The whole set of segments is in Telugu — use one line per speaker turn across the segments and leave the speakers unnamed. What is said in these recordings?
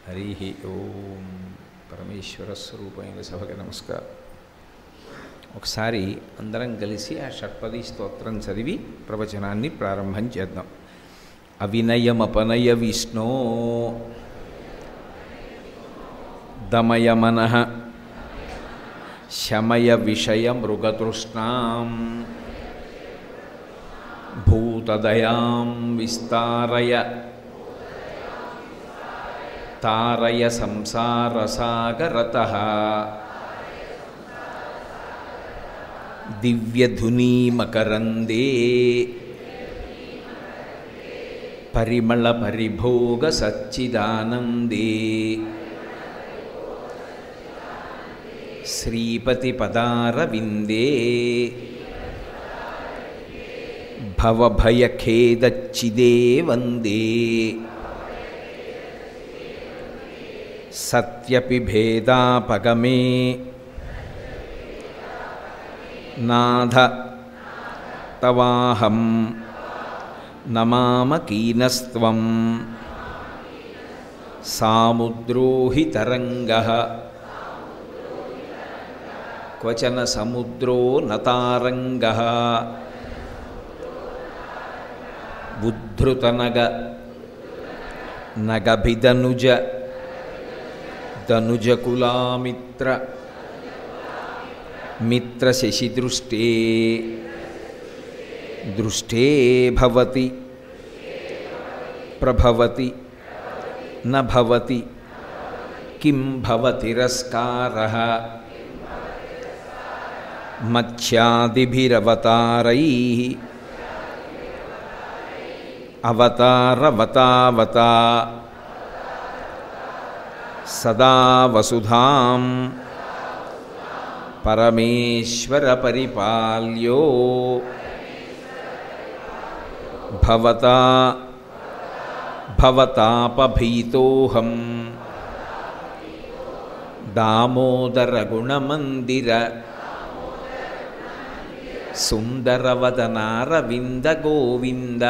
హరి ఓం. పరమేశ్వర స్వరూపమైన సభకి నమస్కారం. ఒకసారి అందరం కలిసి ఆ షట్పది స్తోత్రం చదివి ప్రవచనాన్ని ప్రారంభం చేద్దాం. అవినయమపనయ విష్ణో దమయ మనః శమయ విషయ మృగతృష్ణాం భూతదయాం విస్తారయ తారయ సంసారసాగరతః దివ్యధునీమకరందే పరిమళ పరిభోగ సచ్చిదానందే శ్రీపతి పదారవిందే భవభయఖేదచ్చిదే వందే సత్యపి భేదాపగమే నాథ తవాహం నమామకీనస్త్వం సాముద్రో హి తరంగః క్వచన సముద్రో నతారంగః ఉద్ధృతనగ నగభిదనుజ ధనుజకులామిత్ర మిత్రశశిదృష్టే దృష్టే భవతి ప్రభవతి నభవతి కిం భవతిరస్కారః మత్స్యాదిభిరవతారైః అవతారవతావతా సదా వసుధాం పరమేశ్వర పరిపాల్యో భవతా భవతాపభీతోహం దామోదర గుణమందిర సుందరవదనారవింద గోవింద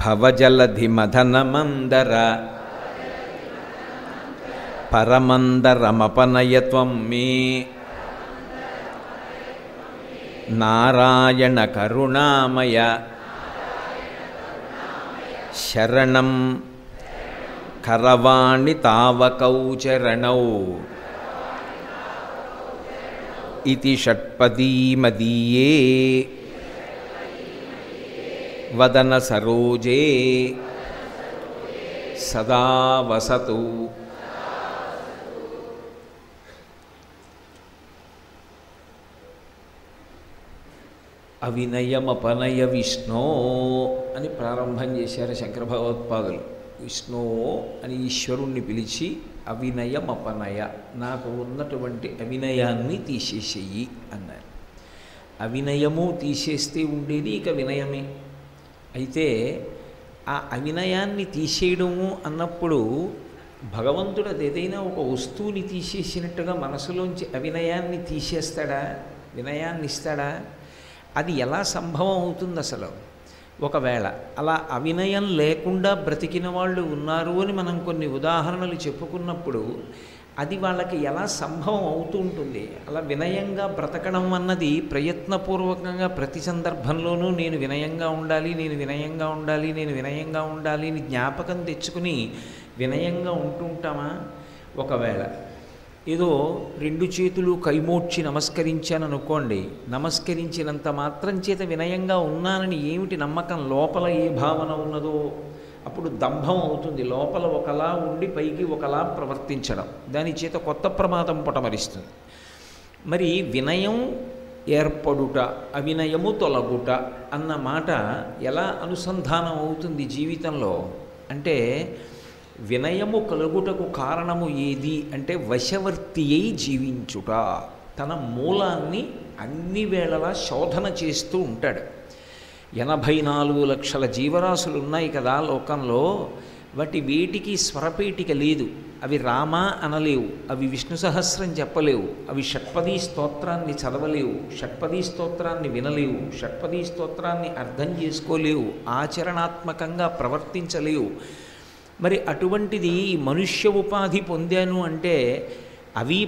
భవజలధిమదనమందర పరమందరమపనయత్వం మే నారాయణ కరుణామయ శరణం కరవాణి తావకౌ చరణౌ ఇతి షట్పదీమదీయే వదన సరోజే సదా వసతు. అవినయమపనయ విష్ణో అని ప్రారంభం చేశారు శంకర భగవత్పాదులు. విష్ణో అని ఈశ్వరుణ్ణి పిలిచి అవినయమపనయ, నాకు ఉన్నటువంటి అవినయాన్ని తీసేసేయి అన్నారు. అవినయము తీసేస్తే ఉండేది ఇక వినయమే. అయితే ఆ అవినయాన్ని తీసేయడము అన్నప్పుడు భగవంతుడు ఏదైనా ఒక వస్తువుని తీసేసినట్టుగా మనసులోంచి అవినయాన్ని తీసేస్తాడా, వినయాన్ని ఇస్తాడా? అది ఎలా సంభవం అవుతుంది అసలు? ఒకవేళ అలా అవినయం లేకుండా బ్రతికిన వాళ్ళు ఉన్నారు అని మనం కొన్ని ఉదాహరణలు చెప్పుకున్నప్పుడు అది వాళ్ళకి ఎలా సంభవం అవుతూ ఉంటుంది? అలా వినయంగా బ్రతకడం అన్నది ప్రయత్నపూర్వకంగా ప్రతి సందర్భంలోనూ నేను వినయంగా ఉండాలి, నేను వినయంగా ఉండాలి, నేను వినయంగా ఉండాలి అని జ్ఞాపకం తెచ్చుకుని వినయంగా ఉంటుంటామా? ఒకవేళ ఏదో రెండు చేతులు కైమోడ్చి నమస్కరించాను అనుకోండి, నమస్కరించినంత మాత్రం చేత వినయంగా ఉన్నానని ఏమిటి నమ్మకం? లోపల ఏ భావన ఉన్నదో అప్పుడు దంభం అవుతుంది. లోపల ఒకలా ఉండి పైకి ఒకలా ప్రవర్తించడం, దాని చేత కొత్త ప్రమాదం పొటమరిస్తుంది. మరి వినయం ఏర్పడుట, అవినయము తొలగుట అన్న మాట ఎలా అనుసంధానం అవుతుంది జీవితంలో అంటే, వినయము కలుగుటకు కారణము ఏది అంటే వశవర్తి అయి జీవించుట. తన మూలాన్ని అన్ని వేళలా శోధన చేస్తూ ఉంటాడు. 84 లక్షల జీవరాశులు ఉన్నాయి కదా లోకంలో. వాటి వేటికి స్వరపేటిక లేదు. అవి రామ అనలేవు, అవి విష్ణు సహస్రం చెప్పలేవు, అవి షట్పదీ స్తోత్రాన్ని చదవలేవు, షట్పదీ స్తోత్రాన్ని వినలేవు, షట్పదీ స్తోత్రాన్ని అర్థం చేసుకోలేవు, ఆచరణాత్మకంగా ప్రవర్తించలేవు. మరి అటువంటిది మనుష్య ఉపాధి పొందాను అంటే అవి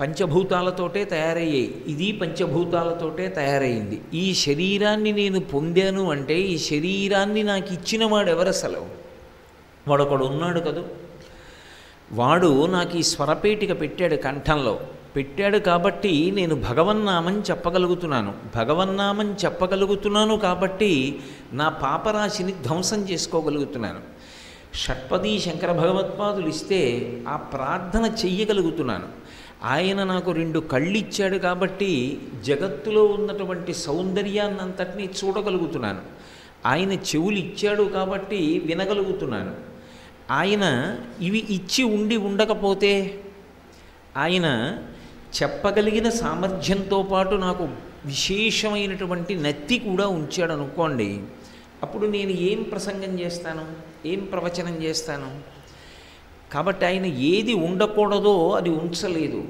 పంచభూతాలతోటే తయారయ్యాయి, ఇది పంచభూతాలతోటే తయారైంది. ఈ శరీరాన్ని నేను పొందాను అంటే ఈ శరీరాన్ని నాకు ఇచ్చిన వాడు ఎవరు అసలు? వాడొకడు ఉన్నాడు కదూ. వాడు నాకు ఈ స్వరపేటిక పెట్టాడు, కంఠంలో పెట్టాడు కాబట్టి నేను భగవన్నామం చెప్పగలుగుతున్నాను. భగవన్నామం చెప్పగలుగుతున్నాను కాబట్టి నా పాపరాశిని ధ్వంసం చేసుకోగలుగుతున్నాను. షట్పదీ శంకర భగవత్పాదులు ఇస్తే ఆ ప్రార్థన చెయ్యగలుగుతున్నాను. ఆయన నాకు 2 కళ్ళు ఇచ్చాడు కాబట్టి జగత్తులో ఉన్నటువంటి సౌందర్యాన్నంతటినీ చూడగలుగుతున్నాను. ఆయన చెవులు ఇచ్చాడు కాబట్టి వినగలుగుతున్నాను. ఆయన ఇవి ఇచ్చి ఉండకపోతే, ఆయన చెప్పగలిగిన సామర్థ్యంతో పాటు నాకు విశేషమైనటువంటి నత్తి కూడా ఉంచాడు అనుకోండి, అప్పుడు నేను ఏం ప్రసంగం చేస్తాను, ఏం ప్రవచనం చేస్తాను? కాబట్టి ఆయన ఏది ఉండకూడదో అది ఉంచలేదు,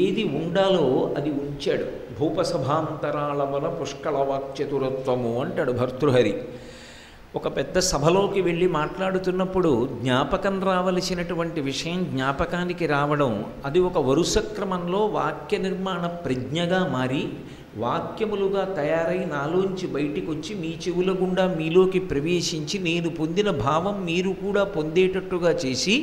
ఏది ఉండాలో అది ఉంచాడు. భూపసభాంతరాళమున పుష్కళవాక్చతురత్వము అంటాడు భర్తృహరి. ఒక పెద్ద సభలోకి వెళ్ళి మాట్లాడుతున్నప్పుడు జ్ఞాపకం రావలసినటువంటి విషయం జ్ఞాపకానికి రావడం, అది ఒక వరుస క్రమంలో వాక్య నిర్మాణ ప్రజ్ఞగా మారి వాక్యములుగా తయారై నాలోంచి బయటికి వచ్చి మీ చెవుల గుండా మీలోకి ప్రవేశించి నేను పొందిన భావం మీరు కూడా పొందేటట్టుగా చేసి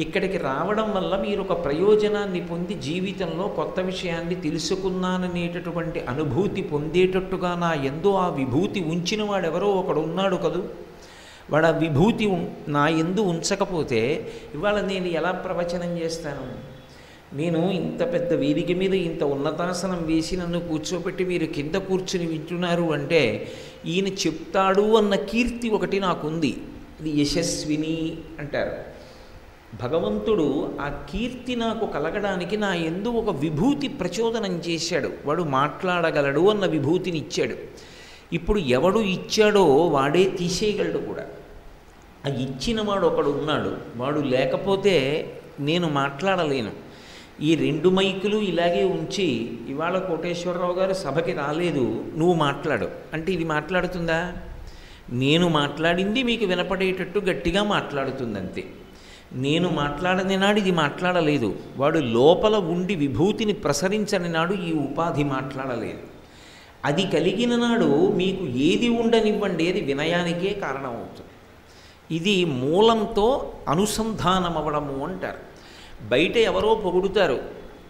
ఇక్కడికి రావడం వల్ల మీరు ఒక ప్రయోజనాన్ని పొంది జీవితంలో కొత్త విషయాన్ని తెలుసుకున్నాననేటటువంటి అనుభూతి పొందేటట్టుగా నా యందు ఆ విభూతి ఉంచిన వాడెవరో ఒకడు ఉన్నాడు కదూ. వాడు ఆ విభూతి నా యందు ఉంచకపోతే ఇవాళ నేను ఎలా ప్రవచనం చేస్తాను? నేను ఇంత పెద్ద వేదిక మీద ఇంత ఉన్నతాసనం వేసి నన్ను కూర్చోబెట్టి మీరు కింద కూర్చుని వింటున్నారు అంటే ఈయన చెప్తాడు అన్న కీర్తి ఒకటి నాకుంది. ఇది యశస్విని అంటారు. భగవంతుడు ఆ కీర్తి నాకు కలగడానికి నా యందు ఒక విభూతి ప్రచోదనం చేశాడు. వాడు మాట్లాడగలడు అన్న విభూతిని ఇచ్చాడు. ఇప్పుడు ఎవడు ఇచ్చాడో వాడే తీసేయగలడు కూడా. ఆ ఇచ్చిన వాడు ఒకడు ఉన్నాడు, వాడు లేకపోతే నేను మాట్లాడలేను. ఈ 2 మైకులు ఇలాగే ఉంచి ఇవాళ కోటేశ్వరరావు గారు సభకి రాలేదు, నువ్వు మాట్లాడు అంటే ఇది మాట్లాడుతుందా? నేను మాట్లాడింది మీకు వినపడేటట్టు గట్టిగా మాట్లాడుతుందంతే. నేను మాట్లాడని నాడు ఇది మాట్లాడలేదు. వాడు లోపల ఉండి విభూతిని ప్రసరించని నాడు ఈ ఉపాధి మాట్లాడలేదు. అది కలిగిన నాడు మీకు ఏది ఉండనివ్వండి, అది వినయానికే కారణమవుతుంది. ఇది మూలంతో అనుసంధానం అవ్వడము అంటారు. బయట ఎవరో పొగుడుతారు,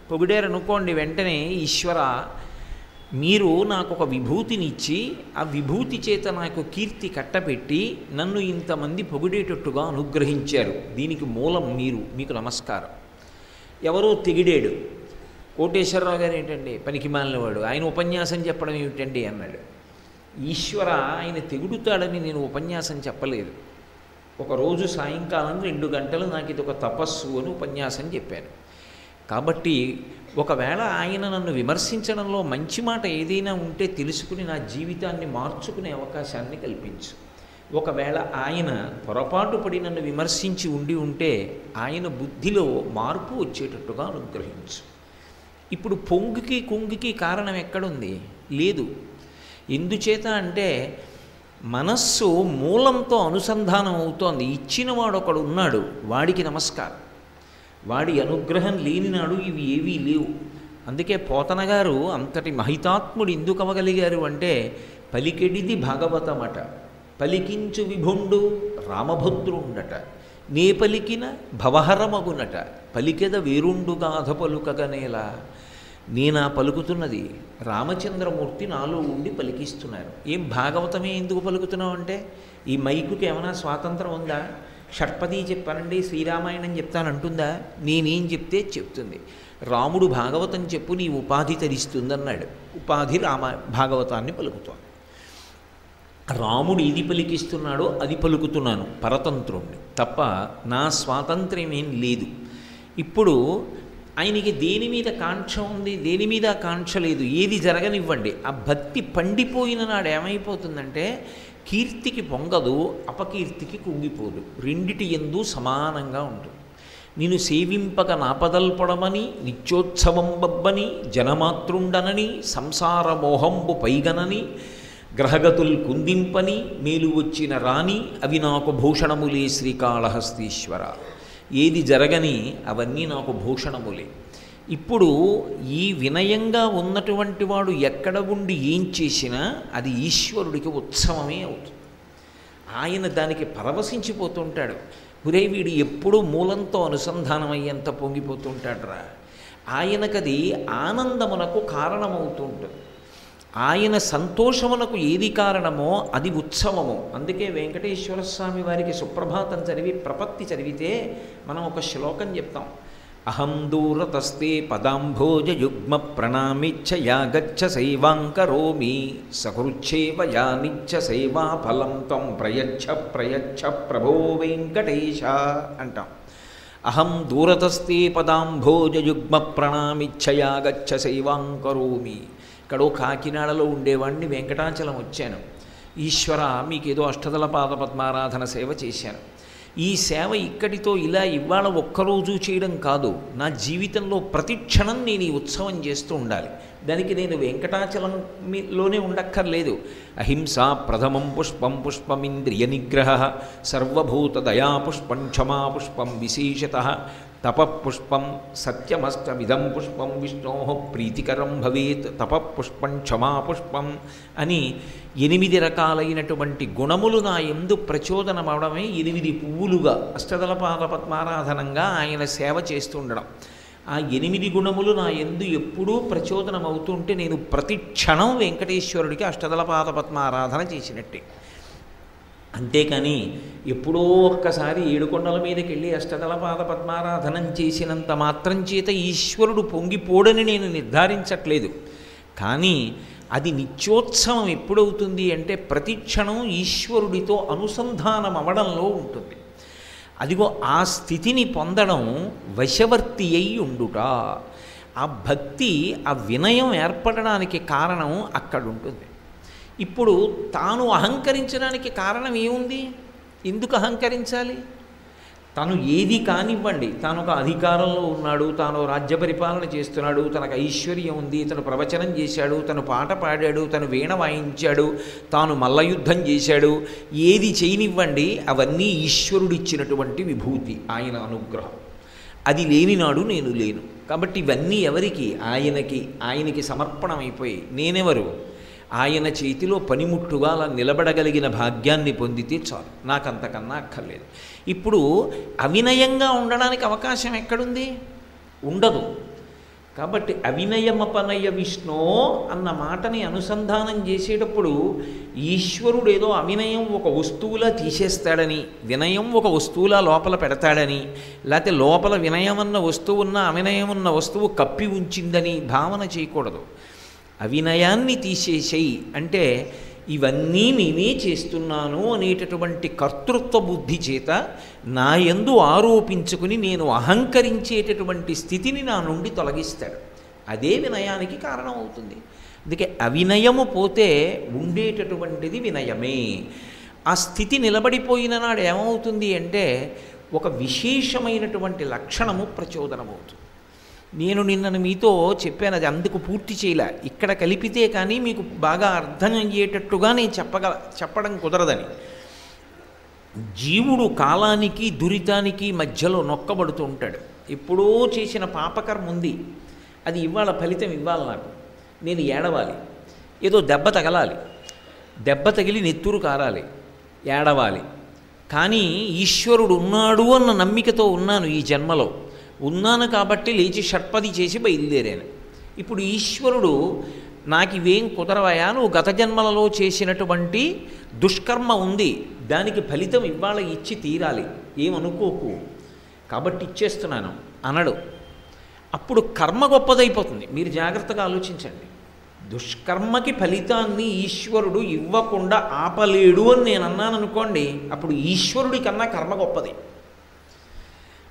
పొగిడారనుకోండి వెంటనే ఈశ్వర మీరు నాకు ఒక విభూతిని ఇచ్చి ఆ విభూతి చేత నాకు కీర్తి కట్టపెట్టి నన్ను ఇంతమంది పొగిడేటట్టుగా అనుగ్రహించారు, దీనికి మూలం మీరు, మీకు నమస్కారం. ఎవరో తెగిడాడు, కోటేశ్వరరావు గారు ఏంటండి పనికి మాలినవాడు, ఆయన ఉపన్యాసం చెప్పడం ఏమిటండి అన్నాడు. ఈశ్వర ఆయన తెగుడుతాడని నేను ఉపన్యాసం చెప్పలేదు. ఒకరోజు సాయంకాలం 2 గంటలు నాకు ఇది ఒక తపస్సు అని ఉపన్యాసం చెప్పాను. కాబట్టి ఒకవేళ ఆయన నన్ను విమర్శించడంలో మంచి మాట ఏదైనా ఉంటే తెలుసుకుని నా జీవితాన్ని మార్చుకునే అవకాశాన్ని కల్పించు. ఒకవేళ ఆయన పొరపాటు పడి నన్ను విమర్శించి ఉంటే ఆయన బుద్ధిలో మార్పు వచ్చేటట్టుగా అనుగ్రహించు. ఇప్పుడు పొంగుకి కుంగికి కారణం ఎక్కడుంది? లేదు. ఎందుచేత అంటే మనస్సు మూలంతో అనుసంధానం అవుతోంది. ఇచ్చినవాడు ఒకడు ఉన్నాడు, వాడికి నమస్కారం. వాడి అనుగ్రహం లేనినాడు ఇవి ఏవీ లేవు. అందుకే పోతన గారు అంతటి మహితాత్ముడు ఎందుకు అవ్వగలిగారు అంటే పలికెడిది భాగవతమట, పలికించు విభుండు రామభద్రుండట, నే పలికిన భవహరమగునట, పలికెద వేరుండుగాధ పలుకగనేలా. నేనా పలుకుతున్నది రామచంద్రమూర్తి నాలో ఉండి పలికిస్తున్నారు. ఏం భాగవతమే ఎందుకు పలుకుతున్నావు అంటే ఈ మైకుకి ఏమైనా స్వాతంత్రం ఉందా? షట్పదీ చెప్పానండి శ్రీరామాయణం చెప్తానంటుందా? నేనేం చెప్తే చెప్తుంది. రాముడు భాగవతం చెప్పు నీ ఉపాధి తరిస్తుందన్నాడు. ఉపాధి భాగవతాన్ని పలుకుతోంది. రాముడు ఇది పలికిస్తున్నాడో అది పలుకుతున్నాను, పరతంత్రుణ్ణి తప్ప నా స్వాతంత్ర్యం ఏం లేదు. ఇప్పుడు ఆయనకి దేని మీద కాంక్ష ఉంది, దేని మీద కాంక్ష లేదు, ఏది జరగనివ్వండి. ఆ భక్తి పండిపోయిన నాడు ఏమైపోతుందంటే కీర్తికి పొంగదు, అపకీర్తికి కుంగిపోదు, రెండిటి యందు సమానంగా ఉంటుంది. నిన్ను సేవింపక నాపదల్పడమని నిత్యోత్సవం బబ్బని జనమాతృండనని సంసార మోహంబు పైగనని గ్రహగతుల్ కుందింపని మేలు వచ్చిన రాణి అవి నాకు భూషణములే శ్రీకాళహస్తీశ్వర. ఏది జరగని అవన్నీ నాకు భూషణములే. ఇప్పుడు ఈ వినయంగా ఉన్నటువంటి వాడు ఎక్కడ ఉండి ఏం చేసినా అది ఈశ్వరుడికి ఉత్సవమే అవుతుంది. ఆయన దానికి పరవశించిపోతుంటాడు. ఒరే వీడు ఎప్పుడూ మూలంతో అనుసంధానమయ్యేంత పొంగిపోతుంటాడురా. ఆయనకది ఆనందమునకు కారణమవుతూ ఉంటుంది. ఆయన సంతోషమునకు ఏది కారణమో అది ఉత్సవము. అందుకే వెంకటేశ్వర స్వామి వారికి సుప్రభాతం చదివి ప్రపత్తి చదివితే మనం ఒక శ్లోకం చెప్తాం. అహం దూరతస్తే పదాంభోజయుగ్మ ప్రణామిచ్చ యాగచ్చ శైవాంకరోమి సకృచ్ఛేవ యానిచ్చ సేవా ఫలం త్వం ప్రయచ్ఛ ప్రయచ్ఛ ప్రభో వెంకటేశ అంటాం. అహం దూరతస్తే పదాంభోజయుగ్మ ప్రణామిచ్చ యాగచ్చ శైవాంకరోమి. ఇక్కడో కాకినాడలో ఉండేవాడిని, వెంకటాచలం వచ్చాను. ఈశ్వర మీకేదో అష్టదళ పాద పద్మారాధన సేవ చేశాను. ఈ సేవ ఇక్కడితో ఇలా ఇవాళ ఒక్కరోజు చేయడం కాదు, నా జీవితంలో ప్రతి క్షణం నేను ఈ ఉత్సవం చేస్తూ ఉండాలి. దానికి నేను వెంకటాచలంలోనే ఉండక్కర్లేదు. అహింసా ప్రథమం పుష్పం పుష్పమింద్రియ నిగ్రహ సర్వభూత దయా పుష్పం క్షమా పుష్పం విశేషతః తపఃపుష్పం సత్యమష్టమిదం పుష్పం విష్ణో ప్రీతికరం భవేత్ తపఃపుష్పం క్షమాపుష్పం అని 8 రకాలైనటువంటి గుణములు నా యందు ప్రచోదనమవడమే 8 పువ్వులుగా అష్టదళ పాద పద్మారాధనంగా ఆయన సేవ చేస్తుండడం. ఆ 8 గుణములు నా యందు ఎప్పుడూ ప్రచోదనమవుతుంటే నేను ప్రతి క్షణం వెంకటేశ్వరుడికి అష్టదళ పాద పద్మారాధన చేసినట్టే. అంతేకాని ఎప్పుడో ఒక్కసారి ఏడుకొండల మీదకి వెళ్ళి అష్టదళ పాద పద్మారాధనం చేసినంత మాత్రం చేత ఈశ్వరుడు పొంగిపోడని నేను నిర్ధారించట్లేదు. కానీ అది నిత్యోత్సవం ఎప్పుడవుతుంది అంటే ప్రతి క్షణం ఈశ్వరుడితో అనుసంధానం అవడంలో ఉంటుంది. అదిగో ఆ స్థితిని పొందడం వశవర్తి అయి ఉండుట. ఆ భక్తి, ఆ వినయం ఏర్పడడానికి కారణం అక్కడుంటుంది. ఇప్పుడు తాను అహంకరించడానికి కారణం ఏముంది? ఎందుకు అహంకరించాలి? తను ఏది కానివ్వండి, తాను ఒక అధికారంలో ఉన్నాడు, తాను రాజ్య పరిపాలన చేస్తున్నాడు, తనకు ఐశ్వర్యం ఉంది, తను ప్రవచనం చేశాడు, తను పాట పాడాడు, తను వీణ వాయించాడు, తాను మల్లయుద్ధం చేశాడు, ఏది చేయనివ్వండి అవన్నీ ఈశ్వరుడిచ్చినటువంటి విభూతి, ఆయన అనుగ్రహం. అది లేనినాడు నేను లేను. కాబట్టి ఇవన్నీ ఎవరికి? ఆయనకి సమర్పణమైపోయి నేనెవరు? ఆయన చేతిలో పనిముట్టుగా అలా నిలబడగలిగిన భాగ్యాన్ని పొందితే చాలు, నాకంతకన్నా అక్కర్లేదు. ఇప్పుడు అవినయంగా ఉండడానికి అవకాశం ఎక్కడుంది? ఉండదు. కాబట్టి అవినయమపనయ విష్ణో అన్న మాటని అనుసంధానం చేసేటప్పుడు ఈశ్వరుడు ఏదో అవినయం ఒక వస్తువులా తీసేస్తాడని, వినయం ఒక వస్తువులా లోపల పెడతాడని, లేకపోతే లోపల వినయం అన్న వస్తువు ఉన్న అవినయం ఉన్న వస్తువు కప్పి ఉంచిందని భావన చేయకూడదు. అవినయాన్ని తీసేసేయి అంటే ఇవన్నీ నేనే చేస్తున్నాను అనేటటువంటి కర్తృత్వ బుద్ధి చేత నా యందు ఆరోపించుకుని నేను అహంకరించేటటువంటి స్థితిని నా నుండి తొలగిస్తాడు. అదే వినయానికి కారణం అవుతుంది. అందుకే అవినయము పోతే ఉండేటటువంటిది వినయమే. ఆ స్థితి నిలబడిపోయిన నాడు ఏమవుతుంది అంటే ఒక విశేషమైనటువంటి లక్షణము ప్రచోదనమవుతుంది. నేను నిన్న మీతో చెప్పాను, అది అందుకు పూర్తి చేయలే. ఇక్కడ కలిపితే కానీ మీకు బాగా అర్థం అయ్యేటట్టుగా నేను చెప్పడం కుదరదని. జీవుడు కాలానికి దురితానికి మధ్యలో నొక్కబడుతూ ఉంటాడు. ఎప్పుడో చేసిన పాపకర్మ ఉంది, అది ఇవాళ ఫలితం ఇవ్వాలి, నాకు నేను ఏడవాలి, ఏదో దెబ్బ తగలాలి, దెబ్బ తగిలి నెత్తురు కారాలి, ఏడవాలి. కానీ ఈశ్వరుడు ఉన్నాడు అన్న నమ్మికతో ఉన్నాను, ఈ జన్మలో ఉన్నాను కాబట్టి లేచి షట్పది చేసి బయలుదేరాను. ఇప్పుడు ఈశ్వరుడు నాకు ఇవేం కుదరవయా, నువ్వు గత జన్మలలో చేసినటువంటి దుష్కర్మ ఉంది, దానికి ఫలితం ఇవాళ ఇచ్చి తీరాలి, ఏమనుకోకు కాబట్టి ఇచ్చేస్తున్నాను అనడు. అప్పుడు కర్మ గొప్పదైపోతుంది. మీరు జాగ్రత్తగా ఆలోచించండి. దుష్కర్మకి ఫలితాన్ని ఈశ్వరుడు ఇవ్వకుండా ఆపలేడు అని నేను అన్నాను అనుకోండి, అప్పుడు ఈశ్వరుడి కన్నా కర్మ గొప్పది.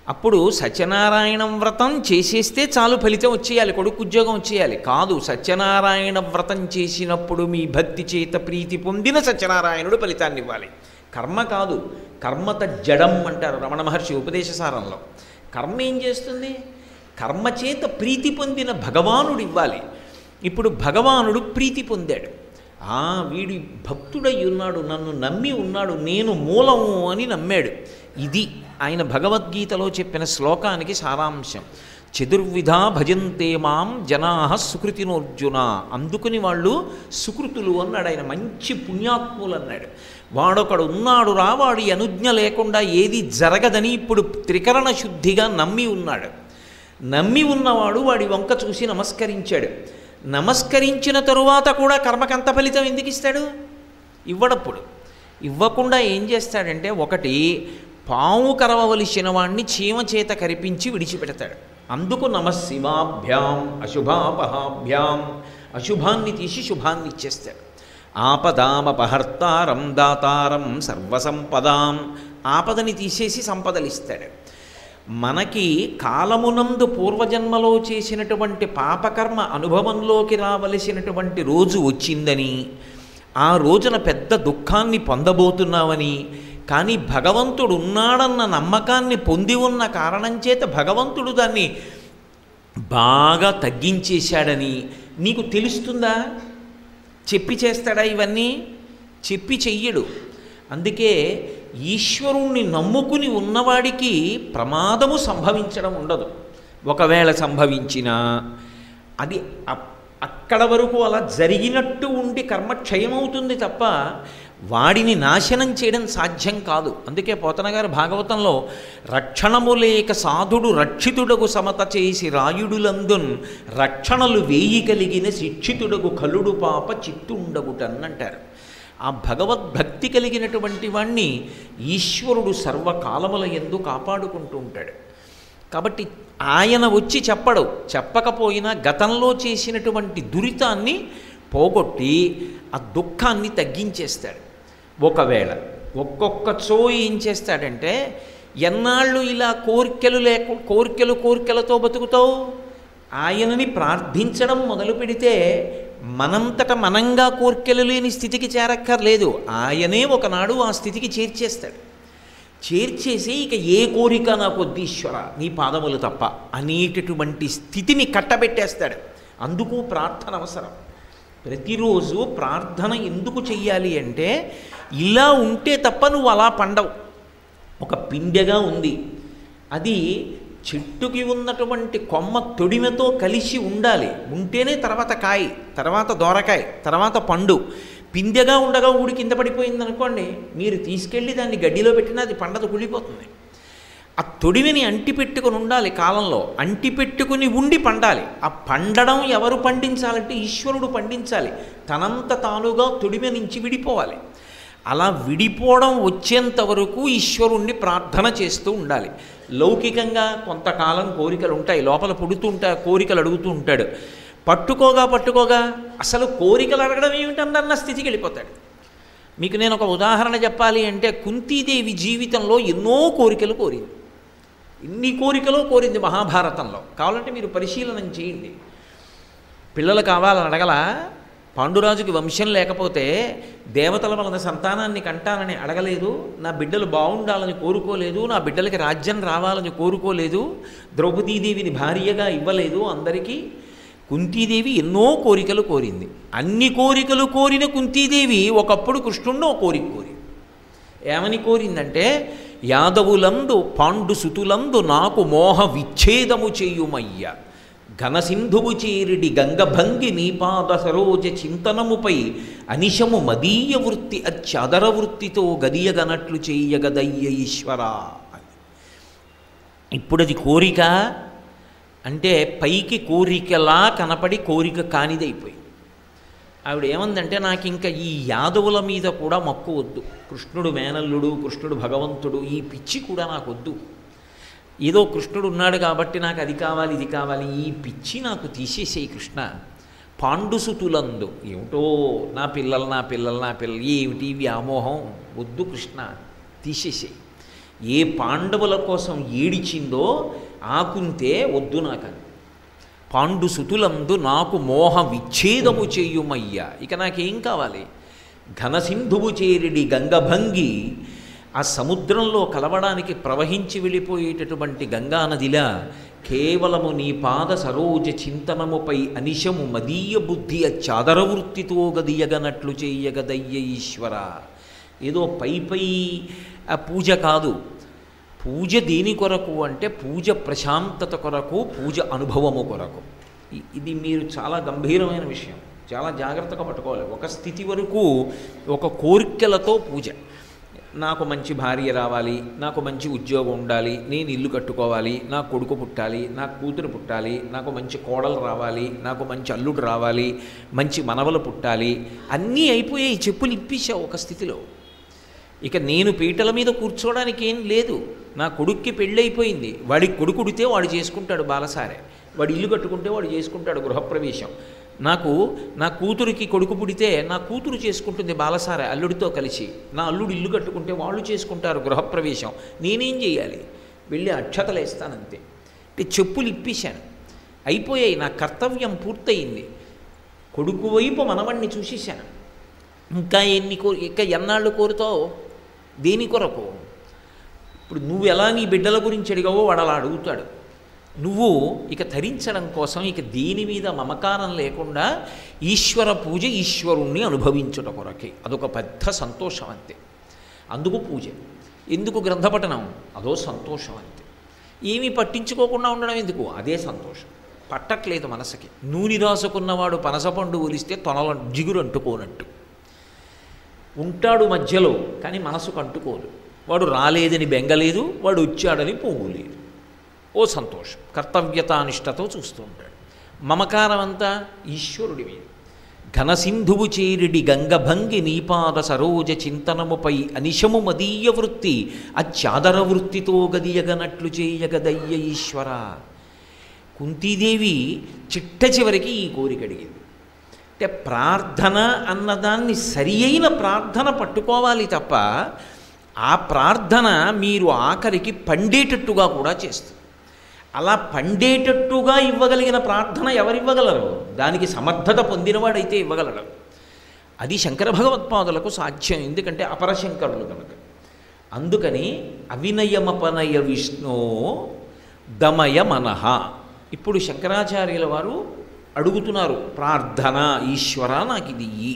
అప్పుడు సత్యనారాయణ వ్రతం చేసేస్తే చాలు ఫలితం వచ్చేయాలి, కొడుకు ఉద్యోగం వచ్చేయాలి. కాదు, సత్యనారాయణ వ్రతం చేసినప్పుడు మీ భక్తి చేత ప్రీతి పొందిన సత్యనారాయణుడు ఫలితాన్ని ఇవ్వాలి. కర్మ కాదు, కర్మత జడం అంటారు రమణ మహర్షి ఉపదేశసారంలో. కర్మ ఏం చేస్తుంది? కర్మ చేత ప్రీతి పొందిన భగవానుడు ఇవ్వాలి. ఇప్పుడు భగవానుడు ప్రీతి పొందాడు. వీడి భక్తుడై ఉన్నాడు, నన్ను నమ్మి ఉన్నాడు, నేను మూలము అని నమ్మాడు. ఇది ఆయన భగవద్గీతలో చెప్పిన శ్లోకానికి సారాంశం. చతుర్విధా భజంతే మాం జనా సుకృతినోర్జున. అందుకుని వాళ్ళు సుకృతులు అన్నాడు ఆయన, మంచి పుణ్యాత్ములు అన్నాడు. వాడొకడు ఉన్నాడు రా, వాడి అనుజ్ఞ లేకుండా ఏది జరగదని ఇప్పుడు త్రికరణ శుద్ధిగా నమ్మి ఉన్నాడు. నమ్మి ఉన్నవాడు వాడి వంక చూసి నమస్కరించాడు. నమస్కరించిన తరువాత కూడా కర్మకంత ఫలితం ఎందుకు ఇస్తాడు? ఇవ్వడప్పుడు. ఇవ్వకుండా ఏం చేస్తాడంటే, ఒకటి పాము కరవవలసిన వాణ్ణి చీమ చేత కరిపించి విడిచిపెడతాడు. అందుకు నమశివాభ్యాం అశుభాపహాభ్యాం, అశుభాన్ని తీసి శుభాన్ని ఇచ్చేస్తాడు. ఆపదామపహర్తారం దాతారం సర్వసంపదాం, ఆపదని తీసేసి సంపదలిస్తాడు. మనకి కాలమునందు పూర్వజన్మలో చేసినటువంటి పాపకర్మ అనుభవంలోకి రావలసినటువంటి రోజు వచ్చిందని, ఆ రోజున పెద్ద దుఃఖాన్ని పొందబోతున్నావని, కానీ భగవంతుడు ఉన్నాడన్న నమ్మకాన్ని పొంది ఉన్న కారణం చేత భగవంతుడు దాన్ని బాగా తగ్గించేశాడని నీకు తెలుస్తుందా? చెప్పి చేస్తాడా ఇవన్నీ? చెప్పి చెయ్యడు. అందుకే ఈశ్వరుణ్ణి నమ్ముకుని ఉన్నవాడికి ప్రమాదము సంభవించడం ఉండదు. ఒకవేళ సంభవించినా అది అక్కడ వరకు అలా జరిగినట్టు ఉండి కర్మక్షయమవుతుంది తప్ప వాడిని నాశనం చేయడం సాధ్యం కాదు. అందుకే పోతనగారు భాగవతంలో రక్షణము లేక సాధుడు రక్షితుడగు సమత చేసి రాయుడులందున్ రక్షణలు వేయి కలిగిన శిక్షితుడగు కలుడు పాప చిత్తుండగుటన్నంటారు. ఆ భగవద్భక్తి కలిగినటువంటి వాణ్ణి ఈశ్వరుడు సర్వకాలముల యందు కాపాడుకుంటూ ఉంటాడు. కాబట్టి ఆయన వచ్చి చెప్పడు, చెప్పకపోయినా గతంలో చేసినటువంటి దురితాన్ని పోగొట్టి ఆ దుఃఖాన్ని తగ్గించేస్తాడు. ఒకవేళ ఒక్కొక్కచో ఏం చేస్తాడంటే, ఎన్నాళ్ళు ఇలా కోరికలతో బతుకుతావు? ఆయనని ప్రార్థించడం మొదలు పెడితే మనంతట మనంగా కోరికలు లేని స్థితికి చేరక్కర్లేదు. ఆయనే ఒకనాడు ఆ స్థితికి చేర్చేస్తాడు. చేర్చేసి ఇక ఏ కోరిక నాకు వద్దు ఈశ్వర, నీ పాదములు తప్ప అనేటటువంటి స్థితిని కట్టబెట్టేస్తాడు. అందుకు ప్రార్థన అవసరం. ప్రతిరోజు ప్రార్థన ఎందుకు చెయ్యాలి అంటే, ఇలా ఉంటే తప్ప నువ్వు అలా పండవు. ఒక పిండెగా ఉంది, అది చెట్టుకి ఉన్నటువంటి కొమ్మ తొడిమతో కలిసి ఉండాలి. ఉంటేనే తర్వాత కాయ, తర్వాత దోరకాయ, తర్వాత పండు. పిందెగా ఉండగా ఊడి కింద పడిపోయింది అనుకోండి, మీరు తీసుకెళ్ళి దాన్ని గడ్డిలో పెట్టినా అది పండదు, కుళ్ళిపోతుంది. ఆ తొడిమిని అంటిపెట్టుకుని ఉండాలి. కాలంలో అంటిపెట్టుకుని ఉండి పండాలి. ఆ పండడం ఎవరు పండించాలంటే ఈశ్వరుడు పండించాలి. తనంత తానుగా తొడిమి నుంచి విడిపోవాలి. అలా విడిపోవడం వచ్చేంత వరకు ఈశ్వరుణ్ణి ప్రార్థన చేస్తూ ఉండాలి. లౌకికంగా కొంతకాలం కోరికలు ఉంటాయి, లోపల పుడుతూ ఉంటాయి, కోరికలు అడుగుతూ ఉంటాడు. పట్టుకోగా అసలు కోరికలు అడగడం ఏమిటన్న స్థితికి వెళ్ళిపోతాడు. మీకు నేను ఒక ఉదాహరణ చెప్పాలి అంటే, కుంతీదేవి జీవితంలో ఎన్నో కోరికలు కోరింది. ఎన్ని కోరికలు కోరింది మహాభారతంలో. కావాలంటే మీరు పరిశీలనం చేయండి. పిల్లలు కావాలని అడగల, పాండురాజుకి వంశం లేకపోతే దేవతల వలన సంతానాన్ని కంటానని అడగలేదు, నా బిడ్డలు బాగుండాలని కోరుకోలేదు, నా బిడ్డలకి రాజ్యం రావాలని కోరుకోలేదు, ద్రౌపదీదేవిని భార్యగా ఇవ్వలేదు అందరికీ. కుంతీదేవి ఎన్నో కోరికలు కోరింది. అన్ని కోరికలు కోరిన కుంతీదేవి ఒకప్పుడు కృష్ణుణ్ణి ఓ కోరిక కోరింది. ఏమని కోరిందంటే, యాదవులందు పాండు సుతులందు నాకు మోహ విచ్ఛేదము చేయుమయ్య, ఘనసింధువు చేరిడి గంగభంగి నీపాద సరోజ చింతనముపై అనిశము మదీయ వృత్తి అత్యదర వృత్తితో గదియగనట్లు చెయ్యగదయ్య ఈశ్వరా. ఇప్పుడు అది కోరిక అంటే పైకి కోరికలా కనపడి కోరిక కానిదైపోయి. ఆవిడ ఏమందంటే, నాకు ఇంకా ఈ యాదవుల మీద కూడా మక్కువ వద్దు, కృష్ణుడు మేనల్లుడు, కృష్ణుడు భగవంతుడు, ఈ పిచ్చి కూడా నాకు వద్దు. ఏదో కృష్ణుడు ఉన్నాడు కాబట్టి నాకు అది కావాలి ఇది కావాలి, ఈ పిచ్చి నాకు తీసేసేయి కృష్ణ. పాండుసుతులందు ఏమిటో నా పిల్లలు ఏమిటి వ్యామోహం, వద్దు కృష్ణ తీసేసేయి. ఏ పాండవుల కోసం ఏడిచిందో ఆ కుంతే వద్దు నాకని. పాండు సుతులందు నాకు మోహ విచ్ఛేదము చేయుమయ్యా, ఇక నాకేం కావాలి? ఘనసింధువు చేరిడి గంగభంగి, ఆ సముద్రంలో కలవడానికి ప్రవహించి వెళ్ళిపోయేటటువంటి గంగానదిలా కేవలము నీ పాద సరోజ చింతనముపై అనిశము మదీయ బుద్ధి చాదరవృత్తితో గదియగనట్లు చేయగదయ్య ఈశ్వర. ఏదో పై ఆ పూజ కాదు. పూజ దేని కొరకు అంటే పూజ ప్రశాంతత కొరకు, పూజ అనుభవము కొరకు. ఇది మీరు చాలా గంభీరమైన విషయం, చాలా జాగ్రత్తగా పట్టుకోవాలి. ఒక స్థితి వరకు ఒక కోరికలతో పూజ. నాకు మంచి భార్య రావాలి, నాకు మంచి ఉద్యోగం ఉండాలి, నేను ఇల్లు కట్టుకోవాలి, నాకు కొడుకు పుట్టాలి, నాకు కూతురు పుట్టాలి, నాకు మంచి కోడలు రావాలి, నాకు మంచి అల్లుడు రావాలి, మంచి మనవలు పుట్టాలి, అన్నీ అయిపోయాయి. చెప్పులు ఇప్పించావు ఒక స్థితిలో. ఇక నేను పీటల మీద కూర్చోవడానికి ఏం లేదు. నా కొడుక్కి పెళ్ళైపోయింది, వాడికి కొడుకు ఉడితే వాడు చేసుకుంటాడు బాలసారే, వాడు ఇల్లు కట్టుకుంటే వాడు చేసుకుంటాడు గృహప్రవేశం. నా కూతురికి కొడుకు పుడితే నా కూతురు చేసుకుంటుంది బాలసారే అల్లుడితో కలిసి, నా అల్లుడు ఇల్లు కట్టుకుంటే వాళ్ళు చేసుకుంటారు గృహప్రవేశం. నేనేం చేయాలి? వెళ్ళి అక్షతలు వేస్తానంతే. అంటే చెప్పులు ఇప్పేశాను, అయిపోయాయి. నా కర్తవ్యం పూర్తయింది. కొడుకు వైపు మనవణ్ణి చూసేశాను. ఇంకా ఎన్నాళ్ళు కోరుతావు? దేని కొరకు? ఇప్పుడు నువ్వు ఎలా నీ బిడ్డల గురించి అడిగావో వాడు అలా అడుగుతాడు. నువ్వు ఇక ధరించడం కోసం ఇక దేని మీద మమకారం లేకుండా ఈశ్వర పూజ, ఈశ్వరుణ్ణి అనుభవించుట కొరకే. అదొక పెద్ద సంతోషం అంతే. అందుకు పూజ. ఎందుకు గ్రంథపఠనం? అదో సంతోషం అంతే. ఏమీ పట్టించుకోకుండా ఉండడం ఎందుకు? అదే సంతోషం. పట్టట్లేదు మనసుకి. నూనె రాసుకున్నవాడు పనసపండు ఒలిస్తే తొనల జిగురు అంటుకోనట్టు ఉంటాడు మధ్యలో, కానీ మనసుకు అంటుకోదు. వాడు రాలేదని బెంగలేదు, వాడు వచ్చాడని పోగులేదు. ఓ సంతోషం. కర్తవ్యతానిష్టతో చూస్తూ ఉంటాడు. మమకారం అంతా ఈశ్వరుడి మీద. ఘనసింధువు చేరిడి గంగభంగి నీపాద సరోజ చింతనముపై అనిశము మదీయ వృత్తి అచ్చాదర వృత్తితో గదియగనట్లు చేయగదయ్య ఈశ్వర. కుంతీదేవి చిట్ట చివరికి ఈ కోరిక అడిగింది. అంటే ప్రార్థన అన్నదాన్ని సరి అయిన ప్రార్థన పట్టుకోవాలి తప్ప ఆ ప్రార్థన మీరు ఆఖరికి పండేటట్టుగా కూడా చేస్తుంది. అలా పండేటట్టుగా ఇవ్వగలిగిన ప్రార్థన ఎవరివ్వగలరు? దానికి సమర్థత పొందినవాడైతే ఇవ్వగలడు. అది శంకర భగవత్పాదులకు సాధ్యం, ఎందుకంటే అపరశంకరులు కనుక. అందుకని అవినయమపనయ విష్ణో దమయ మనః. ఇప్పుడు శంకరాచార్యుల వారు అడుగుతున్నారు ప్రార్థన, ఈశ్వర నాకు ఇది ఇయ్యి.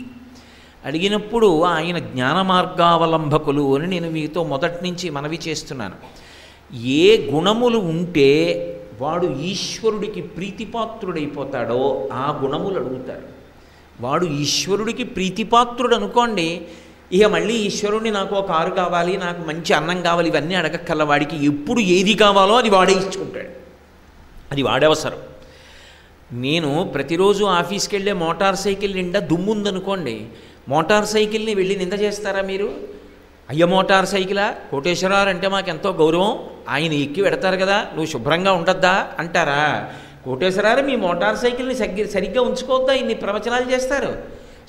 అడిగినప్పుడు ఆయన జ్ఞాన మార్గావలంబకులు అని నేను మీతో మొదటి నుంచి మనవి చేస్తున్నాను. ఏ గుణములు ఉంటే వాడు ఈశ్వరుడికి ప్రీతిపాత్రుడైపోతాడో ఆ గుణములు అడుగుతాడు. వాడు ఈశ్వరుడికి ప్రీతిపాత్రుడు అనుకోండి, ఇక మళ్ళీ ఈశ్వరుడిని నాకు ఒక కారు కావాలి, నాకు మంచి అన్నం కావాలి, ఇవన్నీ అడగక్కల. వాడికి ఎప్పుడు ఏది కావాలో అది వాడే ఇచ్చుకుంటాడు. అది వాడవసరం. నేను ప్రతిరోజు ఆఫీస్కి వెళ్ళే మోటార్ సైకిల్ నిండా దుమ్ముందనుకోండి, మోటార్ సైకిల్ని వెళ్ళి నింద చేస్తారా మీరు? అయ్య మోటార్ సైకిలా, కోటేశ్వరరావు అంటే మాకు ఎంతో గౌరవం, ఆయన ఎక్కి పెడతారు కదా, నువ్వు శుభ్రంగా ఉండద్దా అంటారా? కోటేశ్వరరావు మీ మోటార్ సైకిల్ని సరిగ్గా ఉంచుకోవద్దా, ఇన్ని ప్రవచనాలు చేస్తారు,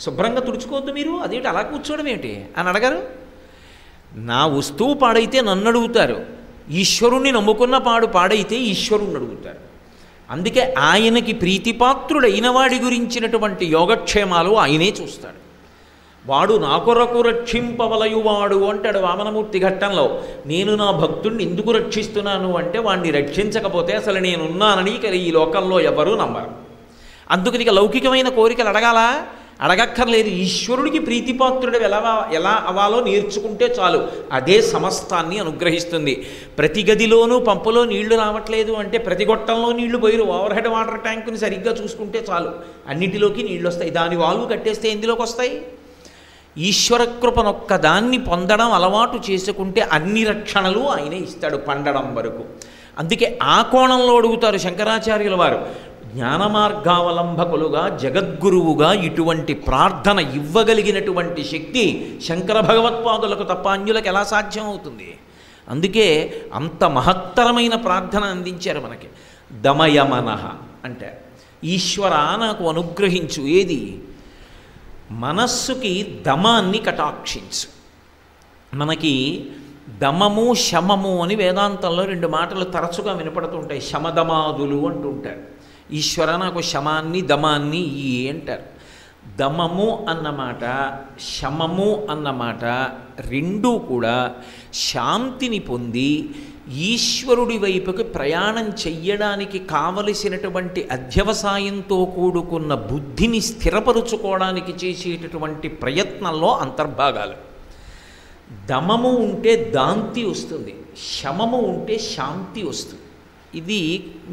శుభ్రంగా తుడుచుకోవద్దు మీరు, అదేంటి అలా కూర్చోవడం ఏమిటి అని అడగరు? నా వస్తువు పాడైతే నన్ను అడుగుతారు, ఈశ్వరుణ్ణి నమ్ముకున్న పాడైతే ఈశ్వరుణ్ణి అడుగుతారు. అందుకే ఆయనకి ప్రీతిపాత్రుడైన వాడి గురించినటువంటి యోగక్షేమాలు ఆయనే చూస్తాడు. వాడు నా కొరకు రక్షింపవలయువాడు అంటాడు వామనమూర్తి ఘట్టంలో. నేను నా భక్తుడిని ఎందుకు రక్షిస్తున్నాను అంటే వాడిని రక్షించకపోతే అసలు నేనున్నానని ఇక ఈ లోకంలో ఎవరూ నమ్మరు. అందుకని ఇక లౌకికమైన కోరికలు అడగక్కర్లేదు. ఈశ్వరుడికి ప్రీతిపాత్రుడు ఎలా అవ్వాలో నేర్చుకుంటే చాలు, అదే సమస్తాన్ని అనుగ్రహిస్తుంది. ప్రతి గదిలోనూ పంపులో నీళ్లు రావట్లేదు అంటే ప్రతి గొట్టంలో నీళ్లు పోయిరు, ఓవర్ హెడ్ వాటర్ ట్యాంకుని సరిగ్గా చూసుకుంటే చాలు, అన్నిటిలోకి నీళ్ళు వస్తాయి. దాని వాల్వ్ కట్టేస్తే ఎందులోకి వస్తాయి? ఈశ్వర కృపనొక్క దాన్ని పొందడం అలవాటు చేసుకుంటే అన్ని రక్షణలు ఆయనే ఇస్తాడు పండడం వరకు. అందుకే ఆ కోణంలో అడుగుతారు శంకరాచార్యుల వారు. జ్ఞాన మార్గావలంబకులుగా జగద్గురువుగా ఇటువంటి ప్రార్థన ఇవ్వగలిగినటువంటి శక్తి శంకర భగవత్పాదులకు తప్ప అన్యులకు ఎలా సాధ్యం అవుతుంది? అందుకే అంత మహత్తరమైన ప్రార్థన అందించారు మనకి. దమయమనః అంటే ఈశ్వర నాకు అనుగ్రహించు. ఏది? మనస్సుకి దమాన్ని కటాక్షించు. మనకి దమము శమము అని వేదాంతంలో రెండు మాటలు తరచుగా వినపడుతుంటాయి. శమదమాదులు అంటుంటారు. ఈశ్వర నాకు శమాన్ని దమాన్ని ఇయ్యి అంటారు. దమము అన్నమాట శమము అన్నమాట రెండూ కూడా శాంతిని పొంది ఈశ్వరుడి వైపుకి ప్రయాణం చెయ్యడానికి కావలసినటువంటి అధ్యవసాయంతో కూడుకున్న బుద్ధిని స్థిరపరుచుకోవడానికి చేసేటటువంటి ప్రయత్నంలో అంతర్భాగాలు. దమము ఉంటే దాంతి వస్తుంది, శమము ఉంటే శాంతి వస్తుంది. ఇది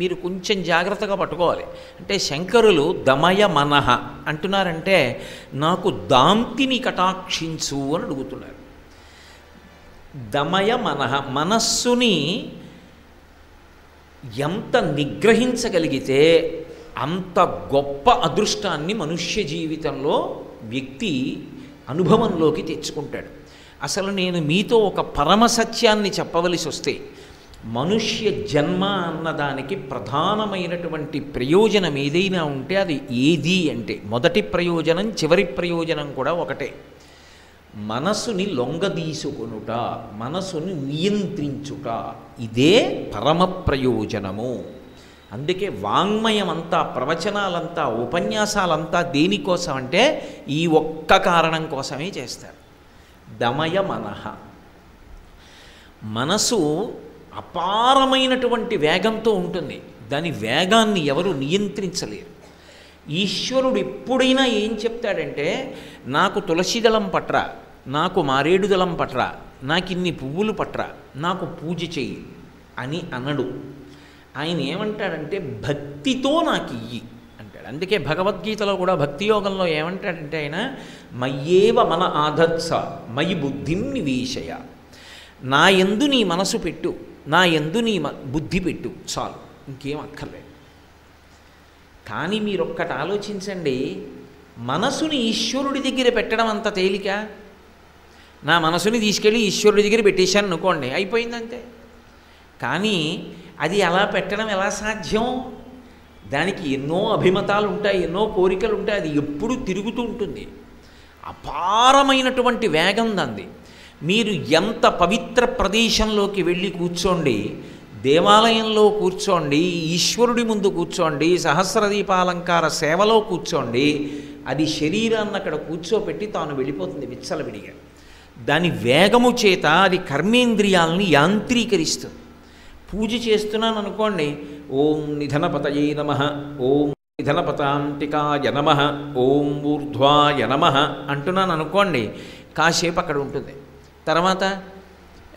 మీరు కొంచెం జాగ్రత్తగా పట్టుకోవాలి. అంటే శంకరులు దమయ మనః అంటున్నారంటే నాకు దాంతిని కటాక్షించు అని అడుగుతున్నారు. దమయ మనః, మనస్సుని ఎంత నిగ్రహించగలిగితే అంత గొప్ప అదృష్టాన్ని మనుష్య జీవితంలో వ్యక్తి అనుభవంలోకి తెచ్చుకుంటాడు. అసలు నేను మీతో ఒక పరమసత్యాన్ని చెప్పవలసి వస్తే, మనుష్య జన్మ అన్నదానికి ప్రధానమైనటువంటి ప్రయోజనం ఏదైనా ఉంటే అది ఏది అంటే, మొదటి ప్రయోజనం చివరి ప్రయోజనం కూడా ఒకటే. మనసుని లొంగదీసుకొనుట, మనసుని నియంత్రించుట, ఇదే పరమ ప్రయోజనము. అందుకే వాంగ్మయం అంతా, ప్రవచనాలంతా, ఉపన్యాసాలంతా దేనికోసం అంటే ఈ ఒక్క కారణం కోసమే చేస్తారు. దమయ మనః, మనసు అపారమైనటువంటి వేగంతో ఉంటుంది. దాని వేగాన్ని ఎవరు నియంత్రించలేరు. ఈశ్వరుడు ఎప్పుడైనా ఏం చెప్తాడంటే, నాకు తులసిదళం పట్రా, నాకు మారేడుదళం పట్రా, నాకు ఇన్ని పువ్వులు పట్రా, నాకు పూజ చెయ్యి అని అనడు. ఆయన ఏమంటాడంటే భక్తితో నాకు ఇయ్యి అంటాడు. అందుకే భగవద్గీతలో కూడా భక్తి యోగంలో ఏమంటాడంటే ఆయన మయ్యేవ మన ఆధత్స మయి బుద్ధిం నివేశయ, నా యందు నీ మనసు పెట్టు, నా యందు నీ బుద్ధి పెట్టు, చాలు, ఇంకేం అక్కర్లేదు. కానీ మీరొక్కటి ఆలోచించండి, మనసుని ఈశ్వరుడి దగ్గర పెట్టడం అంత తేలిక? నా మనసుని తీసుకెళ్ళి ఈశ్వరుడి దగ్గర పెట్టేశాను అనుకోండి, అయిపోయిందంతే. కానీ అది అలా పెట్టడం ఎలా సాధ్యం? దానికి ఎన్నో అభిమతాలు ఉంటాయి, ఎన్నో కోరికలు ఉంటాయి, అది ఎప్పుడూ తిరుగుతూ ఉంటుంది. అపారమైనటువంటి వేగం దాన్ని. మీరు ఎంత పవిత్ర ప్రదేశంలోకి వెళ్ళి కూర్చోండి, దేవాలయంలో కూర్చోండి, ఈశ్వరుడి ముందు కూర్చోండి, సహస్రదీపాలంకార సేవలో కూర్చోండి, అది శరీరాన్ని అక్కడ కూర్చోపెట్టి తాను వెళ్ళిపోతుంది విచ్చలవిడిగా. దాని వేగము చేత అది కర్మేంద్రియాలని యాంత్రీకరిస్తుంది. పూజ చేస్తున్నాను అనుకోండి, ఓం నిధనపతయే నమః, ఓం నిధనపతాంతికాయ నమః, ఓం ఊర్ధ్వాయ నమః అంటున్నాను అనుకోండి, కాసేపు అక్కడ ఉంటుంది, తర్వాత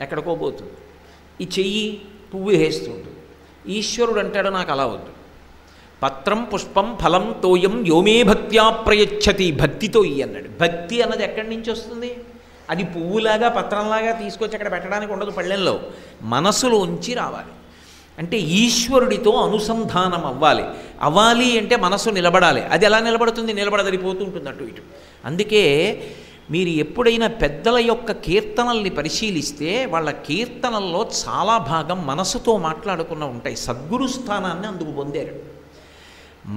ఎక్కడికో పోతుంది. ఈ చెయ్యి పువ్వు వేస్తుంటుంది. ఈశ్వరుడు అంటాడు నాకు అలా వద్దు, పత్రం పుష్పం ఫలం తోయం యోమే భక్త్యా ప్రయచ్చతి, భక్తితో ఇయ్యి అన్నాడు. భక్తి అన్నది ఎక్కడి నుంచి వస్తుంది? అది పువ్వులాగా పత్రంలాగా తీసుకొచ్చి అక్కడ పెట్టడానికి ఉండదు, పళ్ళెంలో మనసులో ఉంచి రావాలి. అంటే ఈశ్వరుడితో అనుసంధానం అవ్వాలి అంటే మనసు నిలబడాలి. అది ఎలా నిలబడుతుంది? నిలబడదరిపోతుంటుంది అటు ఇటు. అందుకే మీరు ఎప్పుడైనా పెద్దల యొక్క కీర్తనల్ని పరిశీలిస్తే వాళ్ళ కీర్తనల్లో చాలా భాగం మనసుతో మాట్లాడుకున్న ఉంటాయి. సద్గురు స్థానాన్ని అందుకు పొందారు.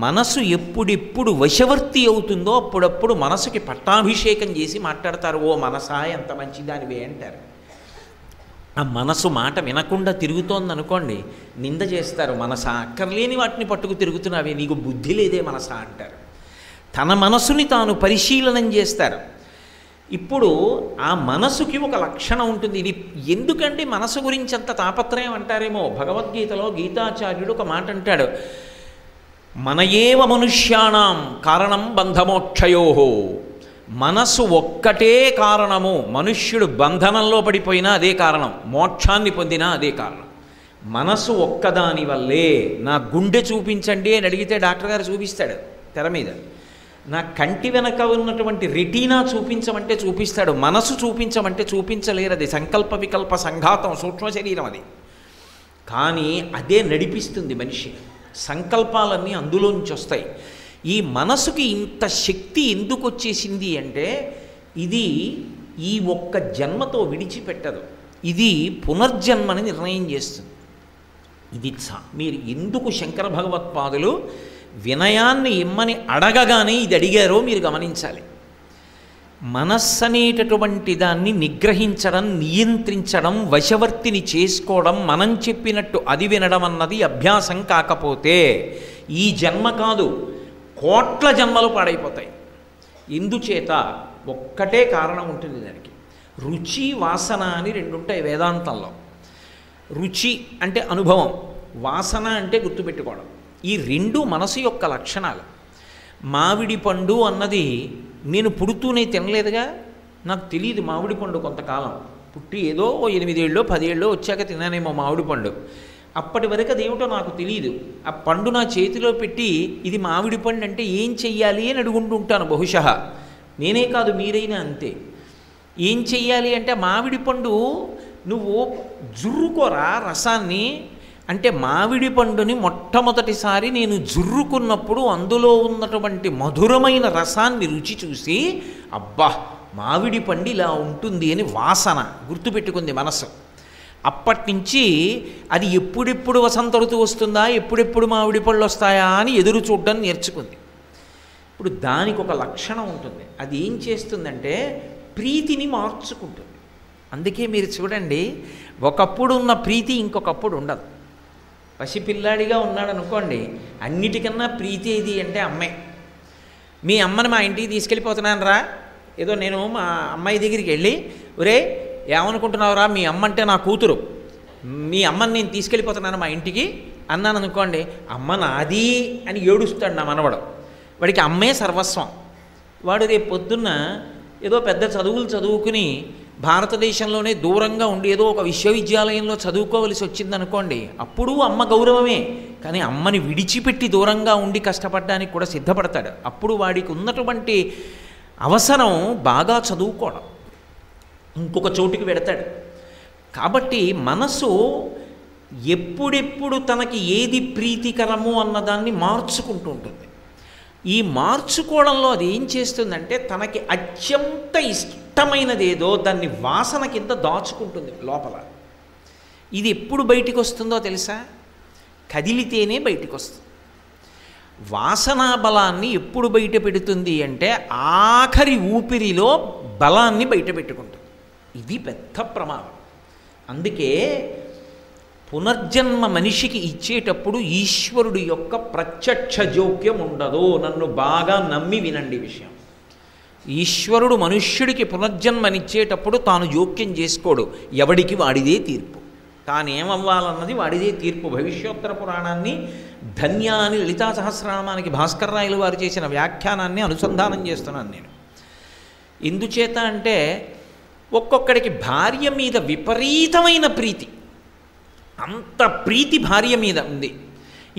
మనసు ఎప్పుడెప్పుడు వశవర్తి అవుతుందో అప్పుడప్పుడు మనసుకి పట్టాభిషేకం చేసి మాట్లాడతారు. ఓ మనసా ఎంత మంచిదానివే అంటారు. ఆ మనసు మాట వినకుండా తిరుగుతోందనుకోండి, నింద చేస్తారు. మనసా అక్కర్లేని వాటిని పట్టుకు తిరుగుతున్నావే, నీకు బుద్ధి లేదే మనసా అంటారు. తన మనసుని తాను పరిశీలనం చేస్తారు. ఇప్పుడు ఆ మనసుకి ఒక లక్షణం ఉంటుంది. ఇది ఎందుకంటే మనసు గురించి అంత తాపత్రయం అంటారేమో. భగవద్గీతలో గీతాచార్యుడు ఒక మాట అంటాడు, మనయేవ మనుష్యాణం కారణం బంధమోక్షయో. మనసు ఒక్కటే కారణము. మనుష్యుడు బంధనంలో పడిపోయినా అదే కారణం, మోక్షాన్ని పొందినా అదే కారణం. మనసు ఒక్కదాని వల్లే. నా గుండె చూపించండి అని అడిగితే డాక్టర్ గారు చూపిస్తాడు తెర మీద. నా కంటి వెనక ఉన్నటువంటి రెటీనా చూపించమంటే చూపిస్తాడు. మనసు చూపించమంటే చూపించలేరు. అది సంకల్ప వికల్ప సంఘాతం, సూక్ష్మ శరీరం అది. కానీ అదే నడిపిస్తుంది మనిషి. సంకల్పాలన్నీ అందులో నుంచి వస్తాయి. ఈ మనసుకి ఇంత శక్తి ఎందుకు వచ్చేసింది అంటే, ఇది ఈ ఒక్క జన్మతో విడిచిపెట్టదు. ఇది పునర్జన్మని నిర్ణయం చేస్తుంది. ఇది మీరు ఎందుకు శంకర భగవత్పాదులు వినయాన్ని ఇమ్మని అడగగానే ఇది అడిగారో మీరు గమనించాలి. మనస్సు అనేటటువంటి దాన్ని నిగ్రహించడం, నియంత్రించడం, వశవర్తిని చేసుకోవడం, మనం చెప్పినట్టు అది వినడం అన్నది అభ్యాసం కాకపోతే ఈ జన్మ కాదు, కోట్ల జన్మలు పాడైపోతాయి. ఇందుచేత ఒక్కటే కారణం ఉంటుంది దానికి. రుచి, వాసన అని రెండు ఉంటాయి వేదాంతంలో. రుచి అంటే అనుభవం, వాసన అంటే గుర్తుపెట్టుకోవడం. ఈ రెండు మనసు యొక్క లక్షణాలు. మామిడి పండు అన్నది నేను పుడుతూనే తినలేదుగా, నాకు తెలియదు మామిడి పండు. కొంతకాలం పుట్టి ఏదో 8 ఏళ్ళో 10 ఏళ్ళో వచ్చాక తిన్నానేమో మామిడి పండు. అప్పటి వరకు అదేమిటో నాకు తెలియదు. ఆ పండు నా చేతిలో పెట్టి ఇది మామిడి పండు అంటే ఏం చెయ్యాలి అని అడుగుంటూ ఉంటాను బహుశः. నేనే కాదు, మీరైనా అంతే. ఏం చెయ్యాలి అంటే మామిడి పండు నువ్వు జుర్రుకోరా రసాన్ని అంటే, మామిడి పండుని మొట్టమొదటిసారి నేను జుర్రుకున్నప్పుడు అందులో ఉన్నటువంటి మధురమైన రసాన్ని రుచి చూసి అబ్బా మామిడి పండు ఇలా ఉంటుంది అని వాసన గుర్తుపెట్టుకుంది మనసు. అప్పటి నుంచి అది ఎప్పుడెప్పుడు వసంత ఋతువు వస్తుందా, ఎప్పుడెప్పుడు మామిడి పళ్ళు వస్తాయా అని ఎదురు చూడడం నేర్చుకుంది. ఇప్పుడు దానికి ఒక లక్షణం ఉంటుంది. అది ఏం చేస్తుందంటే ప్రీతిని మార్చుకుంటుంది. అందుకే మీరు చూడండి, ఒకప్పుడు ఉన్న ప్రీతి ఇంకొకప్పుడు ఉండదు. పసిపిల్లాడిగా ఉన్నాడు అనుకోండి, అన్నిటికన్నా ప్రీతి ఏది అంటే అమ్మే. మీ అమ్మని మా ఇంటికి తీసుకెళ్ళిపోతున్నాను రా, ఏదో నేను మా అమ్మాయి దగ్గరికి వెళ్ళి ఒరే ఏమనుకుంటున్నావురా, మీ అమ్మ అంటే నా కూతురు, మీ అమ్మని నేను తీసుకెళ్ళిపోతున్నాను మా ఇంటికి అన్నాను అనుకోండి, అమ్మ నాది అని ఏడుస్తాడు నా మనవడు. వాడికి అమ్మే సర్వస్వం. వాడు రేపు పొద్దున్న ఏదో పెద్ద చదువులు చదువుకుని భారతదేశంలోనే దూరంగా ఉండి ఏదో ఒక విశ్వవిద్యాలయంలో చదువుకోవలసి వచ్చిందనుకోండి, అప్పుడు అమ్మ గౌరవమే. కానీ అమ్మని విడిచిపెట్టి దూరంగా ఉండి కష్టపడడానికి కూడా సిద్ధపడతాడు. అప్పుడు వాడికి ఉన్నటువంటి అవసరం బాగా చదువుకోవడం, ఇంకొక చోటుకి వెడతాడు. కాబట్టి మనసు ఎప్పుడెప్పుడు తనకి ఏది ప్రీతికరము అన్నదాన్ని మార్చుకుంటూ ఉంటుంది. ఈ మార్చుకోవడంలో అది ఏం చేస్తుందంటే తనకి అత్యంత ఇష్టమైనది ఏదో దాన్ని వాసన కింద దాచుకుంటుంది లోపల. ఇది ఎప్పుడు బయటికి వస్తుందో తెలుసా? కదిలితేనే బయటికి వస్తుంది. వాసనా బలాన్ని ఎప్పుడు బయట పెడుతుంది అంటే ఆఖరి ఊపిరిలో బలాన్ని బయట పెట్టుకుంటుంది. ఇది పెద్ద ప్రమాదం. అందుకే పునర్జన్మ మనిషికి ఇచ్చేటప్పుడు ఈశ్వరుడు యొక్క ప్రత్యక్ష జోక్యం ఉండదు. నన్ను బాగా నమ్మి వినండి విషయం. ఈశ్వరుడు మనుష్యుడికి పునర్జన్మనిచ్చేటప్పుడు తాను జోక్యం చేసుకోడు. ఎవడికి వాడిదే తీర్పు. తానేమవ్వాలన్నది వాడిదే తీర్పు. భవిష్యోత్తర పురాణాన్ని ధన్య అని లలితా సహస్రనామానికి భాస్కర్ రాయలు వారు చేసిన వ్యాఖ్యానాన్ని అనుసంధానం చేస్తున్నాను నేను. ఎందుచేత అంటే ఒక్కొక్కడికి భార్య మీద విపరీతమైన ప్రీతి, అంత ప్రీతి భార్య మీద ఉంది.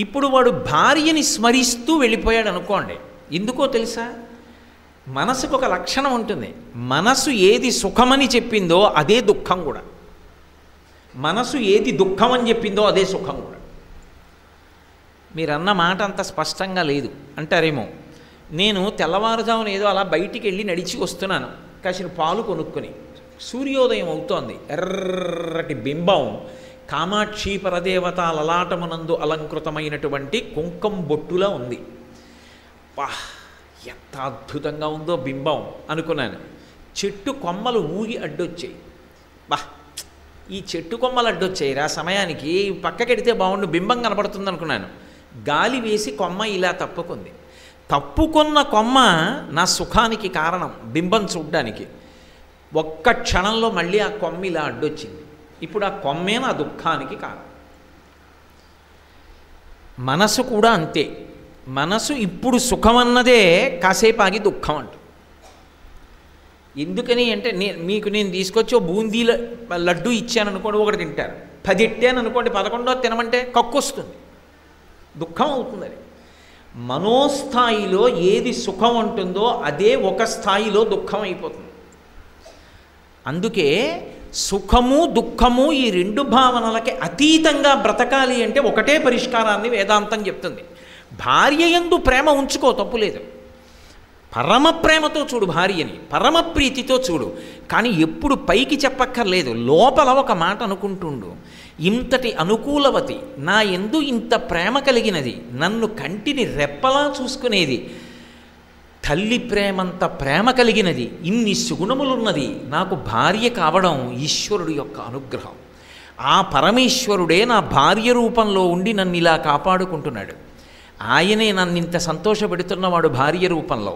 ఇప్పుడు వాడు భార్యని స్మరిస్తూ వెళ్ళిపోయాడు అనుకోండి, ఎందుకో తెలుసా? మనసుకు ఒక లక్షణం ఉంటుంది. మనసు ఏది సుఖమని చెప్పిందో అదే దుఃఖం కూడా. మనసు ఏది దుఃఖం అని చెప్పిందో అదే సుఖం కూడా. మీరన్న మాట అంత స్పష్టంగా లేదు అంటారేమో. నేను తెల్లవారుజామున ఏదో అలా బయటికి వెళ్ళి నడిచి వస్తున్నాను, కాసిన పాలు కొనుక్కొని. సూర్యోదయం అవుతోంది. ఎర్రటి బింబం కామాక్షి పరదేవత లలాటమునందు అలంకృతమైనటువంటి కుంకం బొట్టులా ఉంది. వా ఎంత అద్భుతంగా ఉందో బింబం అనుకున్నాను. చెట్టు కొమ్మలు ఊగి అడ్డొచ్చాయి. బా ఈ చెట్టు కొమ్మలు అడ్డొచ్చాయి సమయానికి, పక్కకెడితే బాగుండు, బింబం కనపడుతుంది అనుకున్నాను. గాలి వేసి కొమ్మ ఇలా తప్పుకుంది. తప్పుకున్న కొమ్మ నా సుఖానికి కారణం, బింబం చూడ్డానికి. ఒక్క క్షణంలో మళ్ళీ ఆ కొమ్మ ఇలా అడ్డొచ్చింది. ఇప్పుడు ఆ కొమ్మే నా దుఃఖానికి కారణం. మనసు కూడా అంతే. మనసు ఇప్పుడు సుఖమన్నదే కాసేపు ఆగి దుఃఖం అంట. ఎందుకని అంటే మీకు నేను తీసుకొచ్చి బూందీ లడ్డు ఇచ్చాను అనుకోండి, ఒకటి తింటారు. 10 ఇట్టాను అనుకోండి, 11వ తినమంటే కక్కు వస్తుంది, దుఃఖం అవుతుంది. అది మనోస్థాయిలో ఏది సుఖం ఉంటుందో అదే ఒక స్థాయిలో దుఃఖం అయిపోతుంది. అందుకే సుఖము దుఃఖము ఈ రెండు భావనలకి అతీతంగా బ్రతకాలి అంటే ఒకటే పరిష్కారాన్ని వేదాంతం చెప్తుంది. భార్య యందు ప్రేమ ఉంచుకో, తప్పులేదు. పరమ ప్రేమతో చూడు భార్యని, పరమ ప్రీతితో చూడు. కానీ ఎప్పుడు పైకి చెప్పక్కర్లేదు, లోపల ఒక మాట అనుకుంటుండు. ఇంతటి అనుకూలవతి, నా యందు ఇంత ప్రేమ కలిగినది, నన్ను కంటిని రెప్పలా చూసుకునేది, తల్లి ప్రేమంత ప్రేమ కలిగినది, ఇన్ని సుగుణములున్నది నాకు భార్య కావడం ఈశ్వరుడు యొక్క అనుగ్రహం. ఆ పరమేశ్వరుడే నా భార్య రూపంలో ఉండి నన్ను ఇలా కాపాడుకుంటున్నాడు. ఆయనే నన్ను ఇంత సంతోషపెడుతున్నవాడు భార్య రూపంలో.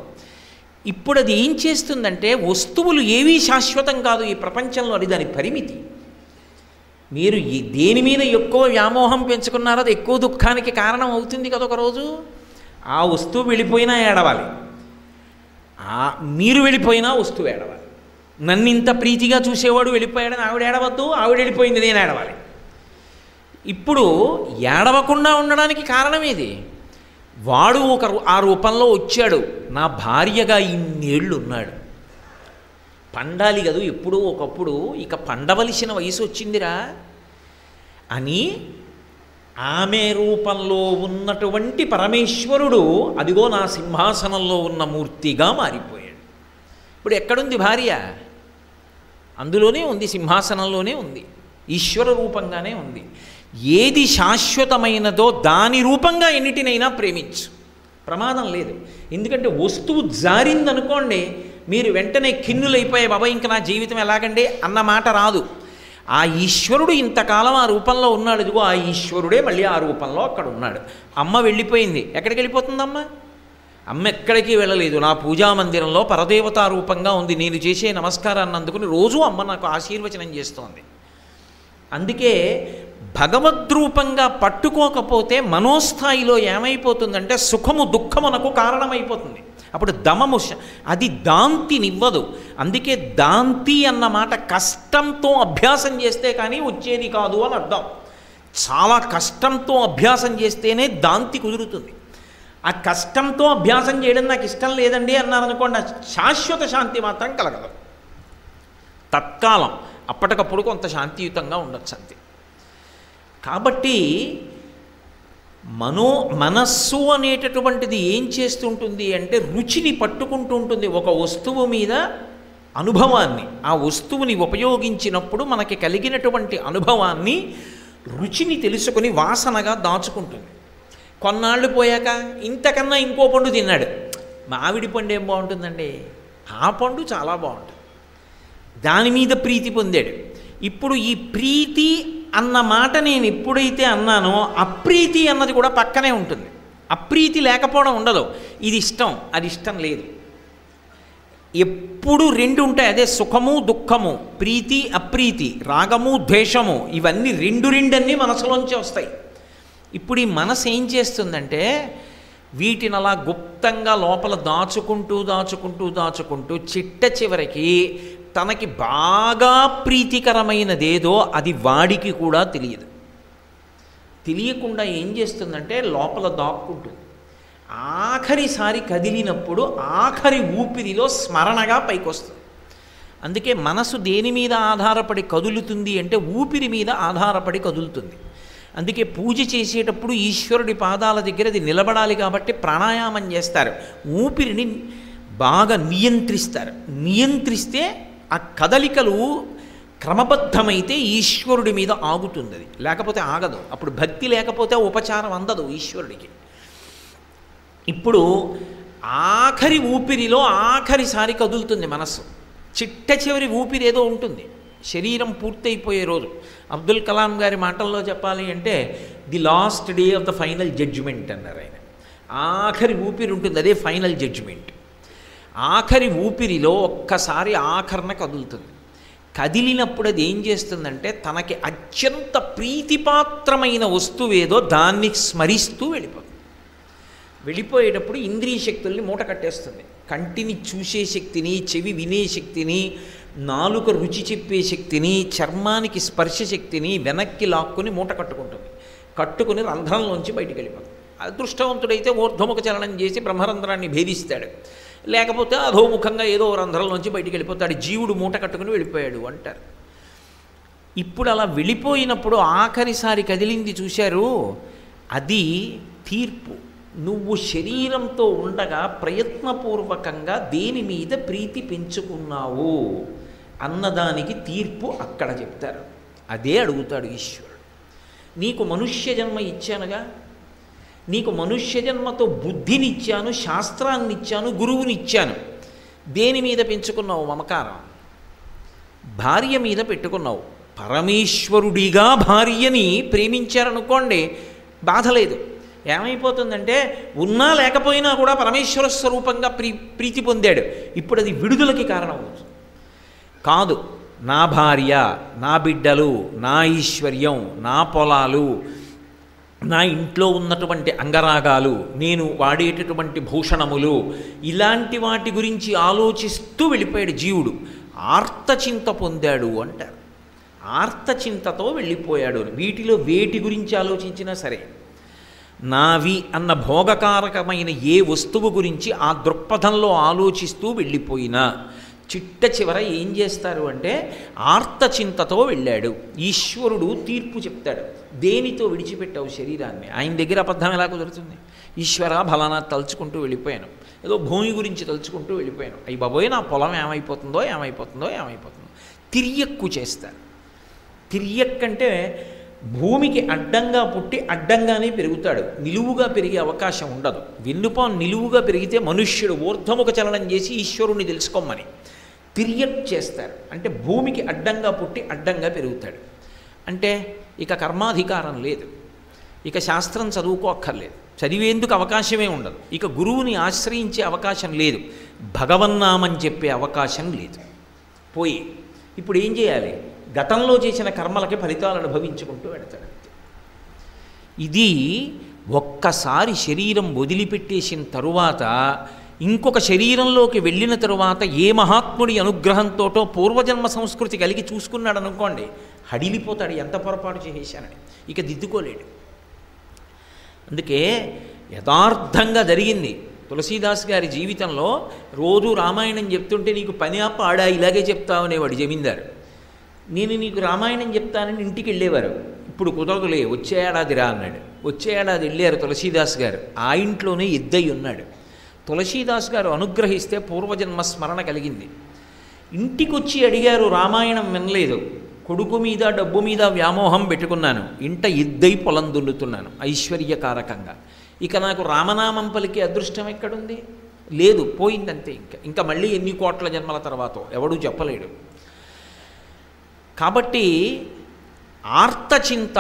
ఇప్పుడు అది ఏం చేస్తుందంటే, వస్తువులు ఏవీ శాశ్వతం కాదు ఈ ప్రపంచంలో, అది దాని పరిమితి. మీరు దేని మీద ఎక్కువ వ్యామోహం పెంచుకున్నారో అది ఎక్కువ దుఃఖానికి కారణం అవుతుంది కదా. ఒకరోజు ఆ వస్తువు వెళ్ళిపోయినా ఏడవాలి, మీరు వెళ్ళిపోయినా వస్తువు ఏడవాలి. నన్ను ఇంత ప్రీతిగా చూసేవాడు వెళ్ళిపోయాడని ఆవిడ ఏడవద్దు, ఆవిడ వెళ్ళిపోయింది నేను ఏడవాలి. ఇప్పుడు ఏడవకుండా ఉండడానికి కారణం ఏది? వాడు ఆ రూపంలో వచ్చాడు, నా భార్యగా ఇన్నేళ్ళు ఉన్నాడు. పండాలి కదా ఎప్పుడూ ఒకప్పుడు, ఇక పండవలసిన వయసు వచ్చిందిరా అని ఆమె రూపంలో ఉన్నటువంటి పరమేశ్వరుడు అదిగో నా సింహాసనంలో ఉన్న మూర్తిగా మారిపోయాడు. ఇప్పుడు ఎక్కడుంది భార్య? అందులోనే ఉంది, సింహాసనంలోనే ఉంది, ఈశ్వర రూపంగానే ఉంది. ఏది శాశ్వతమైనదో దాని రూపంగా ఎన్నిటినైనా ప్రేమించు, ప్రమాదం లేదు. ఎందుకంటే వస్తువు జారిందనుకోండి, మీరు వెంటనే కిన్నులైపోయే బాబా ఇంక నా జీవితం ఎలాగండి అన్న మాట రాదు. ఆ ఈశ్వరుడు ఇంతకాలం ఆ రూపంలో ఉన్నాడు, ఇదిగో ఆ ఈశ్వరుడే మళ్ళీ ఆ రూపంలో అక్కడ ఉన్నాడు. అమ్మ వెళ్ళిపోయింది, ఎక్కడికి వెళ్ళిపోతుందమ్మ? అమ్మ ఎక్కడికి వెళ్ళలేదు, నా పూజా మందిరంలో పరదేవతా రూపంగా ఉంది. నేను చేసే నమస్కారాన్ని అందుకుని రోజు అమ్మ నాకు ఆశీర్వచనం చేస్తోంది. అందుకే భగవద్రూపంగా పట్టుకోకపోతే మనోస్థాయిలో ఏమైపోతుందంటే సుఖము దుఃఖమునకు కారణమైపోతుంది. అప్పుడు దమము అది దాంతినివ్వదు. అందుకే దాంతి అన్న మాట కష్టంతో అభ్యాసం చేస్తే కానీ వచ్చేది కాదు అని అర్థం. చాలా కష్టంతో అభ్యాసం చేస్తేనే దాంతి కుదురుతుంది. ఆ కష్టంతో అభ్యాసం చేయడం నాకు ఇష్టం లేదండి అన్నారనుకోండి, శాశ్వత శాంతి మాత్రం కలగదు. తత్కాలం అప్పటికప్పుడు కొంత శాంతియుతంగా ఉండొచ్చు అంతే. కాబట్టి మనస్సు అనేటటువంటిది ఏం చేస్తుంటుంది అంటే రుచిని పట్టుకుంటూ ఉంటుంది. ఒక వస్తువు మీద అనుభవాన్ని, ఆ వస్తువుని ఉపయోగించినప్పుడు మనకి కలిగినటువంటి అనుభవాన్ని, రుచిని తెలుసుకొని వాసనగా దాచుకుంటుంది. కొన్నాళ్ళు పోయాక ఇంతకన్నా ఇంకో పండు తిన్నాడు, మామిడి పండు ఏం బాగుంటుందండి, ఆ పండు చాలా బాగుంటుంది, దాని మీద ప్రీతి పొందాడు. ఇప్పుడు ఈ ప్రీతి అన్న మాట నేను ఎప్పుడైతే అన్నానో అప్రీతి అన్నది కూడా పక్కనే ఉంటుంది. అప్రీతి లేకపోవడం ఉండదు. ఇది ఇష్టం, అది ఇష్టం లేదు, ఎప్పుడు రెండు ఉంటాయి. అదే సుఖము దుఃఖము, ప్రీతి అప్రీతి, రాగము ద్వేషము, ఇవన్నీ రెండు మనసులోంచి వస్తాయి. ఇప్పుడు ఈ మనసు ఏం చేస్తుందంటే వీటిని అలా గుప్తంగా లోపల దాచుకుంటూ చిట్ట చివరికి తనకి బాగా ప్రీతికరమైనదేదో అది వాడికి కూడా తెలియదు. తెలియకుండా ఏం చేస్తుందంటే లోపల దాక్కుంటుంది. ఆఖరిసారి కదిలినప్పుడు ఆఖరి ఊపిరిలో స్మరణగా పైకొస్తుంది. అందుకే మనసు దేని మీద ఆధారపడి కదులుతుంది అంటే ఊపిరి మీద ఆధారపడి కదులుతుంది. అందుకే పూజ చేసేటప్పుడు ఈశ్వరుడి పాదాల దగ్గర అది నిలబడాలి కాబట్టి ప్రాణాయామం చేస్తారు, ఊపిరిని బాగా నియంత్రిస్తారు. నియంత్రిస్తే ఆ కదలికలు క్రమబద్ధమైతే ఈశ్వరుడి మీద ఆగుతుంది, అది లేకపోతే ఆగదు. అప్పుడు భక్తి లేకపోతే ఉపచారం అందదు ఈశ్వరుడికి. ఇప్పుడు ఆఖరి ఊపిరిలో ఆఖరిసారి కదులుతుంది మనస్సు. చిట్ట చివరి ఊపిరి ఏదో ఉంటుంది, శరీరం పూర్తయిపోయే రోజు. అబ్దుల్ కలాం గారి మాటల్లో చెప్పాలి అంటే the last day of the final judgement అన్నారు ఆయన. ఆఖరి ఊపిరి ఉంటుంది, అదే ఫైనల్ జడ్జిమెంట్. ఆఖరి ఊపిరిలో ఒక్కసారి ఆఖరణ కదులుతుంది. కదిలినప్పుడు అది ఏం చేస్తుందంటే తనకి అత్యంత ప్రీతిపాత్రమైన వస్తువేదో దాన్ని స్మరిస్తూ వెళ్ళిపోతుంది. వెళ్ళిపోయేటప్పుడు ఇంద్రియ శక్తుల్ని మూట కట్టేస్తుంది. కంటిని చూసే శక్తిని, చెవి వినే శక్తిని, నాలుక రుచి చెప్పే శక్తిని, చర్మానికి స్పర్శ శక్తిని వెనక్కి లాక్కుని మూట కట్టుకుంటుంది. కట్టుకుని రంధ్రంలోంచి బయటికి వెళ్ళిపోతుంది. అదృష్టవంతుడైతే ఊర్ధ్వముఖ చలనం చేసి బ్రహ్మరంధ్రాన్ని భేదిస్తాడు, లేకపోతే అధోముఖంగా ఏదో రంధ్రంలోంచి బయటికి వెళ్ళిపోతాడు. జీవుడు మూట కట్టుకుని వెళ్ళిపోయాడు అంటారు. ఇప్పుడు అలా వెళ్ళిపోయినప్పుడు ఆఖరిసారి కదిలింది చూశారు, అది తీర్పు. నువ్వు శరీరంతో ఉండగా ప్రయత్నపూర్వకంగా దేని మీద ప్రీతి పెంచుకున్నావు అన్నదానికి తీర్పు అక్కడ చెప్తారు. అదే అడుగుతాడు ఈశ్వరుడు. నీకు మనుష్య జన్మ ఇచ్చానుగా, నీకు మనుష్య జన్మతో బుద్ధినిచ్చాను, శాస్త్రాన్నిచ్చాను, గురువునిచ్చాను. దేని మీద పెంచుకున్నావు మమకారం? భార్య మీద పెట్టుకున్నావు. పరమేశ్వరుడిగా భార్యని ప్రేమించారనుకోండి, బాధ లేదు. ఏమైపోతుందంటే ఉన్నా లేకపోయినా కూడా పరమేశ్వర స్వరూపంగా ప్రీతి పొందాడు. ఇప్పుడు అది విడుదలకి కారణమవుతుంది. కాదు, నా భార్య, నా బిడ్డలు, నా ఐశ్వర్యం, నా పొలాలు, నా ఇంట్లో ఉన్నటువంటి అంగరాగాలు, నేను వాడేటటువంటి భూషణములు, ఇలాంటి వాటి గురించి ఆలోచిస్తూ వెళ్ళిపోయాడు జీవుడు. ఆర్తచింత పొందాడు అంటారు. ఆర్తచింతతో వెళ్ళిపోయాడు. వీటిలో వేటి గురించి ఆలోచించినా సరే, నావి అన్న భోగకారకమైన ఏ వస్తువు గురించి ఆ దృక్పథంలో ఆలోచిస్తూ వెళ్ళిపోయినా చిట్ట చివర ఏం చేస్తారు అంటే ఆర్తచింతతో వెళ్ళాడు. ఈశ్వరుడు తీర్పు చెప్తాడు. దేనితో విడిచిపెట్టావు శరీరాన్ని? ఆయన దగ్గర అబద్ధం ఎలా కుదురుతుంది? ఈశ్వర ఫలానా తలుచుకుంటూ వెళ్ళిపోయాను, ఏదో భూమి గురించి తలుచుకుంటూ వెళ్ళిపోయాను, అయ్యి బాబోయ్ నా పొలం ఏమైపోతుందో ఏమైపోతుందో ఏమైపోతుందో. తిరియక్కు చేస్తారు. తిరియక్కంటే భూమికి అడ్డంగా పుట్టి అడ్డంగానే పెరుగుతాడు, నిలువుగా పెరిగే అవకాశం ఉండదు. వెన్నుపాం నిలువుగా పెరిగితే మనుష్యుడు ఊర్ధ్వముఖ చలనం చేసి ఈశ్వరుణ్ణి తెలుసుకోమని తిరియక్ చేస్తారు. అంటే భూమికి అడ్డంగా పుట్టి అడ్డంగా పెరుగుతాడు. అంటే ఇక కర్మాధికారం లేదు, ఇక శాస్త్రం చదువుకోక్కర్లేదు, చదివేందుకు అవకాశమే ఉండదు, ఇక గురువుని ఆశ్రయించే అవకాశం లేదు, భగవన్నామం చెప్పే అవకాశం లేదు, పోయి ఇప్పుడు ఏం చేయాలి? గతంలో చేసిన కర్మలకి ఫలితాలు అనుభవించుకుంటూ వెడతాడు. ఇది ఒక్కసారి శరీరం వదిలిపెట్టేసిన తరువాత ఇంకొక శరీరంలోకి వెళ్ళిన తరువాత ఏ మహాత్ముడి అనుగ్రహంతోటో పూర్వజన్మ సంస్కృతి కలిగి చూసుకున్నాడు అనుకోండి, హడిలిపోతాడు. ఎంత పొరపాటు చేసేశానని ఇక దిద్దుకోలేడు. అందుకే యథార్థంగా జరిగింది. తులసీదాస్ గారి జీవితంలో రోజు రామాయణం చెప్తుంటే నీకు పని ఆడా ఇలాగే చెప్తావు అనేవాడు జమీందారు. నేను నీకు రామాయణం చెప్తానని ఇంటికి వెళ్ళేవారు. ఇప్పుడు కుదరదులే, వచ్చే ఏడాది రా అన్నాడు. వచ్చే ఏడాది వెళ్ళారు తులసీదాస్ గారు. ఆ ఇంట్లోనే ఎద్దయి ఉన్నాడు. తులసీదాస్ గారు అనుగ్రహిస్తే పూర్వజన్మ స్మరణ కలిగింది. ఇంటికి వచ్చి అడిగారు, రామాయణం వినలేదు, కొడుకు మీద డబ్బు మీద వ్యామోహం పెట్టుకున్నాను, ఇంట ఎద్దై పొలం దున్నుతున్నాను ఐశ్వర్యకారకంగా, ఇక నాకు రామనామం పలికే అదృష్టం ఎక్కడుంది? లేదు, పోయిందంతే. ఇంకా మళ్ళీ ఎన్ని కోట్ల జన్మల తర్వాత ఎవడూ చెప్పలేడు. కాబట్టి ఆర్తచింత,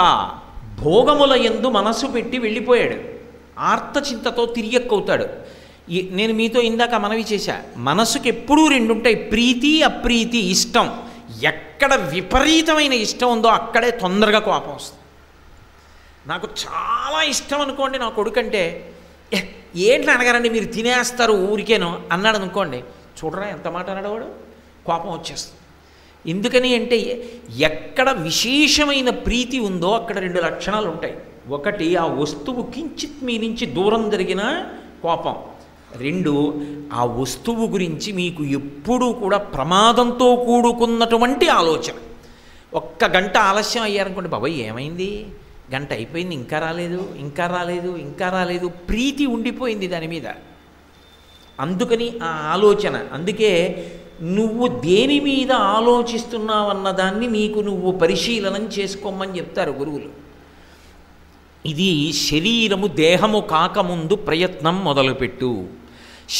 భోగముల యందు మనసు పెట్టి వెళ్ళిపోయాడు. ఆర్తచింతతో తిరియక్కవుతాడు. నేను మీతో ఇందాక మనవి చేశా, మనసుకి ఎప్పుడూ రెండుంటాయి, ప్రీతి అప్రీతి, ఇష్టం. ఎక్కడ విపరీతమైన ఇష్టం ఉందో అక్కడే తొందరగా కోపం వస్తుంది. నాకు చాలా ఇష్టం అనుకోండి నా కొడుకంటే, ఏంటి అనగారండి మీరు తినేస్తారు ఊరికేనో అన్నాడు అనుకోండి, చూడరా ఎంత మాట అన్నాడు, కోపం వచ్చేస్తుంది. ఎందుకని అంటే ఎక్కడ విశేషమైన ప్రీతి ఉందో అక్కడ రెండు లక్షణాలు ఉంటాయి. ఒకటి, ఆ వస్తువు కించిత్ మీ నుంచి దూరం జరిగిన కోపం. రెండు, ఆ వస్తువు గురించి మీకు ఎప్పుడూ కూడా ప్రమాదంతో కూడుకున్నటువంటి ఆలోచన. ఒక్క గంట ఆలస్యం అయ్యారనుకోండి, బాబాయ్ ఏమైంది, గంట అయిపోయింది ఇంకా రాలేదు, ఇంకా రాలేదు, ఇంకా రాలేదు, ప్రీతి ఉండిపోయింది దాని మీద. అందుకని ఆ ఆలోచన. అందుకే నువ్వు దేని మీద ఆలోచిస్తున్నావన్న దాన్ని నీకు నువ్వు పరిశీలనం చేసుకోమని చెప్తారు గురువులు. ఇది శరీరము దేహము కాకముందు ప్రయత్నం మొదలుపెట్టు.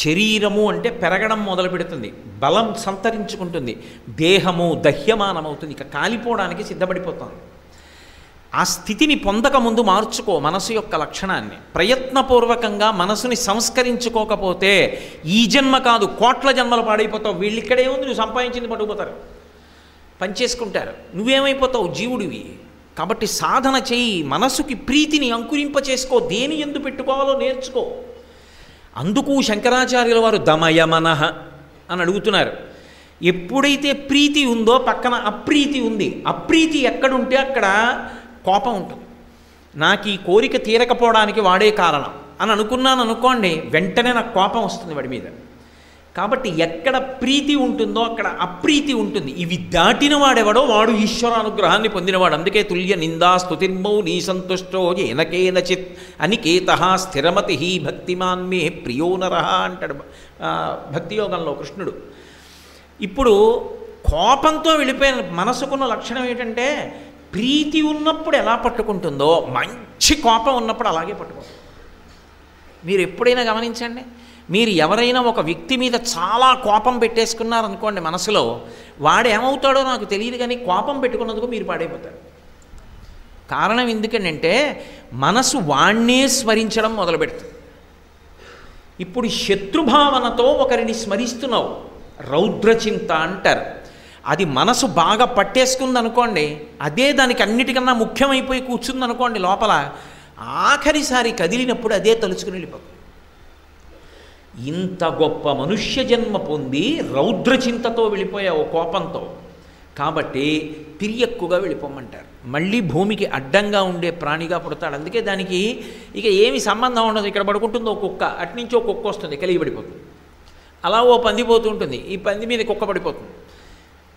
శరీరము అంటే పెరగడం మొదలు పెడుతుంది, బలం సంతరించుకుంటుంది, దేహము దహ్యమానమవుతుంది, ఇక కాలిపోవడానికి సిద్ధపడిపోతుంది. ఆ స్థితిని పొందకముందు మార్చుకో మనసు యొక్క లక్షణాన్ని. ప్రయత్నపూర్వకంగా మనసుని సంస్కరించుకోకపోతే ఈ జన్మ కాదు కోట్ల జన్మలు పాడైపోతావు. వీళ్ళు ఇక్కడే ఉంది, నువ్వు సంపాదించింది పట్టుకుపోతారు, పనిచేసుకుంటారు, నువ్వేమైపోతావు జీవుడివి. కాబట్టి సాధన చెయ్యి, మనసుకి ప్రీతిని అంకురింపచేసుకో, దేని ఎందు పెట్టుకోవాలో నేర్చుకో. అందుకు శంకరాచార్యుల వారు దమయ మనః అని అడుగుతున్నారు. ఎప్పుడైతే ప్రీతి ఉందో పక్కన అప్రీతి ఉంది. అప్రీతి ఎక్కడుంటే అక్కడ కోపం ఉంటుంది. నాకు ఈ కోరిక తీరకపోవడానికి వాడే కారణం అని అనుకున్నాను అనుకోండి, వెంటనే నాకు కోపం వస్తుంది వాడి మీద. కాబట్టి ఎక్కడ ప్రీతి ఉంటుందో అక్కడ అప్రీతి ఉంటుంది. ఇవి దాటిన వాడెవడో వాడు ఈశ్వరానుగ్రహాన్ని పొందినవాడు. అందుకే తుల్య నిందా స్తుతిర్మౌ నీ సంతుష్టో ఏనకేనచిత్ అనికేత స్థిరమతి భక్తిమాన్ మే ప్రియో నరః అంటాడు భక్తియోగంలో కృష్ణుడు. ఇప్పుడు కోపంతో వెళ్ళిపోయిన మనసుకున్న లక్షణం ఏంటంటే, ప్రీతి ఉన్నప్పుడు ఎలా పట్టుకుంటుందో మంచి కోపం ఉన్నప్పుడు అలాగే పట్టుకుంటుంది. మీరు ఎప్పుడైనా గమనించండి, మీరు ఎవరైనా ఒక వ్యక్తి మీద చాలా కోపం పెట్టేసుకున్నారనుకోండి మనసులో, వాడు ఏమవుతాడో నాకు తెలియదు కానీ కోపం పెట్టుకున్నందుకు మీరు పాడైపోతారు. కారణం ఎందుకంటే మనసు వాణ్ణే స్మరించడం మొదలుపెడుతుంది. ఇప్పుడు శత్రుభావనతో ఒకరిని స్మరిస్తున్నావు, రౌద్రచింత అంటారు. అది మనసు బాగా పట్టేసుకుందనుకోండి, అదే దానికి అన్నిటికన్నా ముఖ్యమైపోయి కూర్చుందనుకోండి లోపల, ఆఖరిసారి కదిలినప్పుడు అదే తలుచుకుని వెళ్ళిపోతుంది. ఇంత గొప్ప మనుష్య జన్మ పొంది రౌద్రచింతతో వెళ్ళిపోయావు కోపంతో, కాబట్టి తిరియక్కుగా వెళ్ళిపోమంటారు. మళ్ళీ భూమికి అడ్డంగా ఉండే ప్రాణిగా పుడతాడు. అందుకే దానికి ఇక ఏమి సంబంధం ఉండదు. ఇక్కడ పడుకుంటుందో కుక్క, అట్నుంచి ఒక కుక్క వస్తుంది, కలిగి పడిపోతుంది. అలా ఓ పంది పోతుంటుంది, ఈ పంది మీద కుక్క పడిపోతుంది.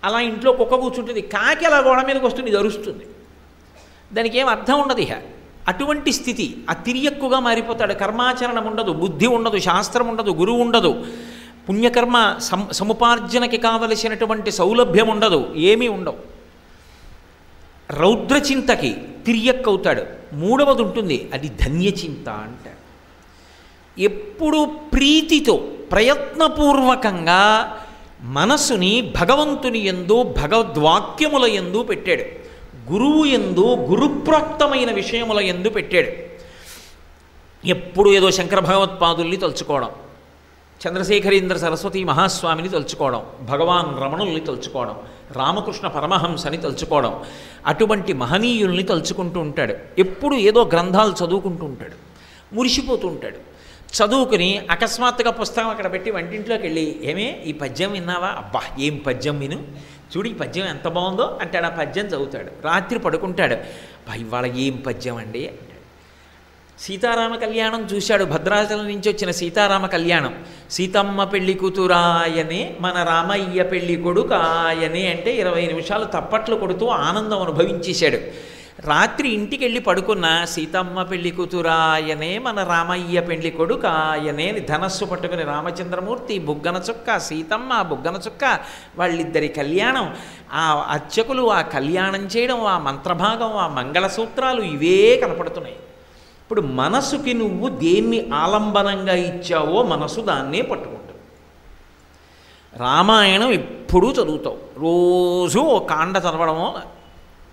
అలా ఇంట్లో కుక్క కూర్చుంటుంది, కాకి అలా గోడ మీదకి వస్తుంది, ఇది అరుస్తుంది. దానికి ఏం అర్థం ఉండదు. ఇక అటువంటి స్థితి ఆ తిరియక్కుగా మారిపోతాడు. కర్మాచరణం ఉండదు, బుద్ధి ఉండదు, శాస్త్రం ఉండదు, గురువు ఉండదు, పుణ్యకర్మ సముపార్జనకి కావలసినటువంటి సౌలభ్యం ఉండదు, ఏమీ ఉండవు. రౌద్రచింతకి తిరియక్కవుతాడు. మూడవది ఉంటుంది, అది ధన్యచింత అంటారు. ఎప్పుడు ప్రీతితో ప్రయత్నపూర్వకంగా మనసుని భగవంతుని యందు భగవద్వాక్యముల యందు పెట్టాడు, గురువు యందు గురుప్రోక్తమైన విషయముల యందు పెట్టాడు. ఎప్పుడు ఏదో శంకర భగవత్పాదుల్ని తలుచుకోవడం, చంద్రశేఖరేంద్ర సరస్వతి మహాస్వామిని తలుచుకోవడం, భగవాన్ రమణుల్ని తలుచుకోవడం, రామకృష్ణ పరమహంసని తలుచుకోవడం, అటువంటి మహనీయుల్ని తలుచుకుంటూ ఉంటాడు. ఎప్పుడు ఏదో గ్రంథాలు చదువుకుంటూ ఉంటాడు, మురిసిపోతూ ఉంటాడు. చదువుకుని అకస్మాత్తుగా పుస్తకం అక్కడ పెట్టి వంటింట్లోకి వెళ్ళి, ఏమే ఈ పద్యం విన్నావా? అబ్బా ఏం పద్యం విను, చూడు ఈ పద్యం ఎంత బాగుందో అంటాడు. ఆ పద్యం చదువుతాడు. రాత్రి పడుకుంటాడు, అబ్బా ఇవాళ ఏం పద్యం అండి అంటాడు. సీతారామ కళ్యాణం చూశాడు, భద్రాచలం నుంచి వచ్చిన సీతారామ కళ్యాణం. సీతమ్మ పెళ్లి కూతురాయనే మన రామయ్య పెళ్లి కొడుకాయనే అంటే 20 నిమిషాలు తప్పట్లు కొడుతూ ఆనందం అనుభవించేశాడు. రాత్రి ఇంటికి వెళ్ళి పడుకున్న సీతమ్మ పెళ్లి కూతురాయనే మన రామయ్య పెళ్లి కొడుకాయనే ధనస్సు పట్టుకుని రామచంద్రమూర్తి, బుగ్గన చుక్క సీతమ్మ, బుగ్గన చుక్క, వాళ్ళిద్దరి కళ్యాణం, ఆ అర్చకులు ఆ కళ్యాణం చేయడం, ఆ మంత్రభాగం, ఆ మంగళసూత్రాలు ఇవే కనపడుతున్నాయి. ఇప్పుడు మనసుకి నువ్వు దేన్ని ఆలంబనంగా ఇచ్చావో మనసు దాన్నే పట్టుకుంటుంది. రామాయణం ఎప్పుడూ చదువుతావు, రోజు ఓ కాండ చదవడమో,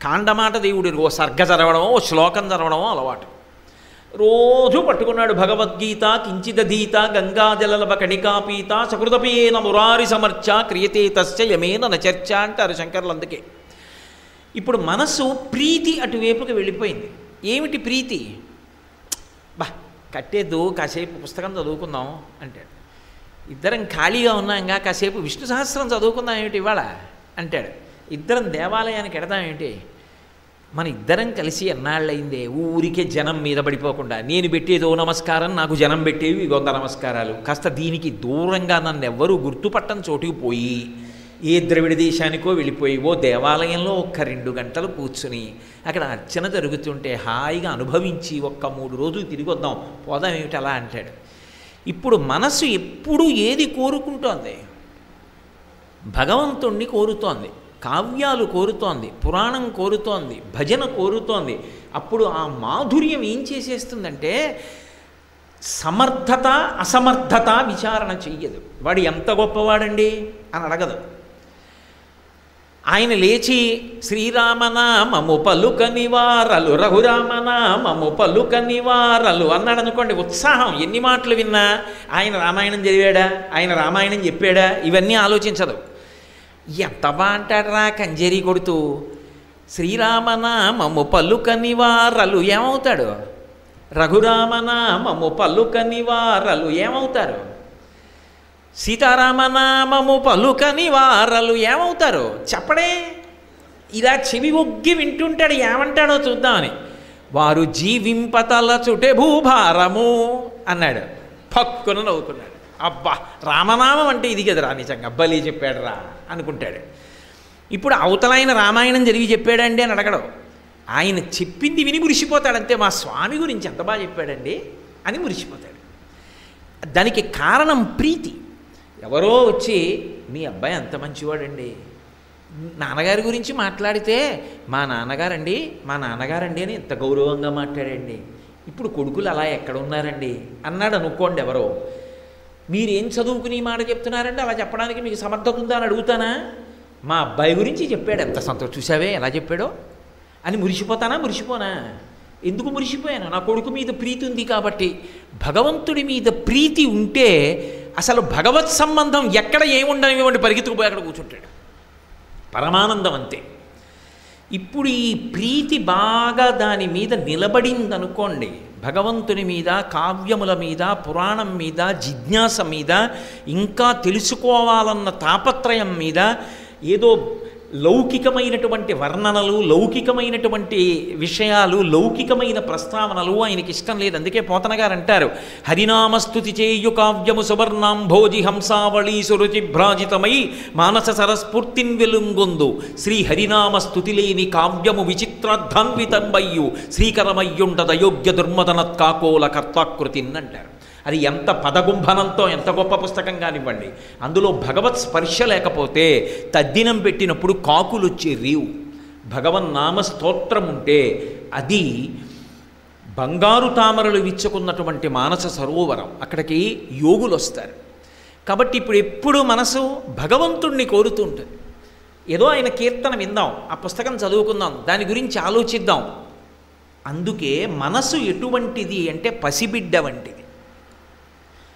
కాండమాట దేవుడి ఓ సర్గ చదవడమో, ఓ శ్లోకం చదవడమో అలవాటు. రోజు పట్టుకున్నాడు భగవద్గీత, కించిదధీత గంగాజలలవ కణికాపీత సకృతపేన మురారి సమర్చ క్రియతే తస్య యమేన నచర్చ అంటారు శంకర్లు. అందుకే ఇప్పుడు మనసు ప్రీతి అటువైపుకి వెళ్ళిపోయింది. ఏమిటి ప్రీతి? బా కట్టేద్దు, కాసేపు పుస్తకం చదువుకుందాం అంటాడు. ఇద్దరం ఖాళీగా ఉన్నాంగా, కాసేపు విష్ణు సహస్రం చదువుకుందాం ఏమిటి ఇవాళ అంటాడు. ఇద్దరం దేవాలయానికి ఎడదాం ఏంటి? మన ఇద్దరం కలిసి ఎన్నాళ్ళయిందే ఊరికే జనం మీద పడిపోకుండా, నేను పెట్టేదో నమస్కారం, నాకు జనం పెట్టేవి 100 నమస్కారాలు. కాస్త దీనికి దూరంగా నన్ను ఎవ్వరూ గుర్తుపట్టని చోటుకు పోయి, ఏ ద్రవిడ దేశానికో వెళ్ళిపోయి ఓ దేవాలయంలో 1-2 గంటలు కూర్చుని అక్కడ అర్చన జరుగుతుంటే హాయిగా అనుభవించి 1-3 రోజులు తిరిగి వద్దాం, పోదాం ఏమిటి అలా అంటాడు. ఇప్పుడు మనసు ఎప్పుడూ ఏది కోరుకుంటోంది? భగవంతుణ్ణి కోరుతోంది, కావ్యాలు కోరుతోంది, పురాణం కోరుతోంది, భజన కోరుతోంది. అప్పుడు ఆ మాధుర్యం ఏం చేసేస్తుందంటే సమర్థత అసమర్థత విచారణ చెయ్యదు. వాడు ఎంత గొప్పవాడండి అని అడగదు. ఆయన లేచి శ్రీరామనామము పలుక నివారలు రఘురామనామము పలుక నివారలు అన్నాడు అనుకోండి, ఉత్సాహం. ఎన్ని మాటలు విన్నా ఆయన రామాయణం చదివాడా, ఆయన రామాయణం చెప్పాడా, ఇవన్నీ ఆలోచించదు. ఎంత బాగుంటాడు రా కంజరి కొడుతూ, శ్రీరామనామము పలుక నివారలు ఏమవుతాడు, రఘురామనామము పలుక నివారలు ఏమవుతారు, సీతారామనామము పలుక నివారలు ఏమవుతారు చెప్పడే. ఇలా చెవి ఒగ్గి వింటుంటాడు, ఏమంటాడో చూద్దామని. వారు జీవింపతల చుటే భూభారము అన్నాడు. పక్కున నవ్వుకున్నాడు. అబ్బా రామనామం అంటే ఇది కదరా, నిజంగా అబ్బలే చెప్పాడు రా అనుకుంటాడు. ఇప్పుడు అవతలైన రామాయణం జరిగి చెప్పాడండి అని అడగడం, ఆయన చెప్పింది విని మురిసిపోతాడు. అంతే, మా స్వామి గురించి ఎంత బాగా చెప్పాడండి అని మురిసిపోతాడు. దానికి కారణం ప్రీతి. ఎవరో వచ్చి మీ అబ్బాయి అంత మంచివాడండి, నాన్నగారి గురించి మాట్లాడితే మా నాన్నగారండి అని ఎంత గౌరవంగా మాట్లాడండి, ఇప్పుడు కొడుకులు అలా ఎక్కడ ఉన్నారండి అన్నాడు అనుకోండి ఎవరో. మీరేం చదువుకుని మాట చెప్తున్నారంటే అలా చెప్పడానికి మీకు సమర్థత ఉందా అని అడుగుతానా? మా అబ్బాయి గురించి చెప్పాడు, ఎంత సంతోషం, చూసావే ఎలా చెప్పాడో అని మురిసిపోనా? ఎందుకు మురిసిపోయాను? నా కొడుకు మీద ప్రీతి ఉంది కాబట్టి. భగవంతుడి మీద ప్రీతి ఉంటే అసలు భగవత్ సంబంధం ఎక్కడ ఏముండనివ్వండి పరిగెత్తుకుపోయి అక్కడ కూర్చుంటాడు. పరమానందం అంతే. ఇప్పుడు ఈ ప్రీతి బాగా దాని మీద నిలబడిందనుకోండి, భగవంతుని మీద, కావ్యముల మీద, పురాణం మీద, జిజ్ఞాస మీద, ఇంకా తెలుసుకోవాలన్న తాపత్రయం మీద, ఏదో లౌకికమైనటువంటి వర్ణనలు, లౌకికమైనటువంటి విషయాలు, లౌకికమైన ప్రస్తావనలు ఆయనకి ఇష్టం లేదు. అందుకే పోతన గారు అంటారు, హరినామస్తుతి చేయు కావ్యము సువర్ణాంభోజి హంసావళీ సురుచి భ్రాజితమై మానస సరస్ఫూర్తిన్ వెలుంగొందు శ్రీ హరినామస్తుతి లేని కావ్యము విచిత్రార్థాన్వితంబయ్యు శ్రీకరమయ్యుండదయోగ్య దుర్మదనత్కాకోల కర్తాకృతిన్ అంటారు. అది ఎంత పదగుంభనంతో ఎంత గొప్ప పుస్తకం కానివ్వండి, అందులో భగవత్ స్పర్శ లేకపోతే తద్దినం పెట్టినప్పుడు కాకులు వచ్చే రీవు. భగవన్నామ స్తోత్రం ఉంటే అది బంగారు తామరలు విచ్చుకున్నటువంటి మానస సరోవరం. అక్కడికి యోగులు వస్తారు. కాబట్టి ఇప్పుడు ఎప్పుడు మనసు భగవంతుణ్ణి కోరుతూ ఉంటుంది. ఏదో ఆయన కీర్తన విందాం, ఆ పుస్తకం చదువుకుందాం, దాని గురించి ఆలోచిద్దాం. అందుకే మనసు ఎటువంటిది అంటే పసిబిడ్డ వంటిది.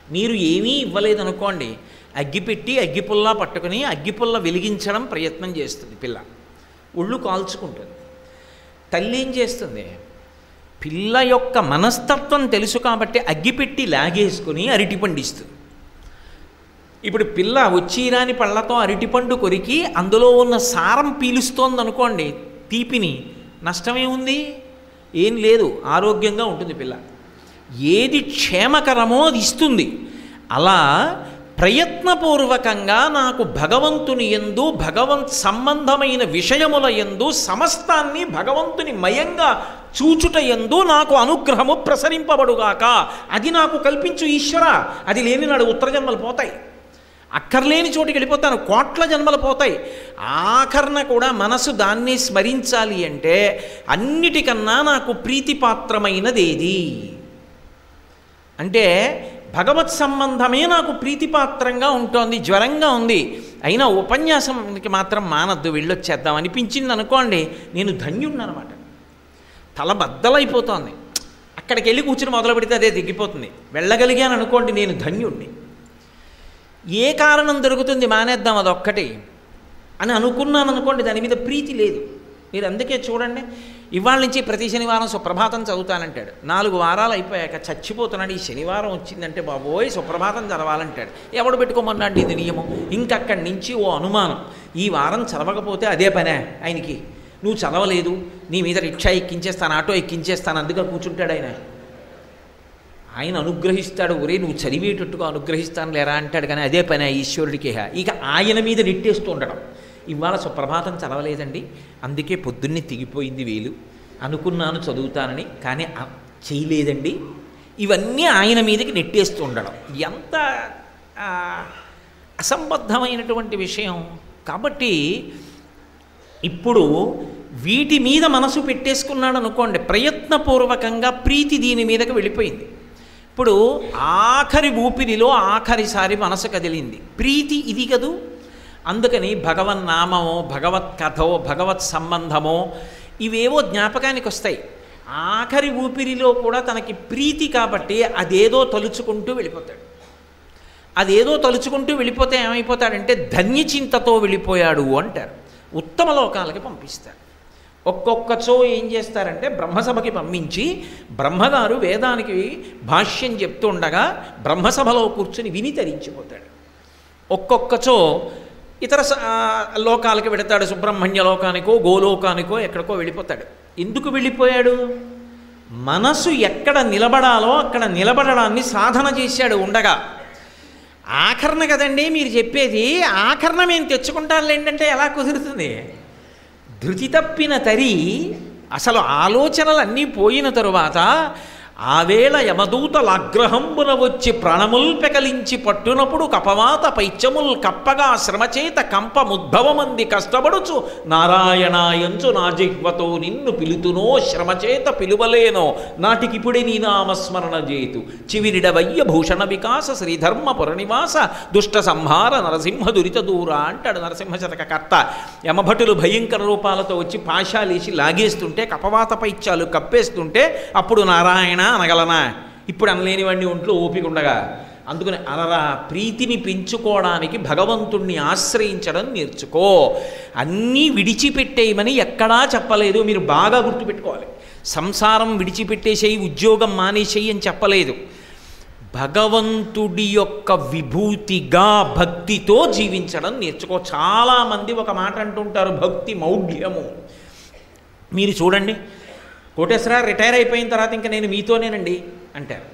మీరు ఏమీ ఇవ్వలేదనుకోండి, అగ్గిపెట్టి అగ్గిపుల్లా పట్టుకుని అగ్గిపుల్ల వెలిగించడం ప్రయత్నం చేస్తుంది పిల్ల, ఒళ్ళు కాల్చుకుంటుంది. తల్లి ఏం చేస్తుంది? పిల్ల యొక్క మనస్తత్వం తెలుసు కాబట్టి అగ్గిపెట్టి లాగేసుకుని అరటిపండు ఇస్తుంది. ఇప్పుడు పిల్ల వచ్చిరాని పళ్ళతో అరటిపండు కొరికి అందులో ఉన్న సారం పీలుస్తోందనుకోండి, తీపిని, నష్టమేముంది? ఏం లేదు, ఆరోగ్యంగా ఉంటుంది పిల్ల. ఏది క్షేమకరమో అది ఇస్తుంది. అలా ప్రయత్నపూర్వకంగా నాకు భగవంతుని యందు, భగవంత్ సంబంధమైన విషయముల యందు, సమస్తాన్ని భగవంతుని మయంగా చూచుట యందు నాకు అనుగ్రహము ప్రసరింపబడుగాక, అది నాకు కల్పించు ఈశ్వర. అది లేని నాడు ఉత్తర జన్మలు పోతాయి, అక్కర్లేని చోటికి వెళ్ళిపోతాను, కోట్ల జన్మలు పోతాయి. ఆఖరణ కూడా మనసు దాన్ని స్మరించాలి అంటే అన్నిటికన్నా నాకు ప్రీతిపాత్రమైనదేది అంటే భగవత్ సంబంధమే నాకు ప్రీతిపాత్రంగా ఉంటుంది. జ్వరంగా ఉంది, అయినా ఉపన్యాసంకి మాత్రం మానద్దు, వెళ్ళొచ్చేద్దాం అనిపించింది అనుకోండి, నేను ధన్యుణ్ణనమాట. తల బద్దలైపోతోంది, అక్కడికి వెళ్ళి కూర్చుని మొదలు పెడితే అదే దిగిపోతుంది. వెళ్ళగలిగాను అనుకోండి, నేను ధన్యుణ్ణి. ఏ కారణం దొరుకుతుంది మానేద్దాం అదొక్కటి అని అనుకున్నాను అనుకోండి, దాని మీద ప్రీతి లేదు. మీరు అందుకే చూడండి, ఇవాళ నుంచి ప్రతి శనివారం సుప్రభాతం చదువుతానంటాడు. 4 వారాలు అయిపోయాక చచ్చిపోతున్నాడు, ఈ శనివారం వచ్చిందంటే బాబోయ్ సుప్రభాతం చదవాలంటాడు. ఎవడు పెట్టుకోమన్నాడు ఇది నియమం? ఇంకక్కడి నుంచి ఓ అనుమానం, ఈ వారం చదవకపోతే అదే పనే ఆయనకి. నువ్వు చదవలేదు, నీ మీద రిక్షా ఎక్కించేస్తాను, ఆటో ఎక్కించేస్తాను, అందుకే కూర్చుంటాడు ఆయన. ఆయన అనుగ్రహిస్తాడు, ఒరే నువ్వు చదివేటట్టుగా అనుగ్రహిస్తాను లేరా అంటాడు. కానీ అదే పని ఈశ్వరుడికి. ఇక ఆయన మీద నెట్టేస్తూ ఉండడం. ఇవాళ సుప్రభాతం చదవలేదండి, అందుకే పొద్దున్నే తెగిపోయింది వేలు, అనుకున్నాను చదువుతానని కానీ చేయలేదండి. ఇవన్నీ ఆయన మీదకి నెట్టేస్తూ ఉండడం ఎంత అసంబద్ధమైనటువంటి విషయం. కాబట్టి ఇప్పుడు వీటి మీద మనసు పెట్టేసుకున్నాడు అనుకోండి, ప్రయత్నపూర్వకంగా ప్రీతి దీని మీదకి వెళ్ళిపోయింది. ఇప్పుడు ఆఖరి ఊపిరిలో ఆఖరిసారి మనసు కదిలింది ప్రీతి ఇది కదూ. అందుకని భగవన్నామమో, భగవత్ కథో, భగవత్ సంబంధమో ఇవేవో జ్ఞాపకానికి వస్తాయి. ఆఖరి ఊపిరిలో కూడా తనకి ప్రీతి కాబట్టి అదేదో తలుచుకుంటూ వెళ్ళిపోతాడు. అదేదో తలుచుకుంటూ వెళ్ళిపోతే ఏమైపోతాడంటే ధన్యచింతతో వెళ్ళిపోయాడు అంటారు. ఉత్తమ లోకాలకి పంపిస్తారు. ఒక్కొక్కచో ఏం చేస్తారంటే బ్రహ్మసభకి పంపించి బ్రహ్మగారు వేదానికి భాష్యం చెప్తూ ఉండగా బ్రహ్మసభలో కూర్చుని విని తరించిపోతాడు. ఒక్కొక్కచో ఇతర లోకాలకి వెళతాడు, సుబ్రహ్మణ్య లోకానికో గోలోకానికో ఎక్కడికో వెళ్ళిపోతాడు. ఎందుకు వెళ్ళిపోయాడు? మనసు ఎక్కడ నిలబడాలో అక్కడ నిలబడడాన్ని సాధన చేశాడు ఉండగా. ఆఖరణ కదండి మీరు చెప్పేది, ఆఖరణ మేము తెచ్చుకుంటాను ఏంటంటే ఎలా కుదురుతుంది? ధృతి తప్పిన తరి, అసలు ఆలోచనలు అన్నీ పోయిన తరువాత ఆవేళ యమదూతలాగ్రహంబున వచ్చి ప్రాణముల్ పెకలించి పట్టునప్పుడు కపవాత పైత్యముల్ కప్పగా శ్రమచేత కంపముద్భవమంది కష్టపడుచు నారాయణాయంచు నా జిహ్వతో నిన్ను పిలుతునో శ్రమచేత పిలువలేనో నాటికిపుడే నీ నామస్మరణ చేతు చివినిడవయ్య భూషణ వికాస శ్రీధర్మ పురనివాస దుష్ట సంహార నరసింహ దురిత దూర అంటాడు నరసింహ శతకకర్త. యమభటులు భయంకర రూపాలతో వచ్చి పాశాలేసి లాగేస్తుంటే కపవాత పైత్యాలు కప్పేస్తుంటే అప్పుడు నారాయణ అనగలనా? ఇప్పుడు అనలేనివాడిని ఒంట్లో ఓపిక ఉండగా. అందుకని అనరా, ప్రీతిని పెంచుకోవడానికి భగవంతుణ్ణి ఆశ్రయించడం నేర్చుకో. అన్నీ విడిచిపెట్టేయమని ఎక్కడా చెప్పలేదు. మీరు బాగా గుర్తుపెట్టుకోవాలి. సంసారం విడిచిపెట్టేసేయి, ఉద్యోగం మానేసేయి అని చెప్పలేదు. భగవంతుడి యొక్క విభూతిగా భక్తితో జీవించడం నేర్చుకో. చాలామంది ఒక మాట అంటుంటారు, భక్తి మౌఢ్యము. మీరు చూడండి, కోటేశ్వరరావు రిటైర్ అయిపోయిన తర్వాత ఇంకా నేను మీతోనేనండి అంటారు.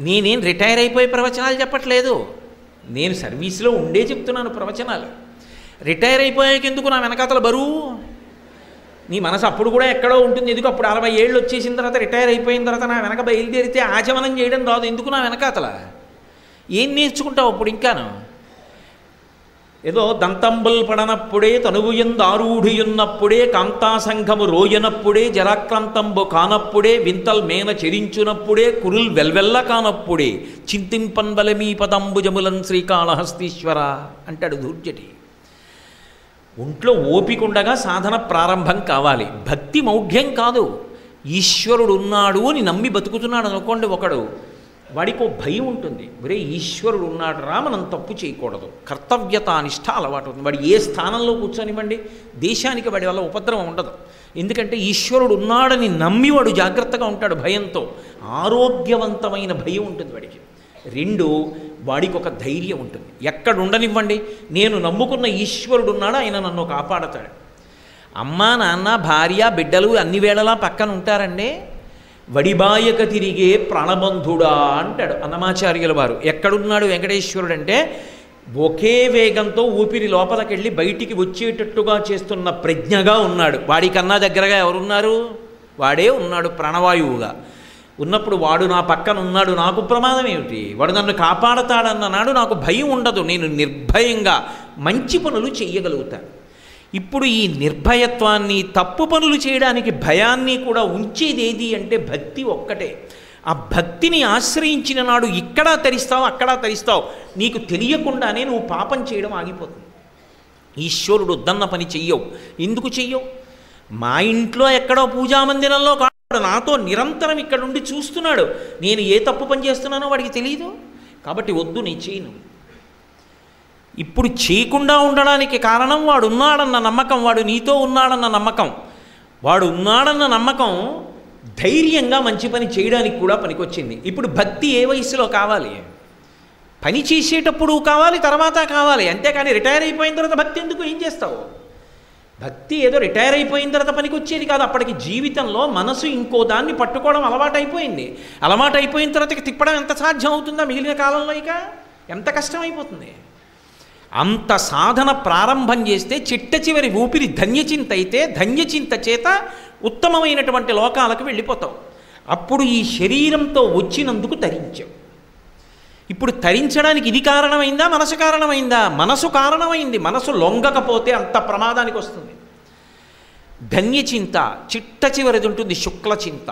నేనేం రిటైర్ అయిపోయి ప్రవచనాలు చెప్పట్లేదు, నేను సర్వీస్లో ఉండే చెప్తున్నాను ప్రవచనాలు. రిటైర్ అయిపోయాక ఎందుకు నా వెనకాతల బరువు? నీ మనసు అప్పుడు కూడా ఎక్కడో ఉంటుంది. ఎందుకు అప్పుడు 60 ఏళ్ళు వచ్చేసిన తర్వాత రిటైర్ అయిపోయిన తర్వాత నా వెనక బయలుదేరితే ఆచమనం చేయడం రాదు. ఎందుకు నా వెనకాతల? ఏం నేర్చుకుంటావు అప్పుడు? ఇంకాను ఏదో దంతంబుల్ పడనప్పుడే తనువుయందారూఢియున్నప్పుడే కాంతాసంఘము రోయనప్పుడే జరాక్రాంతంబు కానప్పుడే వింతల్ మేన చెరించునప్పుడే కురుల్ వెల్వెల్ల కానప్పుడే చింతింపన్వలమీ పదంబుజములన్ శ్రీకాళహస్తీశ్వర అంటాడు ధూర్జటి. ఒంట్లో ఓపికండగా సాధన ప్రారంభం కావాలి. భక్తి మౌఢ్యం కాదు. ఈశ్వరుడు ఉన్నాడు అని నమ్మి బతుకుతున్నాడు అనుకోండి ఒకడు, వాడికి ఓ భయం ఉంటుంది. ఒరే ఈశ్వరుడు ఉన్నాడు రా, మనం తప్పు చేయకూడదు, కర్తవ్యత నిష్ఠ అలవాటు ఉంటుంది. వాడు ఏ స్థానంలో కూర్చొనివ్వండి, దేశానికి వాడి వల్ల ఉపద్రవం ఉండదు. ఎందుకంటే ఈశ్వరుడు ఉన్నాడని నమ్మి వాడు జాగ్రత్తగా ఉంటాడు. భయంతో ఆరోగ్యవంతమైన భయం ఉంటుంది వాడికి. 2, వాడికి ఒక ధైర్యం ఉంటుంది. ఎక్కడ ఉండనివ్వండి, నేను నమ్ముకున్న ఈశ్వరుడు ఉన్నాడు, ఆయన నన్ను కాపాడతాడు. అమ్మా నాన్న భార్య బిడ్డలు అన్ని వేళలా పక్కన ఉంటారండి. వడిబాయక తిరిగే ప్రాణబంధుడా అంటాడు అన్నమాచార్యుల వారు. ఎక్కడున్నాడు వెంకటేశ్వరుడు అంటే, ఒకే వేగంతో ఊపిరి లోపలికెళ్ళి బయటికి వచ్చేటట్టుగా చేస్తున్న ప్రజ్ఞగా ఉన్నాడు. వాడికన్నా దగ్గరగా ఎవరున్నారు? వాడే ఉన్నాడు ప్రాణవాయువుగా. ఉన్నప్పుడు వాడు నా పక్కన ఉన్నాడు, నాకు ప్రమాదం ఏమిటి? వాడు నన్ను కాపాడతాడన్న నాడు నాకు భయం ఉండదు. నేను నిర్భయంగా మంచి పనులు చెయ్యగలుగుతాను. ఇప్పుడు ఈ నిర్భయత్వాన్ని, తప్పు పనులు చేయడానికి భయాన్ని కూడా ఉంచేది ఏది అంటే భక్తి ఒక్కటే. ఆ భక్తిని ఆశ్రయించిన నాడు ఇక్కడా తరిస్తావు, అక్కడా తరిస్తావు. నీకు తెలియకుండానే నువ్వు పాపం చేయడం ఆగిపోతుంది. ఈశ్వరుడు వద్దన్న పని చెయ్యవు. ఎందుకు చెయ్యవు? మా ఇంట్లో ఎక్కడో పూజామందిరంలో కాదు, నాతో నిరంతరం ఇక్కడ ఉండి చూస్తున్నాడు. నేను ఏ తప్పు పని చేస్తున్నానో వాడికి తెలియదు. కాబట్టి వద్దు, నేను చేయను. ఇప్పుడు చేయకుండా ఉండడానికి కారణం వాడు ఉన్నాడన్న నమ్మకం, వాడు నీతో ఉన్నాడన్న నమ్మకం. వాడు ఉన్నాడన్న నమ్మకం ధైర్యంగా మంచి పని చేయడానికి కూడా పనికొచ్చింది. ఇప్పుడు భక్తి ఏ వయసులో కావాలి? పని చేసేటప్పుడు కావాలి, తర్వాత కావాలి. అంతేకాని రిటైర్ అయిపోయిన తర్వాత భక్తి ఎందుకు? ఏం చేస్తావు? భక్తి ఏదో రిటైర్ అయిపోయిన తర్వాత పనికి వచ్చేది కాదు. అప్పటికి జీవితంలో మనసు ఇంకో దాన్ని పట్టుకోవడం అలవాటు అయిపోయింది. అలవాటు అయిపోయిన తర్వాత తిప్పడం ఎంత సాధ్యం అవుతుందా? మిగిలిన కాలంలో ఇక ఎంత కష్టం అయిపోతుంది. అంత సాధన ప్రారంభం చేస్తే చిట్ట చివరి ఊపిరి ధన్యచింత అయితే, ధన్యచింత చేత ఉత్తమమైనటువంటి లోకాలకు వెళ్ళిపోతావు. అప్పుడు ఈ శరీరంతో వచ్చినందుకు తరించావు. ఇప్పుడు తరించడానికి ఇది కారణమైందా, మనసు కారణమైందా? మనసు కారణమైంది. మనసు లొంగకపోతే అంత ప్రమాదానికి వస్తుంది. ధన్యచింత చిట్ట చివరిది ఉంటుంది, శుక్లచింత.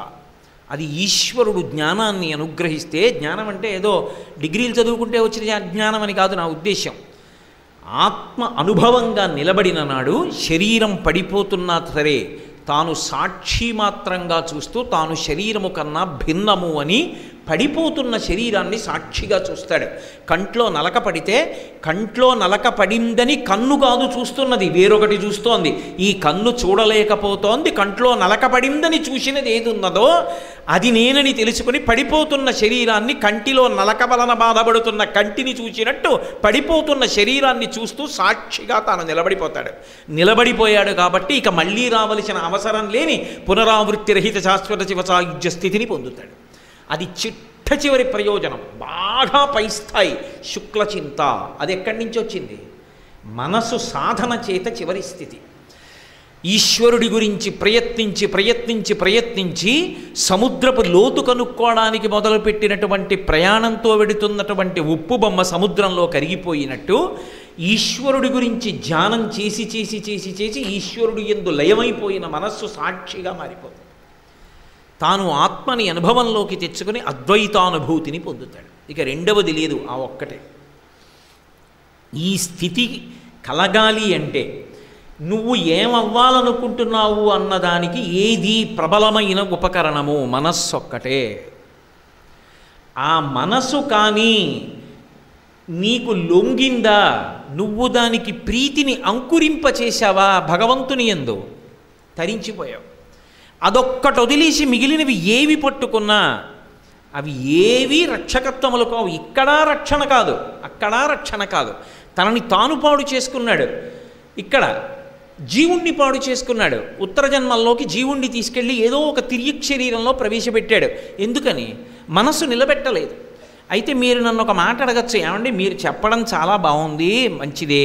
అది ఈశ్వరుడు జ్ఞానాన్ని అనుగ్రహిస్తే, జ్ఞానం అంటే ఏదో డిగ్రీలు చదువుకుంటే వచ్చిన జ్ఞానం అని కాదు నా ఉద్దేశం. ఆత్మ అనుభవంగా నిలబడిన నాడు శరీరం పడిపోతున్నా సరే తాను సాక్షి మాత్రంగా చూస్తూ తాను శరీరము కన్నా భిన్నము అని పడిపోతున్న శరీరాన్ని సాక్షిగా చూస్తాడు. కంట్లో నలక పడితే కంట్లో నలక పడిందని కన్ను కాదు చూస్తున్నది, వేరొకటి చూస్తోంది. ఈ కన్ను చూడలేకపోతోంది. కంట్లో నలక పడిందని చూసినది ఏది ఉన్నదో అది నేనని తెలుసుకుని పడిపోతున్న శరీరాన్ని, కంటిలో నలక వలన బాధపడుతున్న కంటిని చూసినట్టు పడిపోతున్న శరీరాన్ని చూస్తూ సాక్షిగా తాను నిలబడిపోతాడు. నిలబడిపోయాడు కాబట్టి ఇక మళ్ళీ రావలసిన అవసరం లేని పునరావృత్తి రహిత శాశ్వత శివసాయుజ్య స్థితిని పొందుతాడు. అది చిట్ట చివరి ప్రయోజనం. బాగా పై స్థాయి శుక్లచింత. అది ఎక్కడి నుంచి వచ్చింది? మనసు సాధన చేత చివరి స్థితి. ఈశ్వరుడి గురించి ప్రయత్నించి ప్రయత్నించి ప్రయత్నించి సముద్రపు లోతు కనుక్కోవడానికి మొదలుపెట్టినటువంటి ప్రయాణంతో వెడుతున్నటువంటి ఉప్పు బొమ్మ సముద్రంలో కరిగిపోయినట్టు ఈశ్వరుడి గురించి ధ్యానం చేసి చేసి చేసి చేసి ఈశ్వరుడు యందు లయమైపోయిన మనస్సు సాక్షిగా మారిపోతుంది. తాను ఆత్మని అనుభవంలోకి తెచ్చుకొని అద్వైతానుభూతిని పొందుతాడు. ఇక రెండవది లేదు, ఆ ఒక్కటే. ఈ స్థితి కలగాలి అంటే నువ్వు ఏమవ్వాలనుకుంటున్నావు అన్నదానికి ఏది ప్రబలమైన ఉపకరణము? మనస్సు ఒక్కటే. ఆ మనసు కానీ నీకు లొంగిందా, నువ్వు దానికి ప్రీతిని అంకురింపచేశావా భగవంతుని యందు, తరించిపోయావు. అదొక్కటి వదిలేసి మిగిలినవి ఏవి పట్టుకున్నా అవి ఏవి రక్షకత్వములు కావు. ఇక్కడా రక్షణ కాదు, అక్కడా రక్షణ కాదు. తనని తాను పాడు చేసుకున్నాడు, ఇక్కడ జీవుణ్ణి పాడు చేసుకున్నాడు. ఉత్తర జన్మల్లోకి జీవుణ్ణి తీసుకెళ్ళి ఏదో ఒక తిర్యక్ శరీరంలో ప్రవేశపెట్టాడు. ఎందుకని? మనసు నిలబెట్టలేదు. అయితే మీరు నన్ను ఒక మాట అడగచ్చు, ఏమండి మీరు చెప్పడం చాలా బాగుంది, మంచిదే,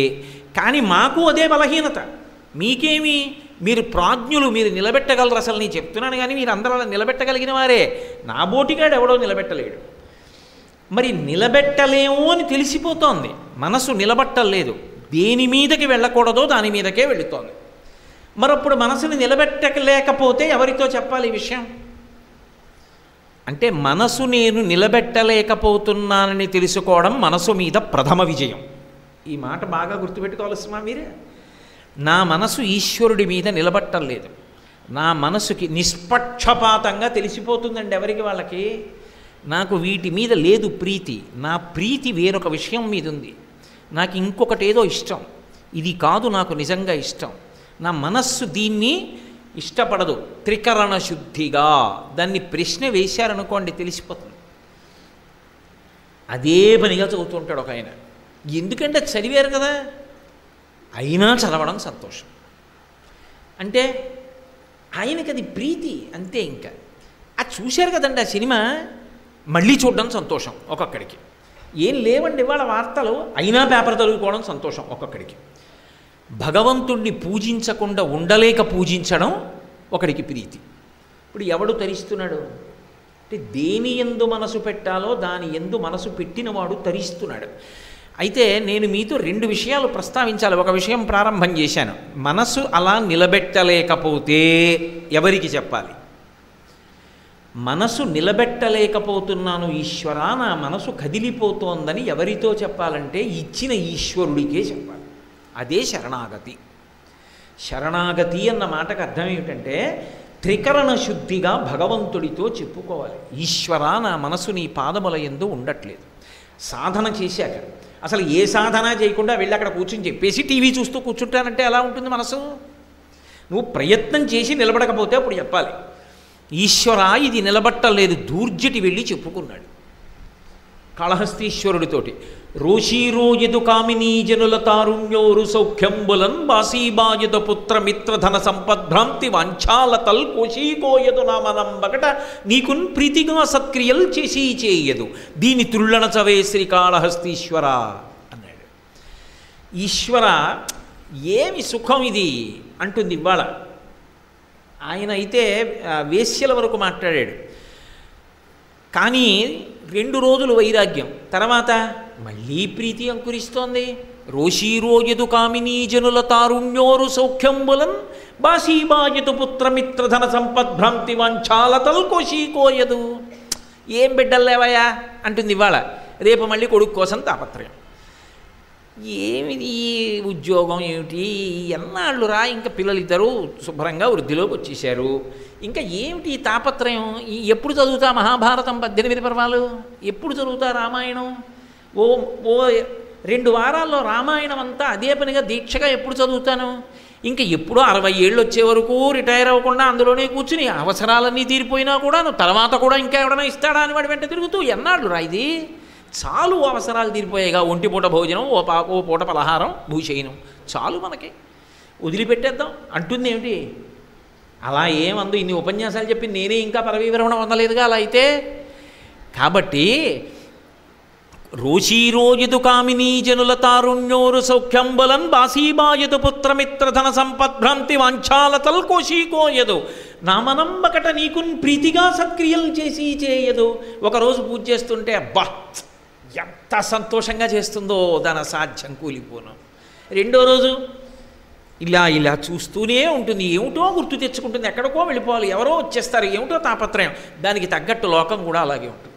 కానీ మాకు అదే బలహీనత. మీకేమి, మీరు ప్రాజ్ఞులు, మీరు నిలబెట్టగలరు. అసలు నేను చెప్తున్నాను కానీ మీరు అందరూ అలా నిలబెట్టగలిగిన వారే. నా బోటిగాడు ఎవడో నిలబెట్టలేడు. మరి నిలబెట్టలేము అని తెలిసిపోతోంది, మనసు నిలబట్టలేదు. దేని మీదకి వెళ్ళకూడదో దాని మీదకే వెళుతోంది. మరప్పుడు మనసుని నిలబెట్టలేకపోతే ఎవరితో చెప్పాలి ఈ విషయం? అంటే మనసు నేను నిలబెట్టలేకపోతున్నానని తెలుసుకోవడం మనసు మీద ప్రథమ విజయం. ఈ మాట బాగా గుర్తుపెట్టుకోవాల్సిన మీరే. నా మనసు ఈశ్వరుడి మీద నిలబట్టలేదు. నా మనసుకి నిష్పక్షపాతంగా తెలిసిపోతుందండి ఎవరికి వాళ్ళకి. నాకు వీటి మీద లేదు ప్రీతి, నా ప్రీతి వేరొక విషయం మీద ఉంది, నాకు ఇంకొకటి ఏదో ఇష్టం, ఇది కాదు నాకు నిజంగా ఇష్టం. నా మనస్సు దీన్ని ఇష్టపడదు. త్రికరణ శుద్ధిగా దాన్ని ప్రశ్న వేశారనుకోండి తెలిసిపోతుంది. అదే పనిగా చదువుతుంటాడు ఒక ఆయన. ఎందుకంటే చదివారు కదా, అయినా చదవడం సంతోషం. అంటే ఆయనకి అది ప్రీతి అంతే. ఇంకా అది చూశారు కదండి ఆ సినిమా, మళ్ళీ చూడడం సంతోషం ఒక్కొక్కడికి. ఏం లేవండి ఇవాళ వార్తలు, అయినా పేపర్ చదువుకోవడం సంతోషం ఒక్కొక్కడికి. భగవంతుణ్ణి పూజించకుండా ఉండలేక పూజించడం ఒకడికి ప్రీతి. ఇప్పుడు ఎవడు తరిస్తున్నాడు అంటే దేని యందు మనసు పెట్టాలో దాని యందు మనసు పెట్టినవాడు తరిస్తున్నాడు. అయితే నేను మీతో రెండు విషయాలు ప్రస్తావించాలి. ఒక విషయం ప్రారంభం చేశాను, మనసు అలా నిలబెట్టలేకపోతే ఎవరికి చెప్పాలి? మనసు నిలబెట్టలేకపోతున్నాను ఈశ్వరా, నా మనసు కదిలిపోతోందని ఎవరితో చెప్పాలంటే ఇచ్చిన ఈశ్వరుడికే చెప్పాలి. అదే శరణాగతి. శరణాగతి అన్న మాటకు అర్థం ఏమిటంటే త్రికరణ శుద్ధిగా భగవంతుడితో చెప్పుకోవాలి. ఈశ్వరా, నా మనసు నీ పాదముల యందు ఉండట్లేదు. సాధన చేశాక అసలు ఏ సాధన చేయకుండా వెళ్ళి అక్కడ కూర్చుని చెప్పేసి టీవీ చూస్తూ కూర్చుంటానంటే ఎలా ఉంటుంది మనసు? నువ్వు ప్రయత్నం చేసి నిలబడకపోతే అప్పుడు చెప్పాలి. ఈశ్వరా ఇది నిలబట్టలేదు, దూర్జటి వెళ్ళి చెప్పుకున్నాడు కాళహస్తీశ్వరుడితోటి. రోషీరోయదు కామినీ జనుల తారుణ్యోరు సౌఖ్యంబులన్ బాసీబాయద పుత్రమిత్రధన సంపద్భ్రాంతి వాంఛాలతల్ కోశీకోయదు నామనంబకట నీకున్ ప్రీతిగా సత్క్రియలు చేసి చేయదు దీని తుళ్ళన చవే శ్రీకాళహస్తీశ్వర అన్నాడు. ఈశ్వర ఏమి సుఖం ఇది అంటుంది ఇవాళ. ఆయన అయితే వేశ్యల వరకు మాట్లాడాడు, కానీ 2 రోజులు వైరాగ్యం, తర్వాత మళ్ళీ ప్రీతి అంకురిస్తోంది. రోషీరోయదు కామినీ జనుల తారుణ్యోరు సౌఖ్యంబులన్ బాసీబాయదు పుత్రమిత్రధన సంపద్భ్రాంతి వాంఛాలతల్ కోశీకోయదు. ఏం బిడ్డల్లేవయా అంటుంది ఇవాళ, రేపు మళ్ళీ కొడుకు కోసం తాపత్రయం. ఏమిది ఈ ఉద్యోగం ఏమిటి, ఎన్నాళ్ళు రా, ఇంకా పిల్లలు ఇద్దరు శుభ్రంగా వృద్ధిలోకి వచ్చేసారు, ఇంకా ఏమిటి ఈ తాపత్రయం, ఎప్పుడు చదువుతా మహాభారతం 18 పర్వాలు, ఎప్పుడు చదువుతా రామాయణం, ఓ 2 వారాల్లో రామాయణం అంతా అదే పనిగా దీక్షగా ఎప్పుడు చదువుతాను, ఇంకా ఎప్పుడో 60 ఏళ్ళు వచ్చే వరకు రిటైర్ అవ్వకుండా అందులోనే కూర్చుని అవసరాలన్నీ తీరిపోయినా కూడా తర్వాత కూడా ఇంకా ఎవడన్నా ఇస్తాడా అని వాడి వెంట తిరుగుతూ ఎన్నాళ్ళు రా ఇది, చాలు అవసరాలు తీరిపోయాయిగా, ఒంటిపూట భోజనం, ఓ పూట పలహారం భూషయనం చాలు మనకి, వదిలిపెట్టేద్దాం అంటుంది ఏమిటి. అలా ఏమందు, ఇన్ని ఉపన్యాసాలు చెప్పి నేనే ఇంకా పదవీ విరమణ పొందలేదుగా అలా అయితే. కాబట్టి
రోషీరోయదు కామినీ జనుల తారుణ్యోరు సౌఖ్యంబులన్ బాసీబాయదు పుత్రమిత్రధన సంపద్భ్రాంతి వాంఛాలతల్ కోశీకోయదు నామనంబకట నీకున్ ప్రీతిగా సత్క్రియలు చేసి చేయదు. ఒకరోజు పూజ చేస్తుంటే అబ్బా ఎంత సంతోషంగా చేస్తుందో దాని సాధ్యం కూలిపోను. రెండో రోజు ఇలా ఇలా చూస్తూనే ఉంటుంది, ఏమిటో గుర్తు తెచ్చుకుంటుంది, ఎక్కడికో వెళ్ళిపోవాలి, ఎవరో వచ్చేస్తారు, ఏమిటో తాపత్రయం. దానికి తగ్గట్టు లోకం కూడా అలాగే ఉంటుంది.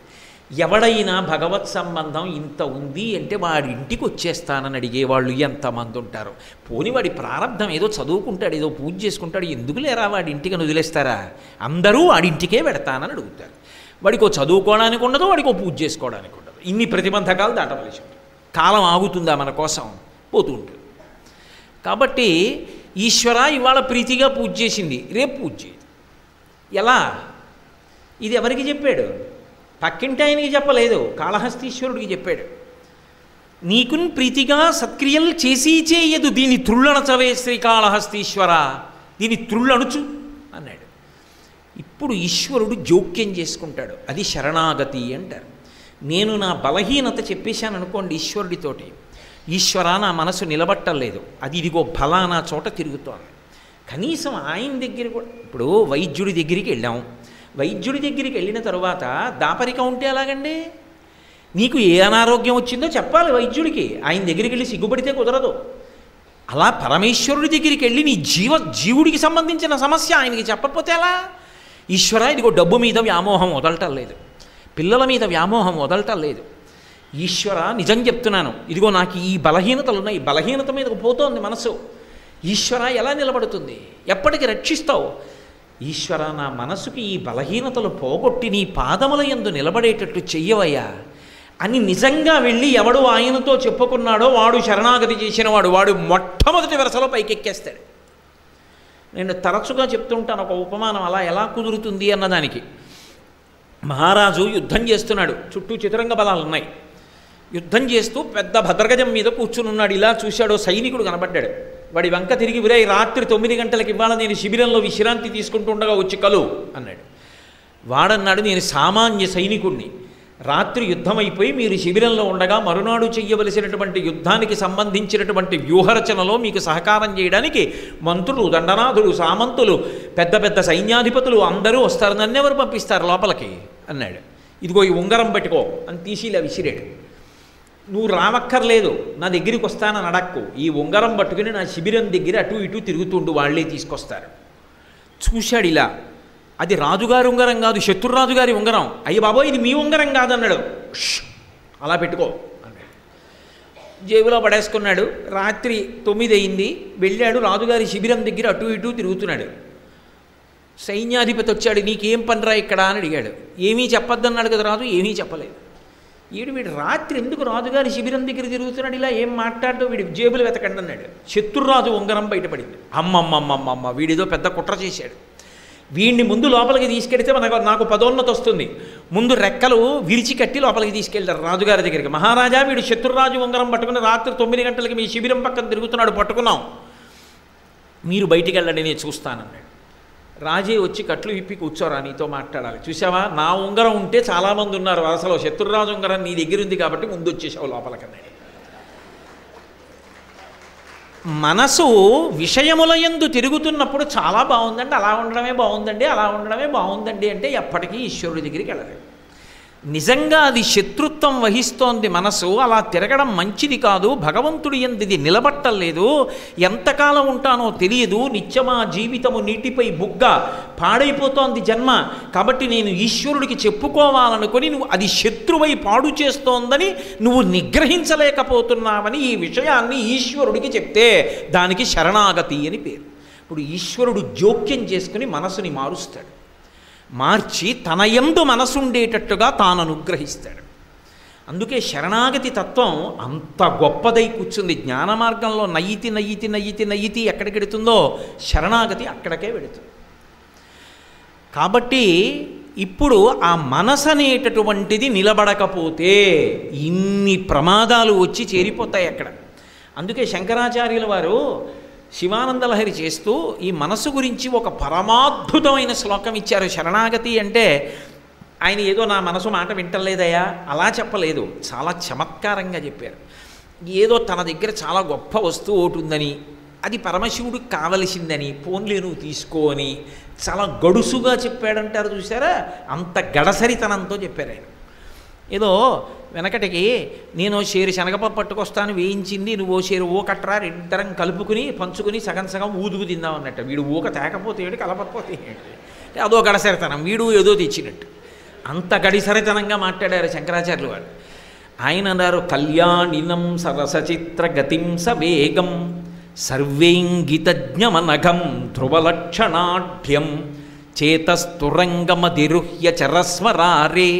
ఎవడైనా భగవత్ సంబంధం ఇంత ఉంది అంటే వాడి ఇంటికి వచ్చేస్తానని అడిగేవాళ్ళు ఎంతమంది ఉంటారు. పోని వాడి ప్రారంధం ఏదో చదువుకుంటాడు, ఏదో పూజ చేసుకుంటాడు, ఎందుకు లేరా వాడి ఇంటికి వదిలేస్తారా? అందరూ వాడింటికే పెడతానని అడుగుతారు. వాడికో చదువుకోవడానికి ఉండదు, వాడికో పూజ చేసుకోవడానికి ఉండదు. ఇన్ని ప్రతిబంధకాలు దాటవలసి ఉంటుంది. కాలం ఆగుతుందా మన కోసం? పోతూ ఉంటుంది. కాబట్టి ఈశ్వర ఇవాళ ప్రీతిగా పూజ చేసింది, రేపు పూజ చేయదు. ఎలా? ఇది ఎవరికి చెప్పాడు? పక్కింటి ఆయనకి చెప్పలేదు, కాళహస్తీశ్వరుడికి చెప్పాడు. నీకున్ ప్రీతిగా సత్క్రియలు చేసి చేయదు, దీని త్రుళ్ళణచవే శ్రీకాళహస్తీశ్వర, దీని త్రుళ్ళణుచు అన్నాడు. ఇప్పుడు ఈశ్వరుడు జోక్యం చేసుకుంటాడు, అది శరణాగతి అంటారు. నేను నా బలహీనత చెప్పేశాను అనుకోండి ఈశ్వరుడితోటి, ఈశ్వర నా మనసు నిలబట్టలేదు, అది ఇదిగో ఫలానా చోట తిరుగుతోంది. కనీసం ఆయన దగ్గర కూడా, ఇప్పుడు వైద్యుడి దగ్గరికి వెళ్ళాం, వైద్యుడి దగ్గరికి వెళ్ళిన తర్వాత దాపరిక ఉంటే ఎలాగండి? నీకు ఏ అనారోగ్యం వచ్చిందో చెప్పాలి వైద్యుడికి, ఆయన దగ్గరికి వెళ్ళి సిగ్గుపడితే కుదరదు. అలా పరమేశ్వరుడి దగ్గరికి వెళ్ళి నీ జీవుడికి సంబంధించిన సమస్య ఆయనకి చెప్పకపోతే ఎలా? ఈశ్వర ఇదిగో డబ్బు మీద వ్యామోహం వదలటం లేదు, పిల్లల మీద వ్యామోహం వదలటం లేదు, ఈశ్వర నిజం చెప్తున్నాను, ఇదిగో నాకు ఈ బలహీనతలు ఉన్నాయి, ఈ బలహీనత మీదకు పోతోంది మనసు, ఈశ్వర ఎలా నిలబడుతుంది? ఎప్పటికి రక్షిస్తావు? ఈశ్వర నా మనసుకి ఈ బలహీనతలు పోగొట్టి నీ పాదముల యందు నిలబడేటట్టు చెయ్యవయ్యా అని నిజంగా వెళ్ళి ఎవడు ఆయనతో చెప్పుకున్నాడో వాడు శరణాగతి చేసినవాడు, వాడు మొట్టమొదటి వరుసలో పైకెక్కేస్తాడు. నేను తరచుగా చెప్తుంటాను ఒక ఉపమానం, అలా ఎలా కుదురుతుంది అన్నదానికి. మహారాజు యుద్ధం చేస్తున్నాడు, చుట్టూ చతురంగ బలాలు ఉన్నాయి. యుద్ధం చేస్తూ పెద్ద భద్రగజం మీద కూర్చుని ఉన్నాడు. ఇలా చూశాడో సైనికుడు కనబడ్డాడు. వాడి వంక తిరిగి, విరే రాత్రి 9 గంటలకి ఇవాళ నేను శిబిరంలో విశ్రాంతి తీసుకుంటుండగా వచ్చి కలు అన్నాడు. వాడన్నాడు, నేను సామాన్య సైనికుడిని, రాత్రి యుద్ధం అయిపోయి మీరు శిబిరంలో ఉండగా మరునాడు చెయ్యవలసినటువంటి యుద్ధానికి సంబంధించినటువంటి వ్యూహరచనలో మీకు సహకారం చేయడానికి మంత్రులు, దండనాథులు, సామంతులు, పెద్ద పెద్ద సైన్యాధిపతులు అందరూ వస్తారు, నన్నెవరు పంపిస్తారు లోపలికి అన్నాడు. ఇదిగో ఈ ఉంగరం పట్టుకో అని తీసి ఇలా విసిరాడు. నువ్వు రావక్కర్లేదు, నా దగ్గరికి వస్తానని అడక్కు, ఈ ఉంగరం పట్టుకుని నా శిబిరం దగ్గర అటు ఇటు తిరుగుతుండు, వాళ్ళే తీసుకొస్తారు. చూశాడు ఇలా, అది రాజుగారి ఉంగరం కాదు, శత్రురాజు గారి ఉంగరం. అయ్య బాబోయ్ ఇది మీ ఉంగరం కాదన్నాడు. అలా పెట్టుకో అన్నాడు. జేబులో పడేసుకున్నాడు. రాత్రి 9 అయింది, వెళ్ళాడు రాజుగారి శిబిరం దగ్గర అటు ఇటు తిరుగుతున్నాడు. సైన్యాధిపతి వచ్చాడు, నీకేం పనిరా ఇక్కడ అని అడిగాడు. ఏమీ చెప్పొద్దన్నాడు కదా రాజు, ఏమీ చెప్పలేదు. వీడు రాత్రి ఎందుకు రాజుగారి శిబిరం దగ్గర తిరుగుతున్నాడు, ఇలా ఏం మాట్లాడటం, వీడి జేబులు వెతకండి అన్నాడు. శత్రురాజు ఉంగరం బయటపడింది. అమ్మమ్మమ్మమ్మమ్మ, వీడిదో పెద్ద కుట్ర చేశాడు. వీడిని ముందు లోపలికి తీసుకెడితే నాకు పదోన్నతి వస్తుంది, ముందు రెక్కలు విరిచి కట్టి లోపలికి తీసుకెళ్తారు రాజుగారి దగ్గరికి. మహారాజా వీడు శత్రురాజు ఉంగరం పట్టుకుని రాత్రి 9 గంటలకి మీ శిబిరం పక్కన తిరుగుతున్నాడు, పట్టుకున్నాం, మీరు బయటికి వెళ్ళండి నేను చూస్తానన్నాడు. రాజే వచ్చి కట్లు విప్పి కూర్చోరా, నీతో మాట్లాడాలి. చూసావా నా ఉంగరం ఉంటే చాలామంది ఉన్నారు, అసలు శత్రురాజు ఉంగరం నీ దగ్గర ఉంది కాబట్టి ముందు వచ్చేసావు లోపలికన్నాడు. మనసు విషయముల యందు తిరుగుతున్నప్పుడు చాలా బాగుందండి, అలా ఉండడమే బాగుందండి, అలా ఉండడమే బాగుందండి అంటే ఎప్పటికీ ఈశ్వరుడి దగ్గరికి వెళ్ళలేదు. నిజంగా అది శత్రుత్వం వహిస్తోంది మనసు, అలా తిరగడం మంచిది కాదు, భగవంతుడి యందు ఇది నిలబట్టలేదు, ఎంతకాలం ఉంటానో తెలియదు, నిత్యమా జీవితము నీటిపై బుగ్గ, పాడైపోతోంది జన్మ, కాబట్టి నేను ఈశ్వరుడికి చెప్పుకోవాలనుకొని నువ్వు అది శత్రువై పాడు చేస్తోందని నువ్వు నిగ్రహించలేకపోతున్నావని ఈ విషయాన్ని ఈశ్వరుడికి చెప్తే దానికి శరణాగతి అని పేరు. ఇప్పుడు ఈశ్వరుడు జోక్యం చేసుకుని మనసుని మారుస్తాడు, మార్చి తన యందు మనసుండేటట్టుగా తాను అనుగ్రహిస్తాడు. అందుకే శరణాగతి తత్వం అంత గొప్పదై కూర్చుంది. జ్ఞాన మార్గంలో నయ్యితి నయ్యితి నయ్యితి నయ్యితి ఎక్కడికి వెడుతుందో శరణాగతి అక్కడికే వెడుతుంది. కాబట్టి ఇప్పుడు ఆ మనసు అనేటటువంటిది నిలబడకపోతే ఇన్ని ప్రమాదాలు వచ్చి చేరిపోతాయి అక్కడ. అందుకే శంకరాచార్యుల వారు శివానందలహరి చేస్తూ ఈ మనసు గురించి ఒక పరమాద్భుతమైన శ్లోకం ఇచ్చారు. శరణాగతి అంటే ఆయన ఏదో నా మనసు మాట వింటలేదయా అలా చెప్పలేదు, చాలా చమత్కారంగా చెప్పారు. ఏదో తన దగ్గర చాలా గొప్ప వస్తువు ఒకటి ఉందని, అది పరమశివుడికి కావలసిందని, పోన్లే నువ్వు తీసుకో అని చాలా గడుసుగా చెప్పాడంటారు చూసారా, అంత గడసరితనంతో చెప్పారు ఆయన. ఏదో వెనకటికి నేను షేరు శనగపప్పు పట్టుకొస్తాను వేయించింది, నువ్వు షేరు ఊకట్రా, ఇద్దరం కలుపుకుని పంచుకుని సగం సగం ఊదుకు తిందాం అన్నట్టు. వీడు ఊక తేకపోతే ఏడు, కలపకపోతే ఏంటి, అదో గడసరితనం, వీడు ఏదో తెచ్చినట్టు అంత గడిసరితనంగా మాట్లాడారు శంకరాచార్యులు వారు. ఆయన అన్నారు, కళ్యాణినం సరసచిత్ర గతిం సవేగం సర్వేంగితజ్ఞమనఘం ధ్రువలక్షణాఢ్యం చేతస్తురంగమదిరుహ్య చరస్మరారే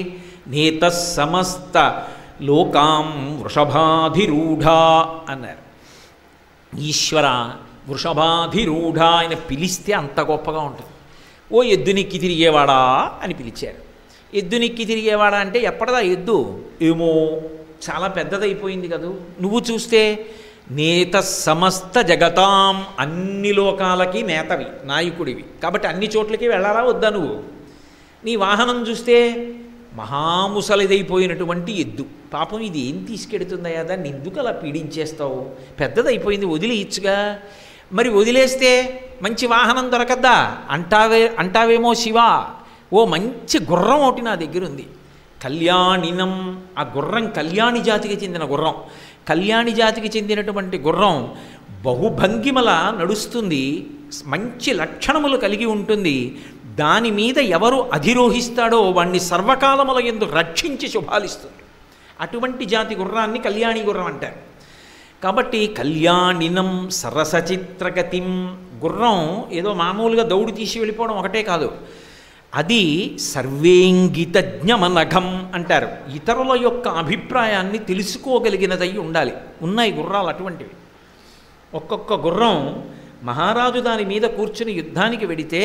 నేత సమస్త లోకాం వృషభాధిరూఢా అన్నారు. ఈశ్వర వృషభాధిరూఢ ఆయన పిలిస్తే అంత గొప్పగా ఉంటుంది. ఓ ఎద్దునెక్కి తిరిగేవాడా అని పిలిచారు. ఎద్దునెక్కి తిరిగేవాడా అంటే ఎప్పటిదా ఎద్దు, ఏమో చాలా పెద్దదైపోయింది కదూ. నువ్వు చూస్తే నేత సమస్త జగతాం, అన్ని లోకాలకి నేతవి, నాయకుడివి, కాబట్టి అన్ని చోట్లకి వెళ్ళాలా వద్దా నువ్వు. నీ వాహనం చూస్తే మహాముసలిదైపోయినటువంటి ఎద్దు, పాపం ఇది ఏం తీసుకెడుతుందయా, దాన్ని ఎందుకు అలా పీడించేస్తావు, పెద్దదైపోయింది వదిలేయచ్చుగా. మరి వదిలేస్తే మంచి వాహనం దొరకద్దా అంటావేమో శివా. ఓ మంచి గుర్రం ఒకటి నా దగ్గర ఉంది, కళ్యాణినం. ఆ గుర్రం కళ్యాణి జాతికి చెందిన గుర్రం. కళ్యాణి జాతికి చెందినటువంటి గుర్రం బహుభంగిమల నడుస్తుంది, మంచి లక్షణములు కలిగి ఉంటుంది. దాని మీద ఎవరు అధిరోహిస్తాడో వాణ్ణి సర్వకాలముల యందు రక్షించి శుభాలిస్తుంది. అటువంటి జాతి గుర్రాన్ని కళ్యాణి గుర్రం అంటారు. కాబట్టి కళ్యాణినం సరసచిత్రగతిం, గుర్రం ఏదో మామూలుగా దౌడు తీసి వెళ్ళిపోవడం ఒకటే కాదు, అది సర్వేంగితజ్ఞమనఘం అంటారు. ఇతరుల యొక్క అభిప్రాయాన్ని తెలుసుకోగలిగినదై ఉండాలి. ఉన్నాయి గుర్రాలు అటువంటివి. ఒక్కొక్క గుర్రం మహారాజు దాని మీద కూర్చుని యుద్ధానికి వెడితే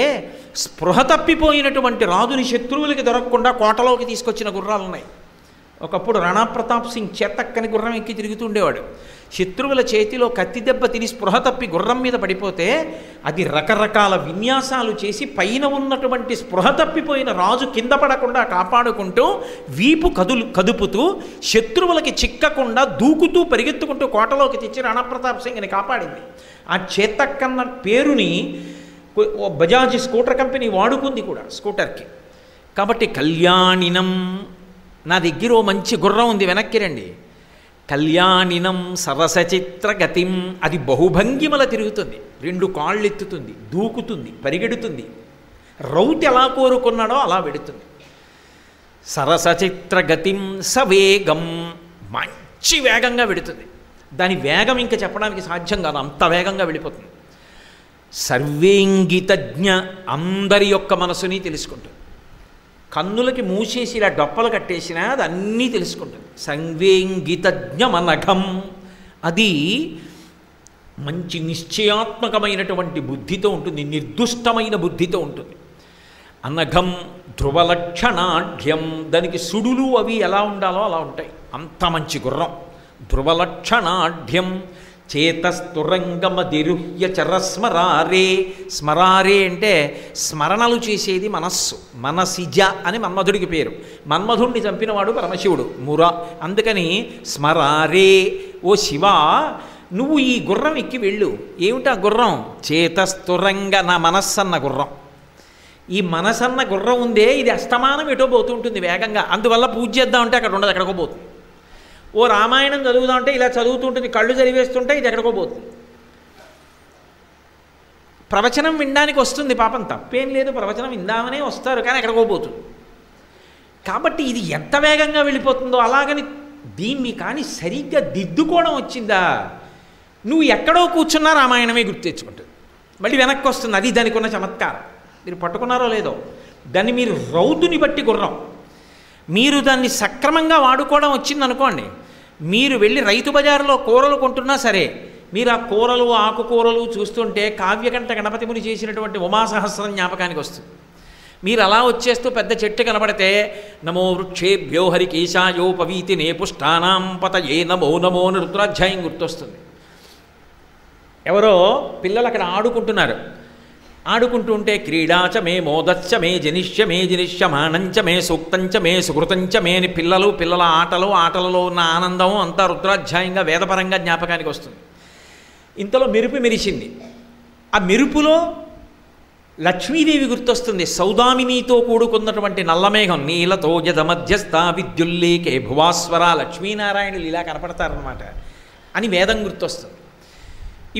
స్పృహ తప్పిపోయినటువంటి రాజుని శత్రువులకి దొరకకుండా కోటలోకి తీసుకొచ్చిన గుర్రాలు ఉన్నాయి. ఒకప్పుడు రాణాప్రతాప్ సింగ్ చేతక్కని గుర్రం ఎక్కి తిరుగుతుండేవాడు. శత్రువుల చేతిలో కత్తి దెబ్బ తిని స్పృహ తప్పి గుర్రం మీద పడిపోతే అది రకరకాల విన్యాసాలు చేసి పైన ఉన్నటువంటి స్పృహ తప్పిపోయిన రాజు కింద పడకుండా కాపాడుకుంటూ వీపు కదుపుతూ శత్రువులకి చిక్కకుండా దూకుతూ పరిగెత్తుకుంటూ కోటలోకి తెచ్చి రాణాప్రతాప్ సింగ్ని కాపాడింది. ఆ చేతక్కన్న పేరుని బజాజ్ స్కూటర్ కంపెనీ వాడుకుంది కూడా స్కూటర్కి. కాబట్టి కళ్యాణినం, నా దగ్గర ఓ మంచి గుర్రం ఉంది, వెనక్కి రండి. కళ్యాణినం సరసచిత్ర గతిం, అది బహుభంగిమల తిరుగుతుంది, రెండు కాళ్ళు ఎత్తుతుంది, దూకుతుంది, పరిగెడుతుంది, రౌతి ఎలా కోరుకున్నాడో అలా వెడుతుంది. సరసచిత్ర గతిం సవేగం, మంచి వేగంగా వెడుతుంది. దాని వేగం ఇంకా చెప్పడానికి సాధ్యం కాదు, అంత వేగంగా వెళ్ళిపోతుంది. సర్వేంగితజ్ఞ, అందరి యొక్క మనసుని తెలుసుకుంటుంది. కన్నులకి మూసేసి ఇలా డొప్పలు కట్టేసినా అది అన్నీ తెలుసుకుంటుంది. సర్వేంగితజ్ఞమనఘం, అది మంచి నిశ్చయాత్మకమైనటువంటి బుద్ధితో ఉంటుంది, నిర్దుష్టమైన బుద్ధితో ఉంటుంది. అనఘం ధ్రువలక్షణాఢ్యం, దానికి సుడులు అవి ఎలా ఉండాలో అలా ఉంటాయి, అంత మంచి గుర్రం. ధ్రువలక్షణాఢ్యం చేతస్తురంగమదిరుహ్య చరస్మరారే, స్మరారే అంటే స్మరణలు చేసేది మనస్సు, మనసిజ అని మన్మధుడికి పేరు. మన్మధుడిని చంపినవాడు పరమశివుడు ముర, అందుకని స్మరారే. ఓ శివ, నువ్వు ఈ గుర్రం ఎక్కి వెళ్ళు. ఏమిటా గుర్రం? చేతస్తురంగ, నా మనస్సన్న గుర్రం. ఈ మనసన్న గుర్రం ఉందే, ఇది అస్తమానం ఎటో పోతుంటుంది వేగంగా, అందువల్ల పూజ చేద్దామంటే అక్కడ ఉండదు, ఎక్కడికో పోతుంది. ఓ రామాయణం చదువుదామంటే ఇలా చదువుతుంటుంది, కళ్ళు చదివేస్తుంటే ఇది ఎక్కడికో పోతుంది. ప్రవచనం వినడానికి వస్తుంది, పాపం తప్పేం లేదు, ప్రవచనం విందామనే వస్తారు, కానీ ఎక్కడికో పోతుంది. కాబట్టి ఇది ఎంత వేగంగా వెళ్ళిపోతుందో అలాగని దీన్ని కానీ సరిగ్గా దిద్దుకోవడం వచ్చిందా, నువ్వు ఎక్కడో కూర్చున్నా రామాయణమే గుర్తు తెచ్చుకుంటుంది, మళ్ళీ వెనక్కి వస్తుంది. అది దానికి ఉన్న చమత్కారం. మీరు పట్టుకున్నారో లేదో, దాన్ని మీరు రౌతుని బట్టి గుర్రం, మీరు దాన్ని సక్రమంగా వాడుకోవడం వచ్చిందనుకోండి, మీరు వెళ్ళి రైతు బజారులో కూరలు కొంటున్నా సరే, మీరు ఆ కూరలు ఆకుకూరలు చూస్తుంటే కావ్యకంఠ గణపతి ముని చేసినటువంటి ఉమాసహస్రం జ్ఞాపకానికి వస్తుంది. మీరు అలా వచ్చేస్తూ పెద్ద చెట్టు కనబడితే నమో వృక్షేభ్యో హరికేశాయో పవీతినే పుష్టానాం పతయే నమో నమో అని రుద్రాధ్యాయం గుర్తొస్తుంది. ఎవరో పిల్లలు అక్కడ ఆడుకుంటున్నారు, ఆడుకుంటూ ఉంటే క్రీడాచ మే మోదచ్చ మే జనిష్యమానంచ మే సూక్తంచ మే సుకృతంచ మే అని పిల్లల ఆటలలో ఉన్న ఆనందం అంతా రుద్రాధ్యాయంగా వేదపరంగా జ్ఞాపకానికి వస్తుంది. ఇంతలో మెరుపు మెరిసింది. ఆ మెరుపులో లక్ష్మీదేవి గుర్తొస్తుంది. సౌదామినితో కూడుకున్నటువంటి నల్లమేఘం నీలతో జద మధ్యస్థ విద్యుల్లేకే భువాస్వర లక్ష్మీనారాయణులు ఇలా కనపడతారనమాట అని వేదం గుర్తొస్తుంది.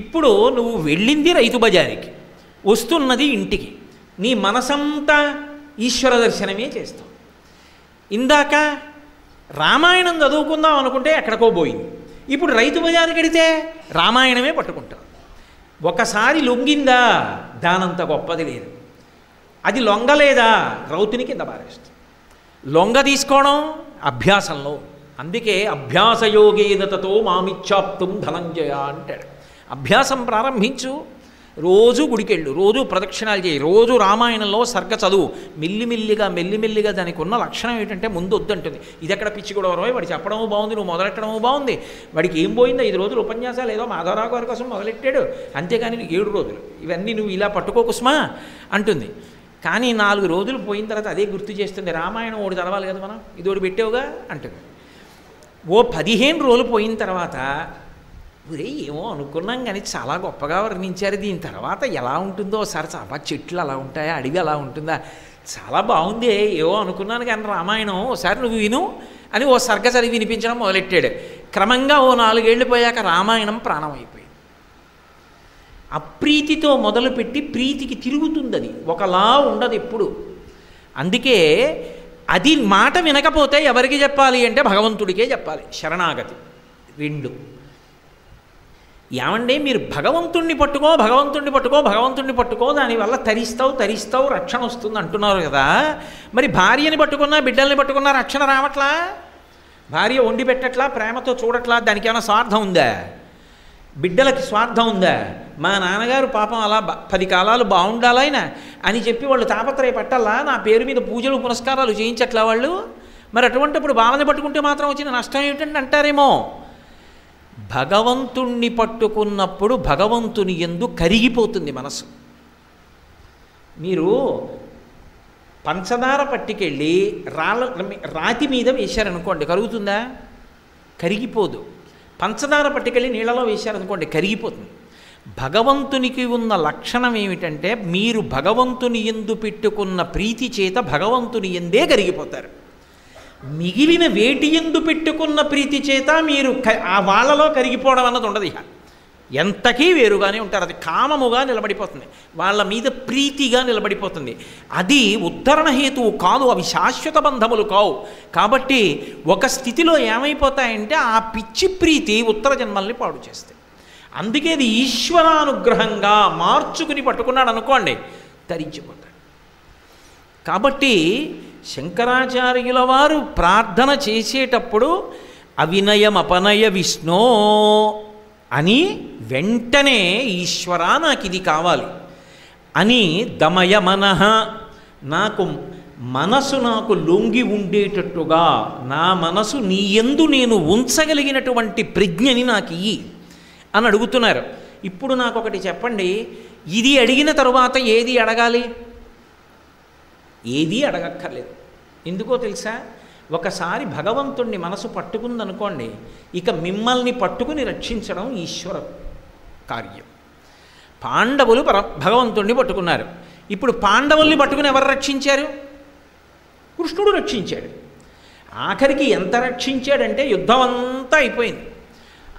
ఇప్పుడు నువ్వు వెళ్ళింది రైతు బజారికి, వస్తున్నది ఇంటికి, నీ మనసంతా ఈశ్వర దర్శనమే చేస్తావు. ఇందాక రామాయణం చదువుకుందాం అనుకుంటే ఎక్కడికో పోయింది, ఇప్పుడు రైతు బజారుకి వెడితే రామాయణమే పట్టుకుంటావు. ఒకసారి లొంగిందా దానంత గొప్పది లేదు, అది లొంగలేదా రౌతుని కింద పారేస్తుంది. లొంగ తీసుకోవడం అభ్యాసంలో, అందుకే అభ్యాసయోగేనతతో మామిచ్చాప్తుం ధనంజయ అంటాడు. అభ్యాసం ప్రారంభించు, రోజు గుడికెళ్ళు, రోజు ప్రదక్షిణాలు చేయి, రోజు రామాయణంలో సర్గ చదువు. మెల్లిమెల్లిగా దానికి ఉన్న లక్షణం ఏంటంటే ముందు వద్దంటుంది. ఇది ఎక్కడ పిచ్చి కూడా వాడు చెప్పడము బాగుంది, నువ్వు మొదలెట్టడము బాగుంది, వాడికి ఏం పోయిందో 5 రోజులు ఉపన్యాసాలు ఏదో మాధవరావు గారి కోసం మొదలెట్టాడు, అంతేగాని 7 రోజులు ఇవన్నీ నువ్వు ఇలా పట్టుకోకుస్మా అంటుంది. కానీ 4 రోజులు పోయిన తర్వాత అదే గుర్తు చేస్తుంది, రామాయణం ఒకటి చదవాలి కదా మనం, ఇది ఒకటి పెట్టావుగా అంటుంది. ఓ 15 రోజులు పోయిన తర్వాత ఒరే ఏమో అనుకున్నాం కానీ చాలా గొప్పగా వర్ణించారు, దీని తర్వాత ఎలా ఉంటుందో ఒకసారి చాలా చెట్లు అలా ఉంటాయా, అడవి అలా ఉంటుందా, చాలా బాగుంది ఏవో అనుకున్నాను కానీ రామాయణం ఒకసారి నువ్వు విను అని ఓ సర్గ చదివి వినిపించడం మొదలెట్టాడు. క్రమంగా ఓ 4 ఏళ్ళు పోయాక రామాయణం ప్రాణం అయిపోయింది. అప్రీతితో మొదలుపెట్టి ప్రీతికి తిరుగుతుంది, అది ఒకలా ఉండదు ఎప్పుడు. అందుకే అది మాట వినకపోతే ఎవరికి చెప్పాలి అంటే భగవంతుడికే చెప్పాలి. శరణాగతి 2. ఏమంటే మీరు భగవంతుణ్ణి పట్టుకో దానివల్ల తరిస్తావు రక్షణ వస్తుంది అంటున్నారు కదా, మరి భార్యని పట్టుకున్నా బిడ్డల్ని పట్టుకున్నా రక్షణ రావట్లా, భార్య వండి పెట్టట్లా, ప్రేమతో చూడట్లా, దానికి ఏమైనా స్వార్థం ఉందా? బిడ్డలకి స్వార్థం ఉందా? మా నాన్నగారు పాపం అలా 10 కాలాలు బాగుండాలైనా అని చెప్పి వాళ్ళు తాపత్రయపట్టాలా, నా పేరు మీద పూజలు పునస్కారాలు చేయించట్లా వాళ్ళు? మరి అటువంటిప్పుడు బావని పట్టుకుంటే మాత్రం వచ్చిన నష్టం ఏమిటంటే అంటారేమో. భగవంతుణ్ణి పట్టుకున్నప్పుడు భగవంతుని యందు కరిగిపోతుంది మనసు. మీరు పంచదార పట్టుకెళ్ళి రాతి మీద వేశారనుకోండి, కరుగుతుందా? కరిగిపోదు. పంచదార పట్టుకెళ్ళి నీళ్ళలో వేశారనుకోండి, కరిగిపోతుంది. భగవంతునికి ఉన్న లక్షణం ఏమిటంటే మీరు భగవంతుని యందు పెట్టుకున్న ప్రీతి చేత భగవంతుని యందే కరిగిపోతారు. మిగిలిన వేటి యందు పెట్టుకున్న ప్రీతి చేత మీరు ఆ వాళ్ళలో కరిగిపోవడం అన్నది ఉండదు. ఇక ఎంతకీ వేరుగానే ఉంటారు. అది కామముగా నిలబడిపోతుంది, వాళ్ళ మీద ప్రీతిగా నిలబడిపోతుంది. అది ఉద్ధరణ హేతువు కాదు, అవి శాశ్వత బంధములు కావు. కాబట్టి ఒక స్థితిలో ఏమైపోతాయంటే ఆ పిచ్చి ప్రీతి ఉత్తర జన్మల్ని పాడు చేస్తాయి. అందుకే అది ఈశ్వరానుగ్రహంగా మార్చుకుని పట్టుకున్నాడు అనుకోండి, తరించిపోతాడు. కాబట్టి శంకరాచార్యుల వారు ప్రార్థన చేసేటప్పుడు అవినయమపనయ విష్ణో అని వెంటనే ఈశ్వర నాకు ఇది కావాలి అని దమయ మనః, నాకు లొంగి ఉండేటట్టుగా నా మనసు నీ యందు నేను ఉంచగలిగినటువంటి ప్రజ్ఞని నాకు ఇయ్యి అని అడుగుతున్నారు. ఇప్పుడు నాకు ఒకటి చెప్పండి, ఇది అడిగిన తరువాత ఏది అడగాలి? ఏదీ అడగక్కర్లేదు. ఎందుకో తెలుసా? ఒకసారి భగవంతుణ్ణి మనసు పట్టుకుందనుకోండి, ఇక మిమ్మల్ని పట్టుకుని రక్షించడం ఈశ్వర కార్యం. పాండవులు భగవంతుణ్ణి పట్టుకున్నారు. ఇప్పుడు పాండవుల్ని పట్టుకుని ఎవరు రక్షించారు? కృష్ణుడు రక్షించాడు. ఆఖరికి ఎంత రక్షించాడంటే యుద్ధం అంతా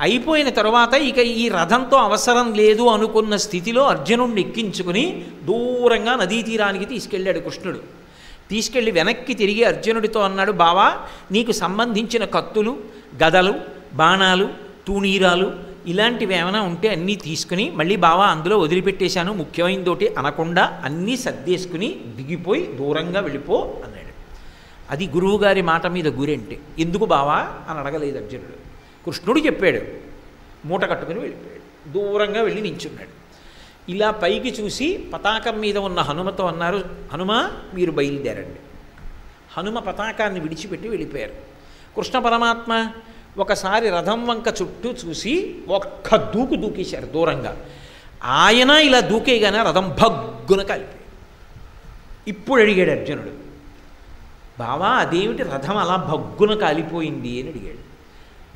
అయిపోయిన తర్వాత ఇక ఈ రథంతో అవసరం లేదు అనుకున్న స్థితిలో అర్జునుడిని ఎక్కించుకుని దూరంగా నదీ తీరానికి తీసుకెళ్ళాడు కృష్ణుడు. తీసుకెళ్ళి వెనక్కి తిరిగి అర్జునుడితో అన్నాడు, బావా నీకు సంబంధించిన కత్తులు, గదలు, బాణాలు, తూణీరాలు ఇలాంటివి ఏమైనా ఉంటే అన్నీ తీసుకుని మళ్ళీ బావా అందులో వదిలిపెట్టేశాను, ముఖ్యమైనదోటి అనకుండా అన్నీ సర్దేసుకుని దిగిపోయి దూరంగా వెళ్ళిపో అన్నాడు. అది గురువుగారి మాట మీద గురంటే. ఎందుకు బావా అని అడగలేదు అర్జునుడు. కృష్ణుడు చెప్పాడు, మూట కట్టుకుని వెళ్ళిపోయాడు. దూరంగా వెళ్ళి నించున్నాడు. ఇలా పైకి చూసి పతాకం మీద ఉన్న హనుమతో అన్నారు, హనుమ మీరు బయలుదేరండి. హనుమ పతాకాన్ని విడిచిపెట్టి వెళ్ళిపోయారు. కృష్ణ పరమాత్మ ఒకసారి రథం వంక చుట్టూ చూసి ఒక్క దూకేశారు దూరంగా. ఆయన ఇలా దూకేగానే రథం భగ్ భగ్గున కాలిపోయి. ఇప్పుడు అడిగాడు అర్జునుడు, బావా అదేమిటి రథం అలా భగ్గున కాలిపోయింది అని అడిగాడు.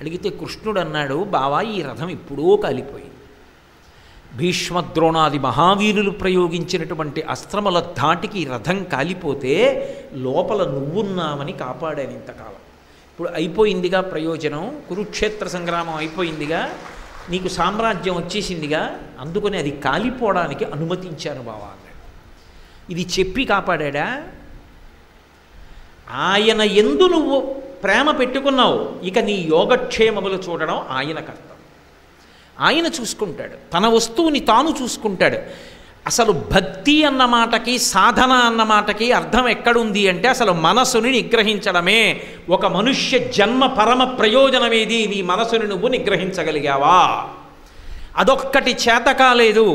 అడిగితే కృష్ణుడు అన్నాడు, బావా ఈ రథం ఎప్పుడో కాలిపోయింది. భీష్మద్రోణాది మహావీరులు ప్రయోగించినటువంటి అస్త్రముల ధాటికి రథం కాలిపోతే లోపల నువ్వున్నామని కాపాడాను ఇంతకాలం. ఇప్పుడు అయిపోయిందిగా ప్రయోజనం, కురుక్షేత్ర సంగ్రామం అయిపోయిందిగా, నీకు సామ్రాజ్యం వచ్చేసిందిగా, అందుకని అది కాలిపోవడానికి అనుమతించాను బావా అన్నాడు. ఇది చెప్పి కాపాడా? ఆయన యందు నువ్వు ప్రేమ పెట్టుకున్నావు, ఇక నీ యోగక్షేమములు చూడడం ఆయన కర్తవ్యం. ఆయన చూసుకుంటాడు, తన వస్తువుని తాను చూసుకుంటాడు. అసలు భక్తి అన్న మాటకి సాధన అన్న మాటకి అర్థం ఎక్కడుంది అంటే అసలు మనసుని నిగ్రహించడమే. ఒక మనుష్య జన్మ పరమ ప్రయోజనమేది, నీ మనసుని నువ్వు నిగ్రహించగలిగావా? అదొక్కటి చేత కాలేదు,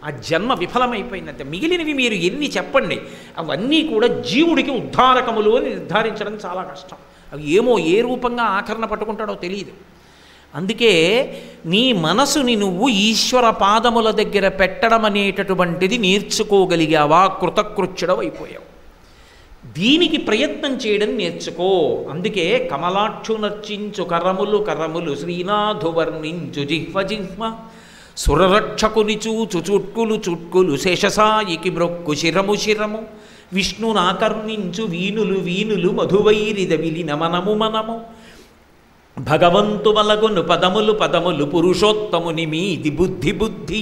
ఆ జన్మ విఫలమైపోయిందంటే మిగిలినవి మీరు ఎన్ని చెప్పండి, అవన్నీ కూడా జీవుడికి ఉద్ధారకములు అని నిర్ధారించడం చాలా కష్టం. అవి ఏమో ఏ రూపంగా ఆకరణ పట్టుకుంటాడో తెలియదు. అందుకే నీ మనసుని నువ్వు ఈశ్వర పాదముల దగ్గర పెట్టడం అనేటటువంటిది నేర్చుకోగలిగావా, కృతకృత్యుడవైపోయావు. దీనికి ప్రయత్నం చేయడం నేర్చుకో. అందుకే కమలాక్షు నర్చించు కరములు కరములు, శ్రీనాథు వర్ణించు జిహ్వ జిహ్వ, సురరక్షకుని చూచు చుట్కులు చుట్కులు, శేషసాయికి బ్రొక్కు శిరము శిరము, విష్ణునాకర్ణించు వీనులు వీనులు, మధువైరిదవిలి నమనము మనము, భగవంతు వలగును పదములు పదములు, పురుషోత్తముని మీది బుద్ధి బుద్ధి,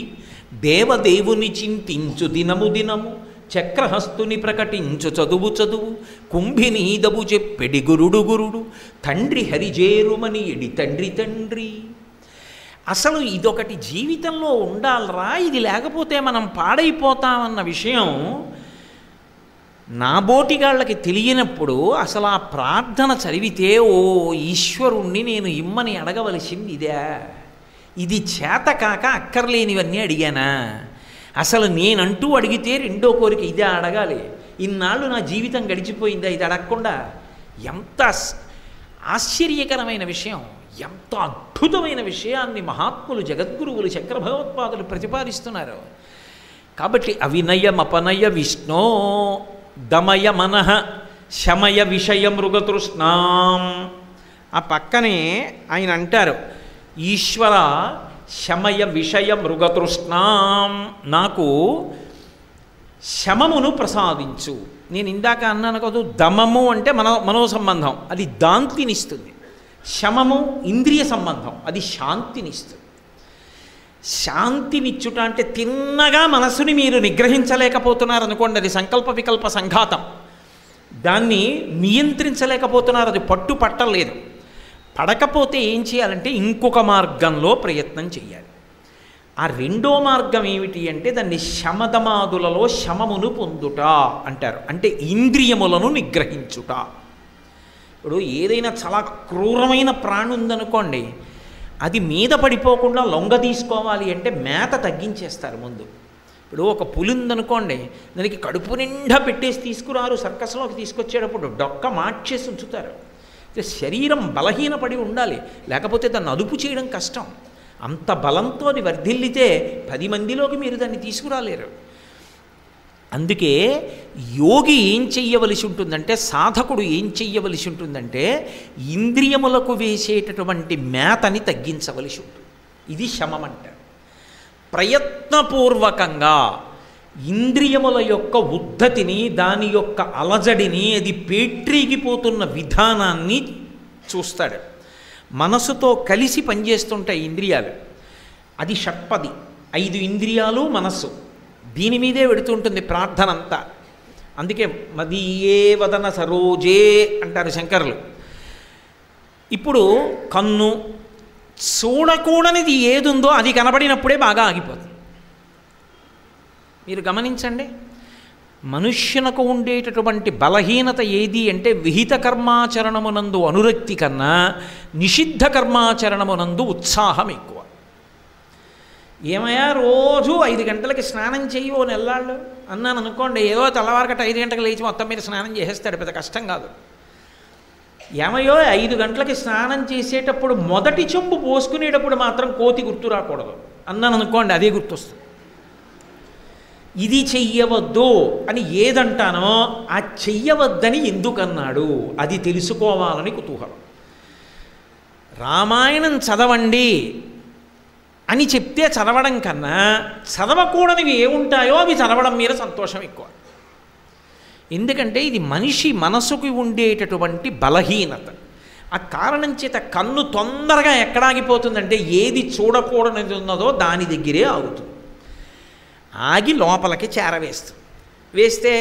దేవదేవుని చింతించు దినము దినము, చక్రహస్తుని ప్రకటించు చదువు చదువు, కుంభినీదవు చెప్పెడి గురుడు గురుడు, తండ్రి హరిజేరుమని ఎడి తండ్రి తండ్రి. అసలు ఇదొకటి జీవితంలో ఉండాలరా, ఇది లేకపోతే మనం పాడైపోతామన్న విషయం నాబోటిగాళ్ళకి తెలియనప్పుడు అసలు ఆ ప్రార్థన చదివితే, ఓ ఈశ్వరుణ్ణి నేను ఇమ్మని అడగవలసింది ఇదే, ఇది చేత కాక అక్కర్లేనివన్నీ అడిగానా? అసలు నేనంటూ అడిగితే రెండో కోరిక ఇదే అడగాలి. ఇన్నాళ్ళు నా జీవితం గడిచిపోయిందా ఇది అడగకుండా? ఎంత ఆశ్చర్యకరమైన విషయం, ఎంత అద్భుతమైన విషయాన్ని మహాత్ములు జగద్గురువులు శంకర భగవత్పాదులు ప్రతిపాదిస్తున్నారు. కాబట్టి అవినయమపనయ విష్ణో దమయ మనః శమయ విషయ మృగతృష్ణాం. ఆ పక్కనే ఆయన అంటారు, ఈశ్వర శమయ విషయ మృగతృష్ణాం, నాకు శమమును ప్రసాదించు. నేను ఇందాక అన్నాను కదా, దమము అంటే మనో సంబంధం, అది దాంతినిస్తుంది. శమము ఇంద్రియ సంబంధం, అది శాంతినిస్తుంది. శాంతినిచ్చుట అంటే తిన్నగా మనసుని మీరు నిగ్రహించలేకపోతున్నారు అనుకోండి, అది సంకల్ప వికల్ప సంఘాతం. దాన్ని నియంత్రించలేకపోతున్నారు, అది పట్టు పట్టలేదు. పడకపోతే ఏం చేయాలంటే ఇంకొక మార్గంలో ప్రయత్నం చేయాలి. ఆ రెండో మార్గం ఏమిటి అంటే దాన్ని శమదమాదులలో శమమును పొందుట అంటారు, అంటే ఇంద్రియములను నిగ్రహించుట. ఇప్పుడు ఏదైనా చాలా క్రూరమైన ప్రాణి ఉందనుకోండి, అది మీద పడిపోకుండా లొంగ తీసుకోవాలి అంటే మేత తగ్గించేస్తారు ముందు. ఇప్పుడు ఒక పులి ఉందనుకోండి, దానికి కడుపు నిండా పెట్టేసి తీసుకురారు, సర్కస్లోకి తీసుకొచ్చేటప్పుడు డొక్క మార్చేసి ఉంచుతారు. శరీరం బలహీనపడి ఉండాలి, లేకపోతే దాన్ని అదుపు చేయడం కష్టం. అంత బలంతో అది వర్ధిల్లితే 10 మందిలోకి మీరు దాన్ని తీసుకురాలేరు. అందుకే యోగి ఏం చెయ్యవలసి ఉంటుందంటే, సాధకుడు ఏం చెయ్యవలసి ఉంటుందంటే ఇంద్రియములకు వేసేటటువంటి మేతని తగ్గించవలసి ఉంటుంది. ఇది శమం అంటారు. ప్రయత్నపూర్వకంగా ఇంద్రియముల యొక్క ఉద్ధతిని, దాని యొక్క అలజడిని, అది పేట్రీగిపోతున్న విధానాన్ని చూస్తాడు. మనసుతో కలిసి పనిచేస్తుంటాయి ఇంద్రియాలు. అది షట్పది, 5 ఇంద్రియాలు మనస్సు, దీని మీదే పెడుతుంటుంది ప్రార్థన అంతా. అందుకే మదీయే వదన సరోజే అంటారు శంకరులు. ఇప్పుడు కన్ను చూడకూడనిది ఏదుందో అది కనబడినప్పుడే బాగా ఆగిపోతుంది. మీరు గమనించండి, మనుష్యునకు ఉండేటటువంటి బలహీనత ఏది అంటే విహిత కర్మాచరణమునందు అనురక్తి కన్నా నిషిద్ధ కర్మాచరణమునందు ఉత్సాహం ఎక్కువ. ఏమయ్యా రోజు 5 గంటలకి స్నానం చెయ్యి ఓ నెల్లాళ్ళు అన్నాను అనుకోండి, ఏదో తెల్లవారకట 5 గంటలకు లేచి మొత్తం మీద స్నానం చేసేస్తాడు, పెద్ద కష్టం కాదు. ఏమయ్యో 5 గంటలకి స్నానం చేసేటప్పుడు మొదటి చెంబు పోసుకునేటప్పుడు మాత్రం కోతి గుర్తు రాకూడదు అన్నాను అనుకోండి, అదే గుర్తొస్తుంది. ఇది చెయ్యవద్దు అని ఏదంటానో ఆ చెయ్యవద్దని ఎందుకన్నాడు అది తెలుసుకోవాలని కుతూహలం. రామాయణం చదవండి అని చెప్తే చదవడం కన్నా చదవకూడనివి ఏముంటాయో అవి చదవడం మీద సంతోషం ఎక్కువ. ఎందుకంటే ఇది మనిషి మనసుకి ఉండేటటువంటి బలహీనత. ఆ కారణం చేత కన్ను తొందరగా ఎక్కడాగిపోతుందంటే ఏది చూడకూడనిది ఉన్నదో దాని దగ్గరే ఆగుతుంది. ఆగి లోపలికి చేరవేస్తుంది. వేస్తే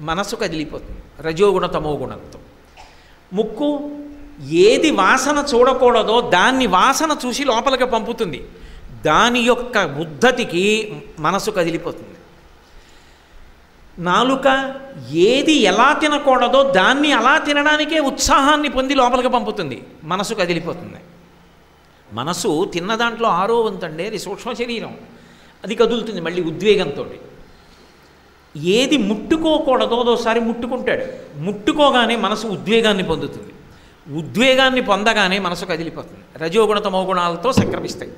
మనసు కదిలిపోతుంది రజోగుణ తమో గుణంతో. ముక్కు ఏది వాసన చూడకూడదో దాన్ని వాసన చూసి లోపలికి పంపుతుంది. దాని యొక్క ఉద్ధతికి మనసు కదిలిపోతుంది. నాలుక ఏది ఎలా తినకూడదో దాన్ని అలా తినడానికే ఉత్సాహాన్ని పొంది లోపలికి పంపుతుంది. మనసు కదిలిపోతుంది. మనసు తిన్న దాంట్లో 6వ వంతండి అది సూక్ష్మ శరీరం, అది కదులుతుంది మళ్ళీ ఉద్వేగంతో. ఏది ముట్టుకోకూడదో ఒకసారి ముట్టుకుంటాడు, ముట్టుకోగానే మనసు ఉద్వేగాన్ని పొందుతుంది. ఉద్వేగాన్ని పొందగానే మనసు కదిలిపోతుంది. రజోగుణ తమో గుణాలతో సంక్రమిస్తాయి.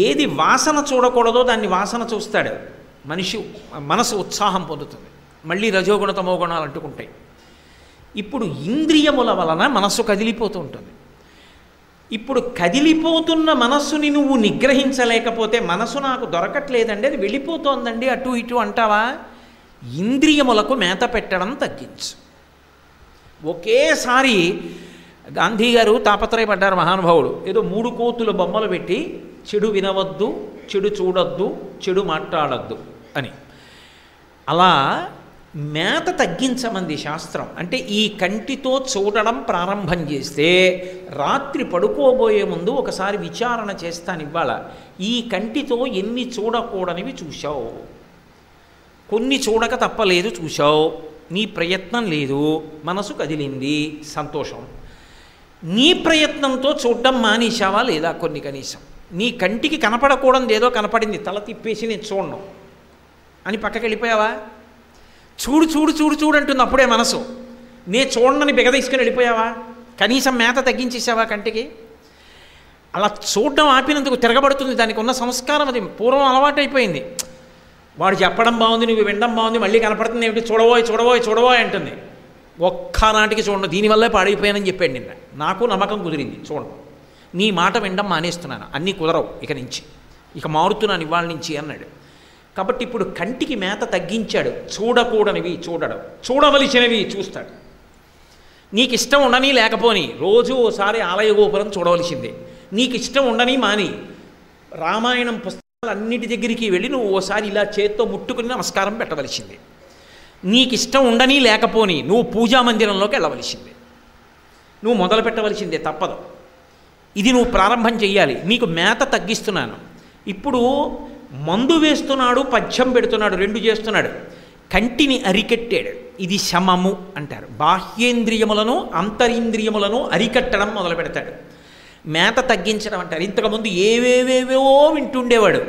ఏది వాసన చూడకూడదో దాన్ని వాసన చూస్తాడు, మనసు ఉత్సాహం పొందుతుంది. మళ్ళీ రజోగుణ తమో గుణాలు అంటుకుంటాయి. ఇప్పుడు ఇంద్రియముల వలన మనస్సు కదిలిపోతూ ఉంటుంది. ఇప్పుడు కదిలిపోతున్న మనస్సుని నువ్వు నిగ్రహించలేకపోతే మనసు నాకు దొరకట్లేదండి అది వెళ్ళిపోతోందండి అటు ఇటు అంటావా? ఇంద్రియములకు మేత పెట్టడం తగ్గించు. ఒకేసారి గాంధీ గారు తాపత్రయపడ్డారు మహానుభావుడు. ఏదో 3 కోతుల బొమ్మలు పెట్టి చెడు వినవద్దు, చెడు చూడొద్దు, చెడు మాట్లాడద్దు అని. అలా మేత తగ్గించమంది శాస్త్రం. అంటే ఈ కంటితో చూడడం ప్రారంభం చేస్తే రాత్రి పడుకోబోయే ముందు ఒకసారి విచారణ చేస్తాను. ఇవాళ ఈ కంటితో ఎన్ని చూడకూడనివి చూశావు, కొన్ని చూడక తప్పలేదు చూశావు, నీ ప్రయత్నం లేదు, మనసు కదిలింది, సంతోషం. నీ ప్రయత్నంతో చూడడం మానేశావా లేదా? కొన్ని కనీసం నీ కంటికి కనపడకూడదు ఏదో కనపడింది, తల తిప్పేసి నేను చూడను అని పక్కకి వెళ్ళిపోయావా? చూడు చూడు చూడు చూడు అంటుంది అప్పుడే మనసు. నే చూడనని బిగదీసుకుని వెళ్ళిపోయావా? కనీసం మేత తగ్గించేసావా కంటికి? అలా చూడడం ఆపినందుకు తిరగబడుతుంది. దానికి ఉన్న సంస్కారం అది పూర్వం అలవాటు అయిపోయింది. వాడు చెప్పడం బాగుంది, నువ్వు వినడం బాగుంది, మళ్ళీ కనపడుతుంది ఏమిటి, చూడబోయ్ చూడబోయ్ చూడబోయ్ అంటుంది. ఒక్కనాటికి చూడండి, దీనివల్లే పాడైపోయానని చెప్పాడు నిన్న. నాకు నమ్మకం కుదిరింది, చూడండి నీ మాట వినడం మానేస్తున్నాను, అన్నీ కుదరవు ఇక నుంచి, ఇక మారుతున్నాను ఇవాళ నుంచి అన్నాడు. కాబట్టి ఇప్పుడు కంటికి మేత తగ్గించాడు. చూడకూడనివి చూడడం, చూడవలసినవి చూస్తాడు. నీకు ఇష్టం ఉండని లేకపోని రోజు ఓసారి ఆలయ గోపురం చూడవలసిందే. నీకు ఇష్టం ఉండని మాని రామాయణం పుస్తకాలన్నిటి దగ్గరికి వెళ్ళి నువ్వు ఓసారి ఇలా చేత్తో ముట్టుకుని నమస్కారం పెట్టవలసిందే. నీకు ఇష్టం ఉండని లేకపోని నువ్వు పూజా మందిరంలోకి వెళ్ళవలసిందే. నువ్వు మొదలు పెట్టవలసిందే, తప్పదు. ఇది నువ్వు ప్రారంభం చెయ్యాలి. నీకు మేత తగ్గిస్తున్నాను. ఇప్పుడు మందు వేస్తున్నాడు, పద్యం పెడుతున్నాడు, 2 చేస్తున్నాడు. కంటిని అరికట్టాడు. ఇది శమము అంటారు. బాహ్యేంద్రియములను అంతరింద్రియములను అరికట్టడం మొదలు పెడతాడు. మేత తగ్గించడం అంటారు. ఇంతకుముందు ఏవేవేవో వింటుండేవాడు,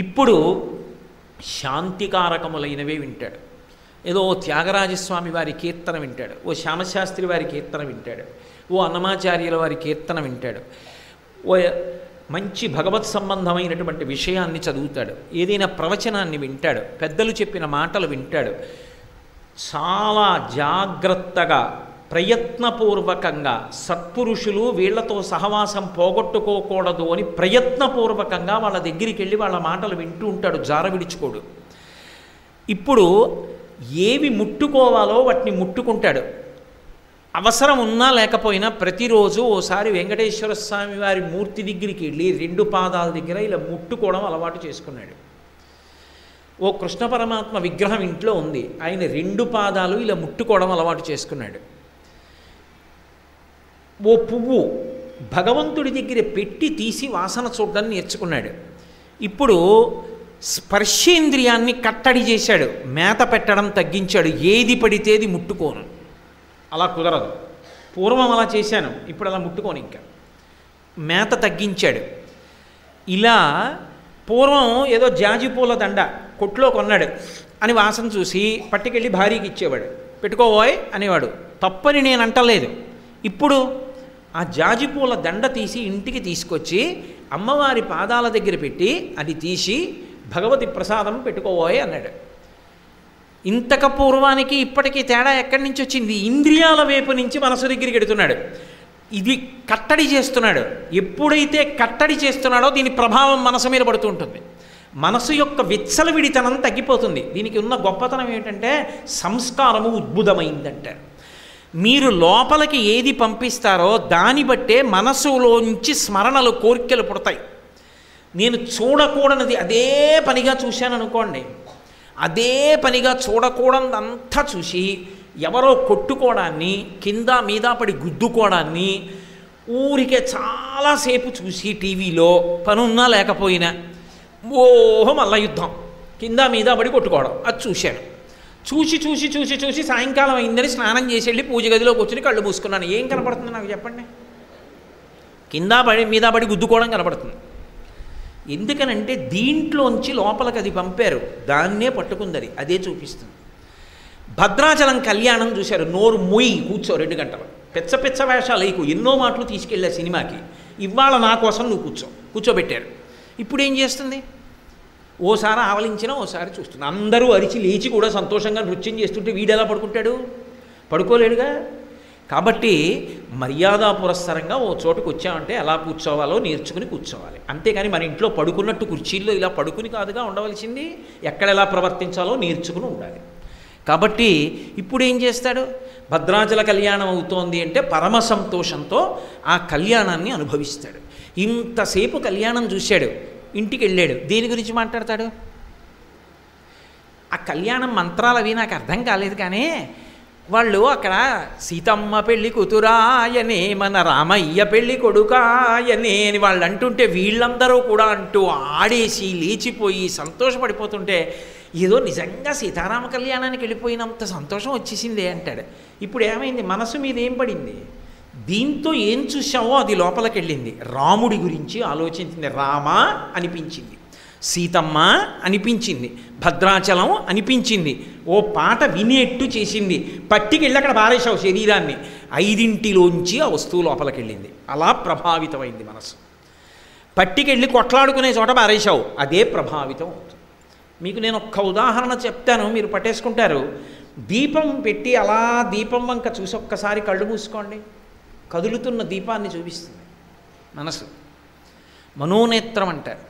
ఇప్పుడు శాంతికారకములైనవే వింటాడు. ఏదో త్యాగరాజస్వామి వారి కీర్తన వింటాడు, ఓ శ్యామశాస్త్రి వారి కీర్తన వింటాడు, ఓ అన్నమాచార్యుల వారి కీర్తన వింటాడు, ఓ మంచి భగవత్ సంబంధమైనటువంటి విషయాన్ని చదువుతాడు, ఏదైనా ప్రవచనాన్ని వింటాడు, పెద్దలు చెప్పిన మాటలు వింటాడు. చాలా జాగ్రత్తగా ప్రయత్నపూర్వకంగా సత్పురుషులు వీళ్లతో సహవాసం పోగొట్టుకోకూడదు అని ప్రయత్నపూర్వకంగా వాళ్ళ దగ్గరికి వెళ్ళి వాళ్ళ మాటలు వింటూ ఉంటాడు, జార విడుచుకోడు. ఇప్పుడు ఏవి ముట్టుకోవాలో వాటిని ముట్టుకుంటాడు. అవసరం ఉన్నా లేకపోయినా ప్రతిరోజు ఓసారి వెంకటేశ్వర స్వామి వారి మూర్తి దగ్గరికి వెళ్ళి 2 పాదాల దగ్గర ఇలా ముట్టుకోవడం అలవాటు చేసుకున్నాడు. ఓ కృష్ణ పరమాత్మ విగ్రహం ఇంట్లో ఉంది, ఆయన 2 పాదాలు ఇలా ముట్టుకోవడం అలవాటు చేసుకున్నాడు. ఓ పువ్వు భగవంతుడి దగ్గర పెట్టి తీసి వాసన చూడడం నేర్చుకున్నాడు. ఇప్పుడు స్పర్శేంద్రియాన్ని కట్టడి చేశాడు, మేత పెట్టడం తగ్గించాడు. ఏది పడితేది ముట్టుకోను, అలా కుదరదు. పూర్వం అలా చేశాను, ఇప్పుడు అలా ముట్టుకోను, ఇంకా మేత తగ్గించాడు. ఇలా పూర్వం ఏదో జాజిపూల దండ కొట్లో కొన్నాడు అని వాసన చూసి పట్టుకెళ్ళి భార్యకి ఇచ్చేవాడు, పెట్టుకోబోయ్ అనేవాడు. తప్పని నేను అంటలేదు. ఇప్పుడు ఆ జాజిపూల దండ తీసి ఇంటికి తీసుకొచ్చి అమ్మవారి పాదాల దగ్గర పెట్టి అది తీసి భగవతి ప్రసాదం పెట్టుకోబోయే అన్నాడు. ఇంతక పూర్వానికి ఇప్పటికీ తేడా ఎక్కడి నుంచి వచ్చింది? ఇంద్రియాల వైపు నుంచి మనసు దగ్గరికి ఎడుతున్నాడు. ఇది కట్టడి చేస్తున్నాడు. ఎప్పుడైతే కట్టడి చేస్తున్నాడో దీని ప్రభావం మనసు మీద పడుతూ ఉంటుంది. మనసు యొక్క విచ్చలవిడితనం తగ్గిపోతుంది. దీనికి ఉన్న గొప్పతనం ఏమిటంటే సంస్కారము ఉద్భుతమైందంటారు. మీరు లోపలికి ఏది పంపిస్తారో దాన్ని బట్టే మనసులోంచి స్మరణలు, కోరికలు పుడతాయి. నేను చూడకూడనిది అదే పనిగా చూశాను అనుకోండి, అదే పనిగా చూడకూడదంతా చూసి ఎవరో కొట్టుకోవడాన్ని, కింద మీద పడి గుద్దుకోవడాన్ని ఊరికే చాలాసేపు చూసి టీవీలో పనున్నా లేకపోయినా మల్ల యుద్ధం, కింద మీద పడి కొట్టుకోవడం, అది చూశాను. చూసి చూసి చూసి చూసి సాయంకాలం అయిందని స్నానం చేసి వెళ్ళి పూజ గదిలో కూర్చుని కళ్ళు మూసుకున్నాను. ఏం కనపడుతుంది నాకు చెప్పండి? కింద పడి మీద పడి గుద్దుకోవడం కనపడుతుంది. ఎందుకనంటే దీంట్లోంచి లోపలికి అది పంపారు, దాన్నే పట్టుకుందరి, అదే చూపిస్తుంది. భద్రాచలం కళ్యాణం చూశారు, నోరు మొయ్యి కూర్చో 2 గంటలు, పెచ్చ పెచ్చ వేషాలు వేయకు, ఎన్నో మాటలు తీసుకెళ్ళా సినిమాకి, ఇవాళ నా కోసం నువ్వు కూర్చోబెట్టారు. ఇప్పుడు ఏం చేస్తుంది? ఓసారి ఆవలించినా ఓసారి చూస్తున్నా. అందరూ అరిచి లేచి కూడా సంతోషంగా నృత్యం చేస్తుంటే వీడెలా పడుకుంటాడు? పడుకోలేడుగా. కాబట్టి మర్యాద పురస్సరంగా ఓ చోటుకు వచ్చామంటే ఎలా కూర్చోవాలో నేర్చుకుని కూర్చోవాలి. అంతేగాని మన ఇంట్లో పడుకున్నట్టు కుర్చీల్లో ఇలా పడుకుని కాదుగా ఉండవలసింది, ఎక్కడ ఎలా ప్రవర్తించాలో నేర్చుకుని ఉండాలి. కాబట్టి ఇప్పుడు ఏం చేస్తాడు? భద్రాచల కళ్యాణం అవుతోంది అంటే పరమ సంతోషంతో ఆ కళ్యాణాన్ని అనుభవిస్తాడు. ఇంతసేపు కళ్యాణం చూశాడు, ఇంటికి వెళ్ళాడు, దేని గురించి మాట్లాడతాడు? ఆ కళ్యాణం మంత్రాలు అవి నాకు అర్థం కాలేదు, కానీ వాళ్ళు అక్కడ సీతమ్మ పెళ్ళి కూతురాయనే, మన రామయ్య పెళ్ళి కొడుకాయనే అని వాళ్ళు అంటుంటే వీళ్ళందరూ కూడా అంటూ ఆడేసి లేచిపోయి సంతోషపడిపోతుంటే ఏదో నిజంగా సీతారామ కళ్యాణానికి వెళ్ళిపోయినంత సంతోషం వచ్చేసిందే అంటాడు. ఇప్పుడు ఏమైంది? మనసు మీద ఏం పడింది? దీంతో ఏం చూసావో అది లోపలికి వెళ్ళింది. రాముడి గురించి ఆలోచించింది, రామ అనిపించింది, సీతమ్మ అనిపించింది, భద్రాచలం అనిపించింది, ఓ పాట వినేట్టు చేసింది. పట్టికెళ్ళి అక్కడ పారేశావు శరీరాన్ని, 5 ఆ వస్తువు లోపలికి వెళ్ళింది. అలా ప్రభావితమైంది మనసు. పట్టికెళ్ళి కొట్లాడుకునే చోట పారేశావు, అదే ప్రభావితం అవుతుంది. మీకు నేను ఒక్క ఉదాహరణ చెప్తాను, మీరు పట్టేసుకుంటారు. దీపం పెట్టి అలా దీపం వంక చూసి ఒక్కసారి కళ్ళు మూసుకోండి, కదులుతున్న దీపాన్ని చూపిస్తుంది మనసు. మనోనేత్రం అంటారు.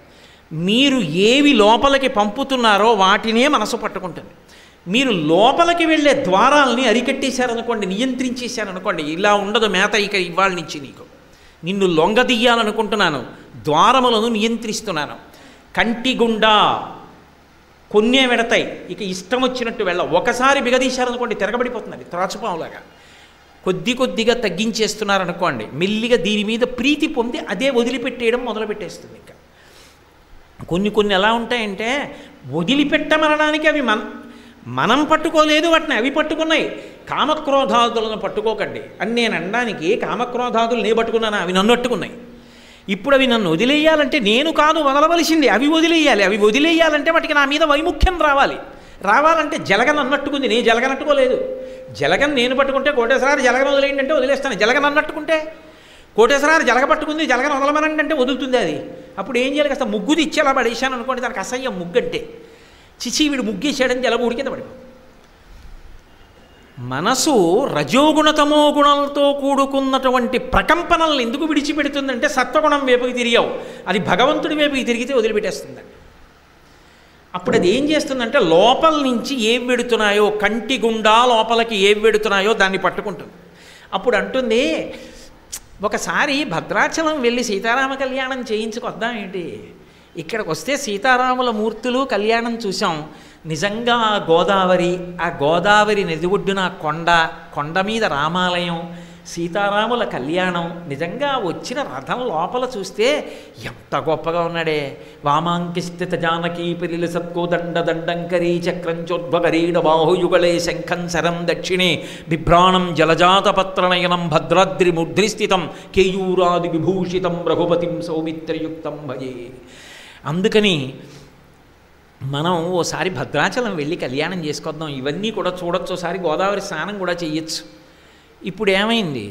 మీరు ఏవి లోపలికి పంపుతున్నారో వాటినే మనసు పట్టుకుంటుంది. మీరు లోపలికి వెళ్ళే ద్వారాలని అరికట్టేశారనుకోండి, నియంత్రించేశారనుకోండి, ఇలా ఉండదు మేత ఇక ఇవాళ నుంచి నీకు, నిన్ను లొంగదీయాలనుకుంటున్నాను, ద్వారములను నియంత్రిస్తున్నాను. కంటిగుండా కొన్నే వెడతాయి, ఇక ఇష్టం వచ్చినట్టు వెళ్ళ. ఒకసారి బిగదీశారనుకోండి తిరగబడిపోతున్నది త్రాచుపాములాగా. కొద్దిగా తగ్గించేస్తున్నారనుకోండి, మెల్లిగా దీని మీద ప్రీతి పొంది అదే వదిలిపెట్టేయడం మొదలుపెట్టేస్తుంది. ఇంకా కొన్ని ఎలా ఉంటాయంటే వదిలిపెట్టమనడానికి అవి మనం పట్టుకోలేదు, వాటిని అవి పట్టుకున్నాయి. కామక్రోధాదులను పట్టుకోకండి అని నేను అనడానికి, కామక్రోధాదులు నేను పట్టుకున్నాను, అవి నన్ను పట్టుకున్నాయి. ఇప్పుడు అవి నన్ను వదిలేయాలంటే నేను కాదు వదలవలసింది, అవి వదిలేయాలి. అవి వదిలేయాలంటే వాటికి నా మీద వైముఖ్యం రావాలంటే జలగన్ అన్నట్టుకుంది, నేను జలగనట్టుకోలేదు. జలగన్ నేను పట్టుకుంటే కోటేశ్వరారు జలగన వదిలేయండి అంటే వదిలేస్తాను. జలగన్ అన్నట్టుకుంటే కోటేశ్వరారు జలగ పట్టుకుంది, జలగన వదలమనండి అంటే వదులుతుంది అది. అప్పుడు ఏం చేయాలి? కాస్త ముగ్గుది ఇచ్చి అలా పడేసాను అనుకోండి, దానికి అసహ్యం ముగ్గు అంటే. చిచి వీడు ముగ్గేసాడని జలగూడి కింద పడిపో. మనసు రజోగుణతమో గుణాలతో కూడుకున్నటువంటి ప్రకంపనలను ఎందుకు విడిచిపెడుతుందంటే సత్వగుణం వైపుకి తిరిగావు, అది భగవంతుడి వైపుకి తిరిగితే వదిలిపెట్టేస్తుందండి. అప్పుడు అది ఏం చేస్తుందంటే లోపల నుంచి ఏం వెడుతున్నాయో, కంటి గుండా లోపలికి ఏం వెడుతున్నాయో దాన్ని పట్టుకుంటుంది. అప్పుడు అంటుంది, ఒకసారి భద్రాచలం వెళ్ళి సీతారామ కళ్యాణం చేయించుకొద్దాం ఏంటి, ఇక్కడికి వస్తే సీతారాముల మూర్తులు కళ్యాణం చూసాం, నిజంగా ఆ గోదావరి నది ఒడ్డున కొండ మీద రామాలయం, సీతారాముల కళ్యాణం, నిజంగా వచ్చిన రథం లోపల చూస్తే ఎంత గొప్పగా ఉన్నాడే. వామాంకిస్థిత జానకీ పిలిల సత్కోదండ దండంకరీ చక్రంచోద్భగరీడ బాహుయుగళే శంఖం శరం దక్షిణే బిభ్రాణం జలజాతపత్రనయనం భద్రాద్రి ముద్రిస్థితం కేయూరాది విభూషితం రఘుపతిం సౌమిత్రయుక్తం భజే. అందుకని మనం ఓసారి భద్రాచలం వెళ్ళి కళ్యాణం చేసుకొద్దాం, ఇవన్నీ కూడా చూడొచ్చు, ఒకసారి గోదావరి స్నానం కూడా చెయ్యొచ్చు. ఇప్పుడు ఏమైంది?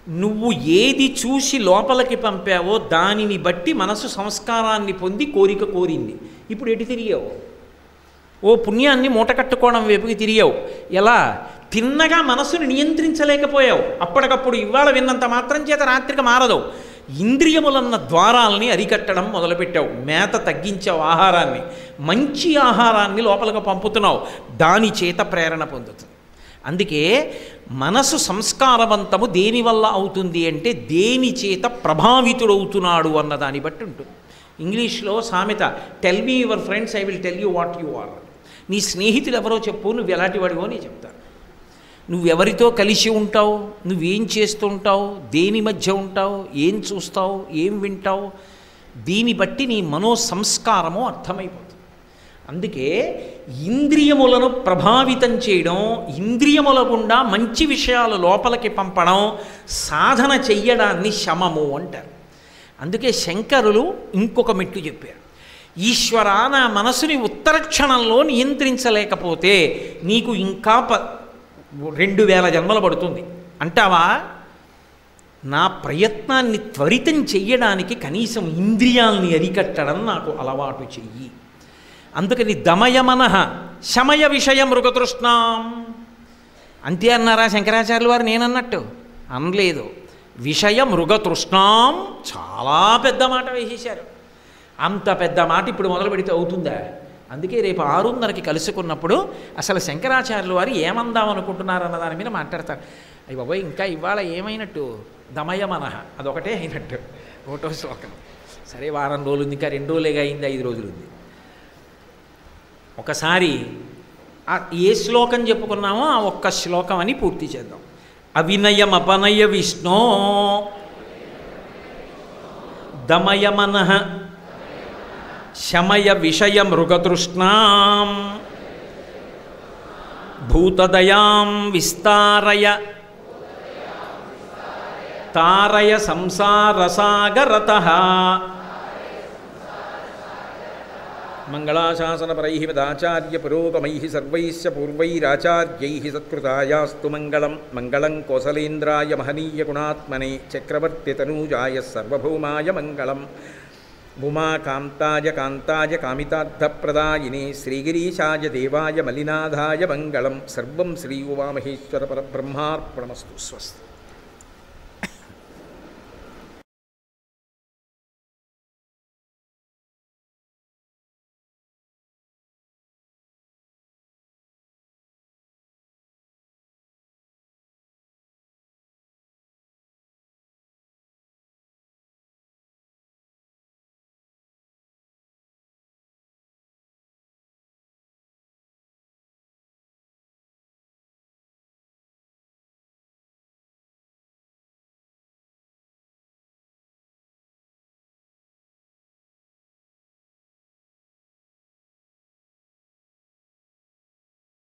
నువ్వు ఏది చూసి లోపలికి పంపావో దానిని బట్టి మనసు సంస్కారాన్ని పొంది కోరిక కోరింది. ఇప్పుడు ఎటు తిరిగావు? ఓ పుణ్యాన్ని మూట కట్టుకోవడం వైపుకి తిరిగావు. ఎలా? తిన్నగా మనసుని నియంత్రించలేకపోయావు. అప్పటికప్పుడు ఇవాళ విన్నంత మాత్రం చేత రాత్రికి మారదు. ఇంద్రియములన్న ద్వారాల్ని అరికట్టడం మొదలుపెట్టావు. మేత తగ్గించావు, ఆహారాన్ని మంచి ఆహారాన్ని లోపలికి పంపుతున్నావు. దాని చేత ప్రేరణ పొందుతుంది. అందుకే మనసు సంస్కారవంతము దేనివల్ల అవుతుంది అంటే దేని చేత ప్రభావితుడవుతున్నాడు అన్న దాన్ని బట్టి ఉంటుంది. ఇంగ్లీష్లో సామెత, tell me your friends, I will tell you what you are. నీ స్నేహితులు ఎవరో చెప్పు, నువ్వు ఎలాంటి వాడివో నేను చెప్తాను. నువ్వెవరితో కలిసి ఉంటావు, నువ్వేం చేస్తూ ఉంటావు, దేని మధ్య ఉంటావు, ఏం చూస్తావు, ఏం వింటావు, దీన్ని బట్టి నీ మనో సంస్కారము అర్థమైపోతుంది. అందుకే ఇంద్రియములను ప్రభావితం చేయడం, ఇంద్రియముల గుండా మంచి విషయాలు లోపలికి పంపడం, సాధన చెయ్యడాన్ని శమము అంటారు. అందుకే శంకరులు ఇంకొక మెట్టు చెప్పారు. ఈశ్వర, నా మనసుని ఉత్తర క్షణంలో నియంత్రించలేకపోతే నీకు ఇంకా 2000 జన్మలు పడుతుంది అంటావా? నా ప్రయత్నాన్ని త్వరితం చెయ్యడానికి కనీసం ఇంద్రియాల్ని అరికట్టడం నాకు అలవాటు చెయ్యి. అందుకని దమయమనః శమయ విషయ మృగతృష్ణాం అంతే అన్నారా శంకరాచార్యులు వారు? నేనన్నట్టు అనలేదు. విషయ మృగతృష్ణాం చాలా పెద్ద మాట వేసేశారు. అంత పెద్ద మాట ఇప్పుడు మొదలు పెడితే అవుతుందా? అందుకే రేపు 6:30కి కలుసుకున్నప్పుడు అసలు శంకరాచార్యులు వారు ఏమందాం అనుకుంటున్నారన్న దాని మీద మాట్లాడతారు. అయ్యి బాబోయ్, ఇంకా ఇవాళ ఏమైనట్టు? దమయమనః అదొకటే అయినట్టు, ఒకటో శ్లోకం. సరే, వారం రోజులు ఉంది, ఇంకా 2 రోజులేగా అయింది, 5 రోజులు ఉంది. ఒకసారి ఏ శ్లోకం చెప్పుకున్నామో ఆ ఒక్క శ్లోకం అని పూర్తి చేద్దాం. అవినయమపనయ విష్ణో దమయమనః శమయ విషయ మృగతృష్ణాం భూతదయాం విస్తారయ తారయ సంసారసాగరతః. మంగళాశాసనపరైః పదాచార్య పురోగమైః సర్వైశ్చ పూర్వైరాచార్యైః సత్కృతాయాస్తు మంగళం. మంగళం కోసలేంద్రాయ మహనీయ గుణాత్మనే చక్రవర్తి తనూజాయ సర్వభౌమాయ మంగళం. ఉమాకాంతాయ కాంతాయ కామితార్థప్రదాయినే శ్రీగిరీశాయ దేవాయ మలినాథాయ మంగళం. సర్వం శ్రీ ఉమామహేశ్వర పరబ్రహ్మార్పణమస్తు. స్వస్తి.